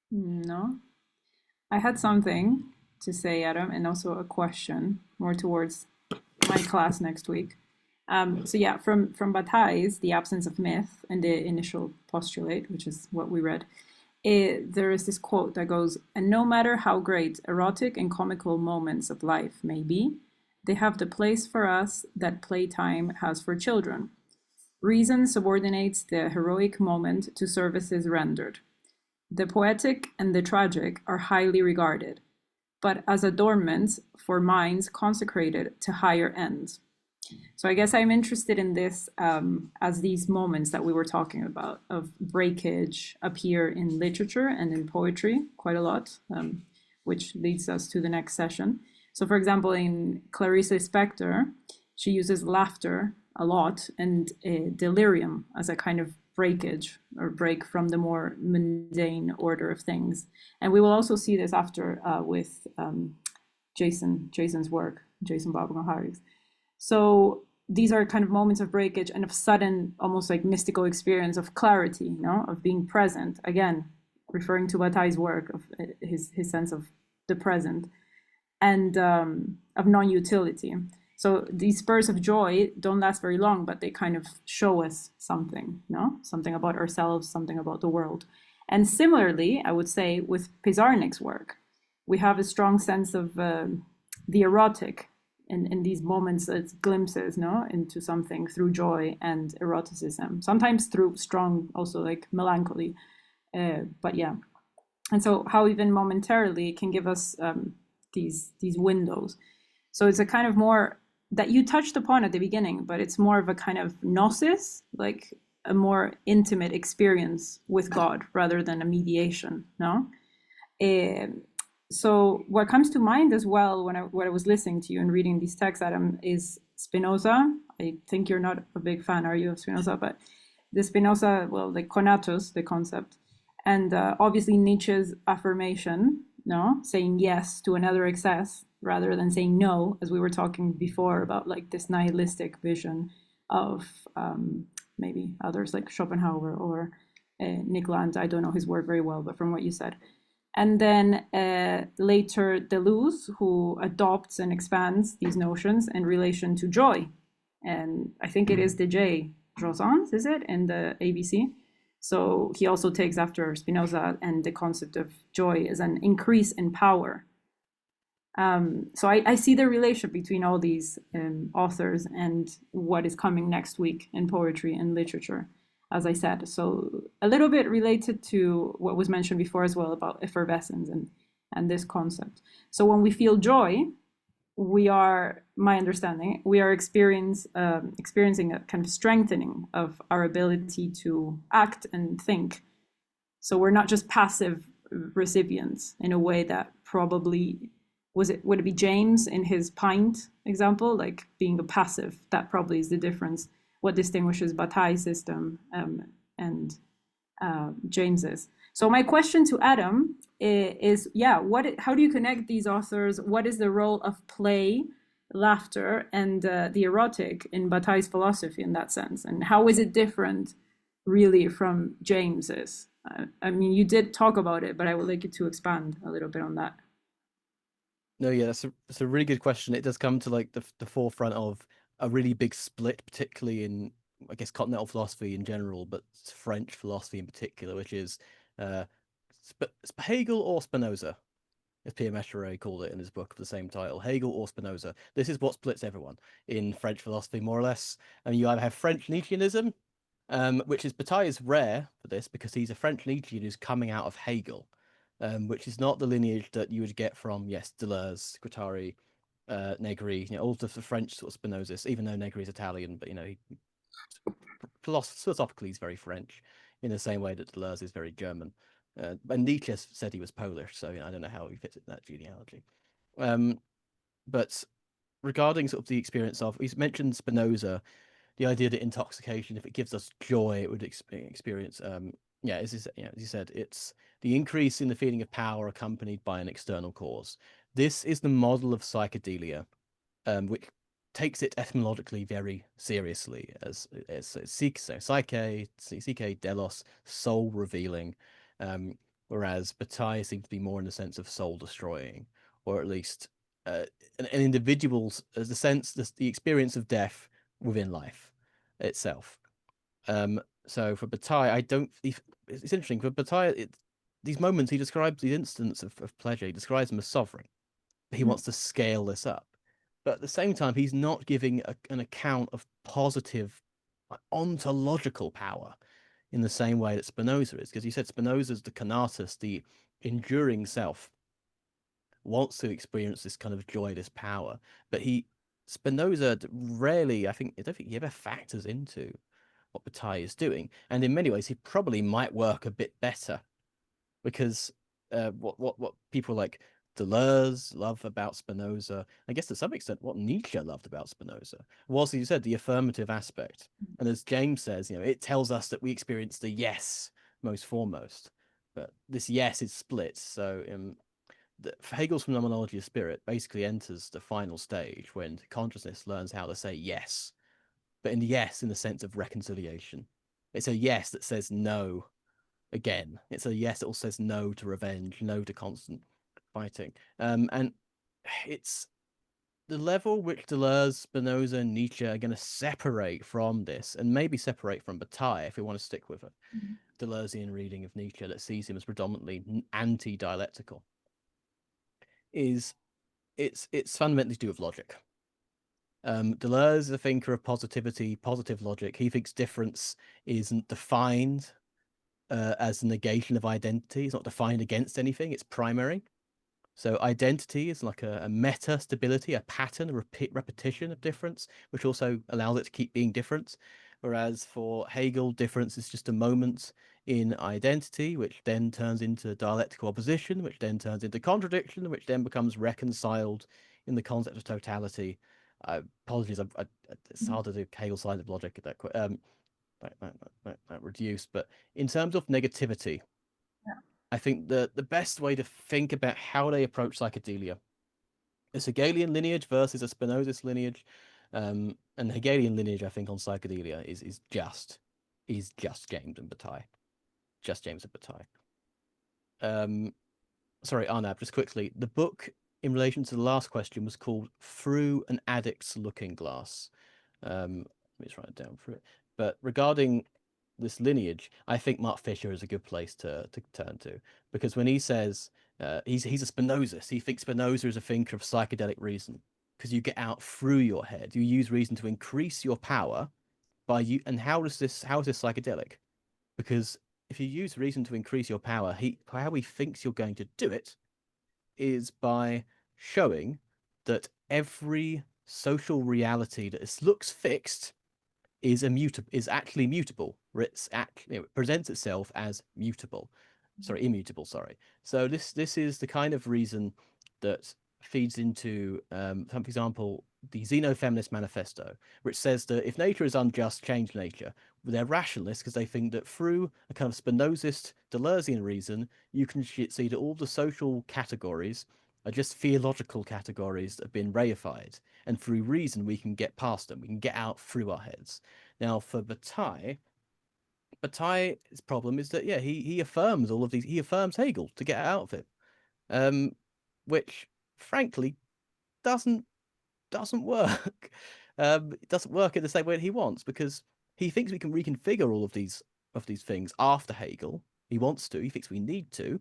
No? I had something to say, Adam, and also a question more towards my class next week. So yeah, from Bataille's The Absence of Myth and the initial postulate, which is what we read, there is this quote that goes, "And no matter how great erotic and comical moments of life may be, they have the place for us that playtime has for children. Reason subordinates the heroic moment to services rendered. The poetic and the tragic are highly regarded, but as adornments for minds consecrated to higher ends." So I guess I'm interested in this as these moments that we were talking about of breakage appear in literature and in poetry quite a lot, which leads us to the next session. So for example, in Clarice Lispector, she uses laughter a lot and delirium as a kind of breakage or break from the more mundane order of things. And we will also see this after with Jason's work, Jason Babingo-Harris. So these are kind of moments of breakage and of sudden, almost like mystical experience of clarity, of being present. Again, referring to Bataille's work, of his sense of the present, and of non-utility. So these spurs of joy don't last very long, but they kind of show us something, something about ourselves, something about the world. And similarly, I would say with Pizarnik's work, we have a strong sense of the erotic in these moments, it's glimpses, into something through joy and eroticism, sometimes through strong, also like melancholy, but yeah. And so how even momentarily it can give us these windows. So it's a kind of more that you touched upon at the beginning, but it's more of a kind of gnosis, like a more intimate experience with God rather than a mediation, So what comes to mind as well when I was listening to you and reading these texts, Adam, is Spinoza. I think you're not a big fan, are you, of Spinoza? But the Spinoza, like conatus, the concept, and obviously Nietzsche's affirmation, saying yes to another excess rather than saying no, as we were talking before about like this nihilistic vision of maybe others like Schopenhauer or Nick Land. I don't know his work very well, but from what you said. And then later Deleuze, who adopts and expands these notions in relation to joy. And I think it is the J. Josans, is it, in the ABC? So he also takes after Spinoza and the concept of joy as an increase in power. So I see the relationship between all these authors and what is coming next week in poetry and literature, as I said. So a little bit related to what was mentioned before as well about effervescence and this concept. So when we feel joy, we are, my understanding, we are experiencing a kind of strengthening of our ability to act and think. So we're not just passive recipients in a way that probably would it be James in his pint example, like being a passive? That probably is the difference. What distinguishes Bataille's system and James's. So my question to Adam is, how do you connect these authors? What is the role of play, laughter, and the erotic in Bataille's philosophy in that sense? And how is it different, really, from James's? I mean, you did talk about it, but I would like you to expand a little bit on that. No, yeah, that's a really good question. It does come to like the forefront of a really big split, particularly in, I guess, continental philosophy in general, but French philosophy in particular, which is Hegel or Spinoza, as Pierre Mecheret called it in his book of the same title, Hegel or Spinoza. This is what splits everyone in French philosophy, more or less. And you either have French Nietzscheanism, which is Bataille is rare for this because he's a French Nietzschean who's coming out of Hegel. Which is not the lineage that you would get from, yes, Deleuze, Guattari, Negri, all of the French sort of Spinozas, even though Negri is Italian, but, philosophically he's very French in the same way that Deleuze is very German. And Nietzsche said he was Polish, so I don't know how he fits in that genealogy. But regarding sort of the experience of, he's mentioned Spinoza, the idea that intoxication, if it gives us joy, it would experience, as you said, it's the increase in the feeling of power accompanied by an external cause. This is the model of psychedelia, which takes it etymologically very seriously as psyche, delos, soul revealing, whereas Bataille seems to be more in the sense of soul destroying, or at least an individual's, as the sense, the experience of death within life itself. So for Bataille, it's interesting. For Bataille, these moments, he describes the instance of pleasure, he describes them as sovereign. He wants to scale this up. But at the same time, he's not giving an account of positive ontological power in the same way that Spinoza is. Because he said Spinoza's the conatus, the enduring self, wants to experience this kind of joy, this power. But Spinoza rarely, I don't think he ever factors into what Bataille is doing. And in many ways, he probably might work a bit better because what people like Deleuze love about Spinoza, I guess to some extent what Nietzsche loved about Spinoza, was, as you said, the affirmative aspect. And as James says, it tells us that we experience the yes most foremost. But this yes is split. So Hegel's phenomenology of spirit basically enters the final stage when consciousness learns how to say yes. But in the yes in the sense of reconciliation. It's a yes that says no again. It's a yes that also says no to revenge, no to constant fighting. And it's the level which Deleuze, Spinoza, and Nietzsche are going to separate from this, and maybe separate from Bataille if we want to stick with a Deleuzean reading of Nietzsche that sees him as predominantly anti-dialectical, is it's fundamentally to do with logic. Deleuze is a thinker of positivity, positive logic. He thinks difference isn't defined as a negation of identity. It's not defined against anything. It's primary. So identity is like a meta stability, a pattern, a repetition of difference, which also allows it to keep being different. Whereas for Hegel, difference is just a moment in identity, which then turns into dialectical opposition, which then turns into contradiction, which then becomes reconciled in the concept of totality. Apologies, it's hard to do Hegel's side of logic at that reduced, but in terms of negativity, I think the best way to think about how they approach psychedelia, a Hegelian lineage versus a Spinozist lineage, and the Hegelian lineage, I think, on psychedelia is just James and Bataille, just James and Bataille. Sorry, Arnab, just quickly, the book in relation to the last question was called Through an Addict's Looking Glass. Let me just write it down for it. But regarding this lineage, I think Mark Fisher is a good place to turn to, because when he says he's a Spinozist, he thinks Spinoza is a thinker of psychedelic reason, because you get out through your head, you use reason to increase your power by you. And how is this psychedelic? Because if you use reason to increase your power, how he thinks you're going to do it is by showing that every social reality that looks fixed is actually mutable, or it presents itself as immutable. So this is the kind of reason that feeds into, for example, the Xenofeminist Manifesto, which says that if nature is unjust, change nature. They're rationalists because they think that through a kind of Spinozist Deleuzian reason, you can see that all the social categories are just theological categories that have been reified, and through reason we can get past them, we can get out through our heads. Now for Bataille's problem is that he affirms all of these, he affirms Hegel to get out of it, which frankly doesn't work. It doesn't work in the same way that he wants, because he thinks we can reconfigure all of these things after Hegel. He wants to, he thinks we need to.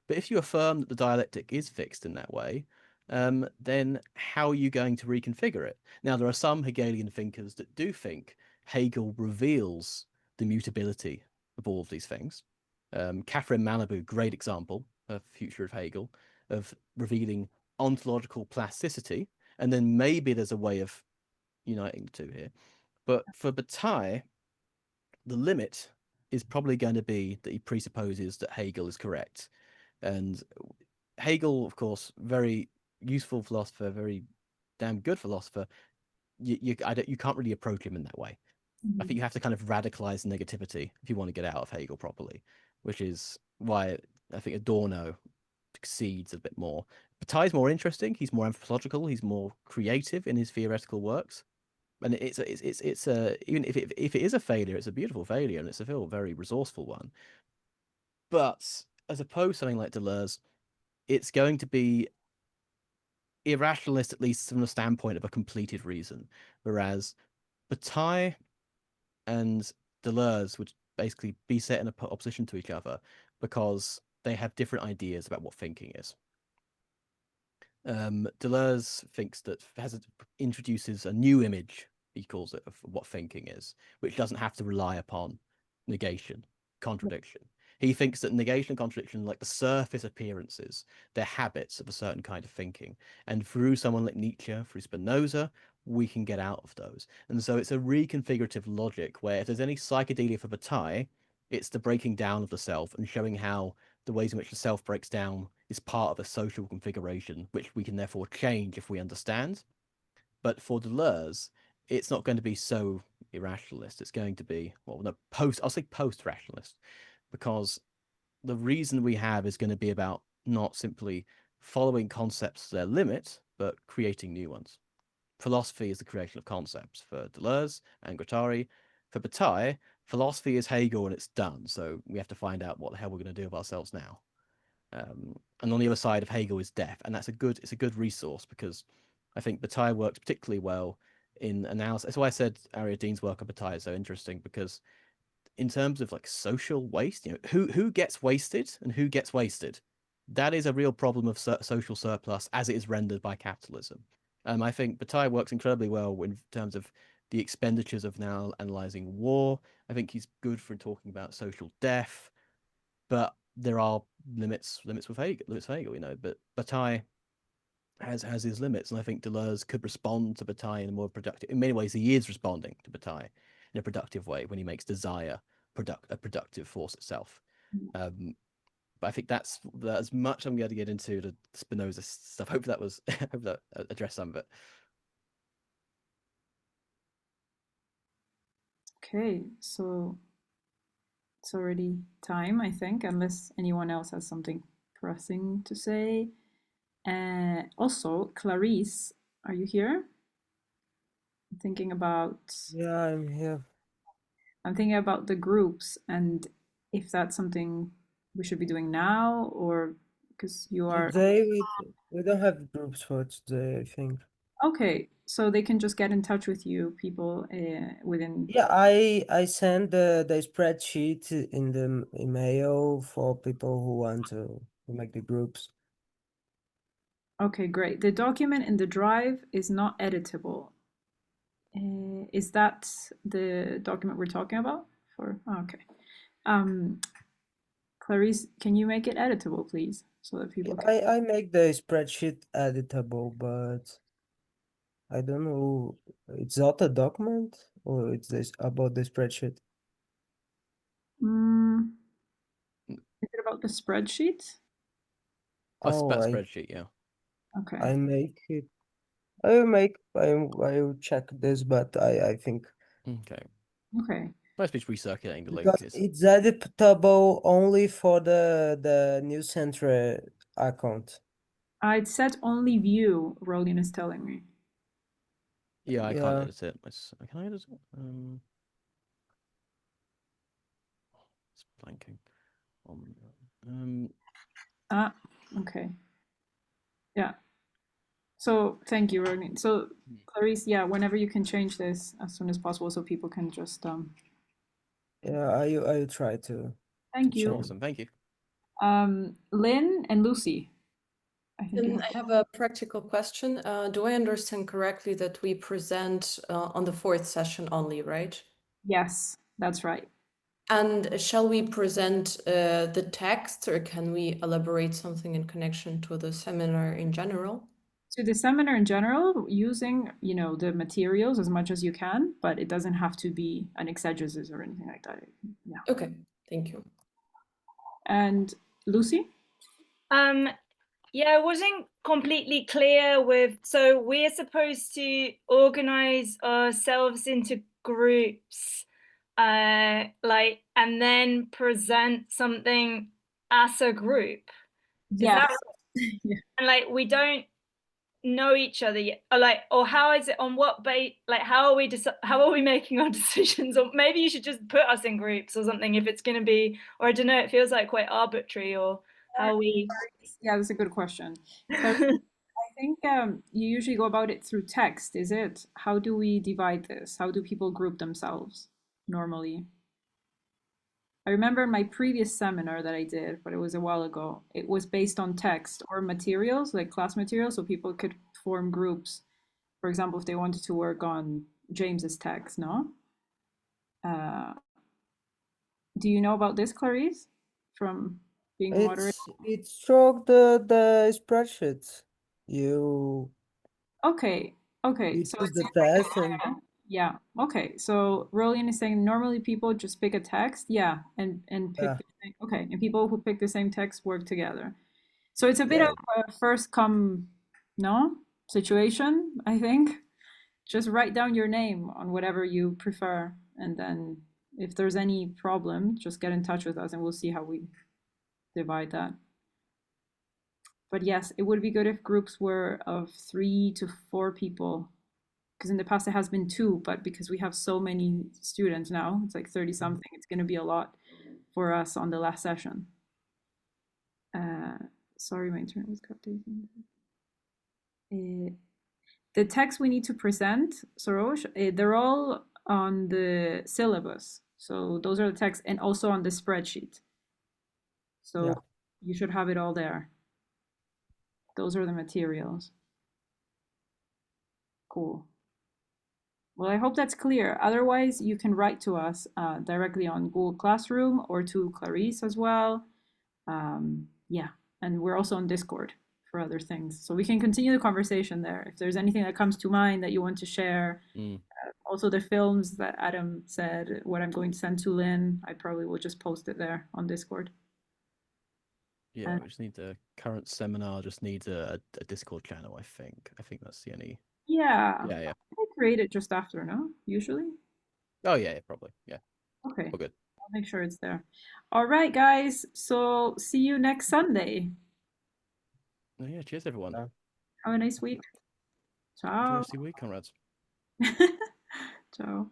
But if you affirm that the dialectic is fixed in that way, then how are you going to reconfigure it? Now, there are some Hegelian thinkers that do think Hegel reveals the mutability of all of these things. Catherine Malibu, great example of Future of Hegel, of revealing ontological plasticity, and then maybe there's a way of uniting the two here. But for Bataille, the limit is probably going to be that he presupposes that Hegel is correct. And Hegel, of course, very useful philosopher, very damn good philosopher. You can't really approach him in that way. I think you have to kind of radicalize negativity if you want to get out of Hegel properly, which is why I think Adorno succeeds a bit more. Bataille's more interesting. He's more anthropological. He's more creative in his theoretical works, and it's even if it is a failure, it's a beautiful failure, and it's a very resourceful one. But as opposed to something like Deleuze, it's going to be irrationalist, at least from the standpoint of a completed reason, whereas Bataille and Deleuze would basically be set in opposition to each other because they have different ideas about what thinking is. Deleuze thinks that introduces a new image, he calls it, of what thinking is, which doesn't have to rely upon negation, contradiction. He thinks that negation and contradiction are like the surface appearances, they're habits of a certain kind of thinking. And through someone like Nietzsche, through Spinoza, we can get out of those. And so it's a reconfigurative logic where if there's any psychedelia for Bataille, it's the breaking down of the self and showing how the ways in which the self breaks down is part of a social configuration, which we can therefore change if we understand. But for Deleuze, it's not going to be so irrationalist. It's going to be, I'll say post-rationalist, because the reason we have is going to be about not simply following concepts to their limit, but creating new ones. Philosophy is the creation of concepts for Deleuze and Guattari. For Bataille, philosophy is Hegel and it's done. So we have to find out what the hell we're going to do with ourselves now. And on the other side of Hegel is death, and it's a good resource, because I think Bataille works particularly well in analysis. That's why I said Andrea Dean's work on Bataille is so interesting, because in terms of like social waste, who gets wasted and who gets wasted, that is a real problem of social surplus as it is rendered by capitalism. I think Bataille works incredibly well in terms of the expenditures of now analyzing war. I think he's good for talking about social death, but there are limits with Hegel, but Bataille has his limits, and I think Deleuze could respond to Bataille in a more productive. In many ways, he is responding to Bataille in a productive way when he makes desire a productive force itself. But I think that's as much I'm going to get into the Spinoza stuff. Hope that addressed some of it. Okay, so it's already time, I think, unless anyone else has something pressing to say. Also, Clarice, are you here? I'm thinking about. Yeah, I'm here. I'm thinking about the groups and if that's something we should be doing now, or because you are. Today we don't have groups for today, I think. Okay, so they can just get in touch with you, people within. Yeah, I send the spreadsheet in the email for people who want to make the groups. Okay, great. The document in the drive is not editable. Is that the document we're talking about? Okay. Clarice, can you make it editable, please, so that people can... I make the spreadsheet editable, but I don't know. It's not a document, or it's this about the spreadsheet. Is it about the spreadsheet? Oh, spreadsheet, yeah. Okay. I make it. I will check this, but I think Okay. Okay. Most people recirculating the link because is it's editable only for the New Center account. I'd set only view, Rolian is telling me. yeah, I can't Yeah. edit it. Can I edit it? It's blanking. Okay. Yeah. So thank you, Rolian. So Clarice, yeah, whenever you can change this as soon as possible so people can just Yeah, I will try to. Thank you. Awesome, thank you. Lynn and Lucy. I think you I have a practical question. Do I understand correctly that we present on the fourth session only, right? Yes, that's right. And shall we present the text, or can we elaborate something in connection to the seminar in general? To the seminar in general, using, the materials as much as you can, but it doesn't have to be an exegesis or anything like that. Yeah. Okay, thank you. And Lucy? Yeah, I wasn't completely clear with, so we're supposed to organize ourselves into groups, and then present something as a group. Yes. Yeah. And we don't know each other yet, or how is it, on what base, how are we making our decisions? Or maybe you should just put us in groups or something if it's going to be, or I don't know, it feels like quite arbitrary, or how we... Yeah, that's a good question. I think you usually go about it through text, is it? How do we divide this? How do people group themselves normally? I remember my previous seminar that I did, but it was a while ago. It was based on text or materials, like class materials, so people could form groups. For example, if they wanted to work on James's text, no? Do you know about this, Clarice, from being a moderator? It's through the spreadsheet. You Okay. you So choose it's the test and yeah. Okay. So Rolian is saying normally people just pick a text, yeah, and pick yeah. the same, okay, and people who pick the same text work together. So it's a bit Yeah. of a first come situation, I think. Just write down your name on whatever you prefer, and then if there's any problem, just get in touch with us and we'll see how we divide that. But yes, it would be good if groups were of 3 to 4 people, because in the past it has been 2, but because we have so many students now, it's like 30 something, it's going to be a lot for us on the last session. Sorry, my internet was cut. The text we need to present, Soroush, they're all on the syllabus. So those are the texts, and also on the spreadsheet. So you should have it all there. Those are the materials. Cool. Well, I hope that's clear. Otherwise, you can write to us directly on Google Classroom or to Clarice as well. Yeah, and we're also on Discord for other things. So we can continue the conversation there. If there's anything that comes to mind that you want to share. Also the films that Adam said, what I'm going to send to Lynn, I probably will just post it there on Discord. Yeah, we just need the current seminar, just needs a Discord channel, I think. I think that's the only... Yeah. Yeah. I create it just after, no? Usually? Oh, yeah, probably. Yeah. Okay. All good. I'll make sure it's there. All right, guys. So see you next Sunday. Oh, yeah, cheers, everyone. Have a nice week. Ciao. Enjoy the rest of your week, comrades. Ciao.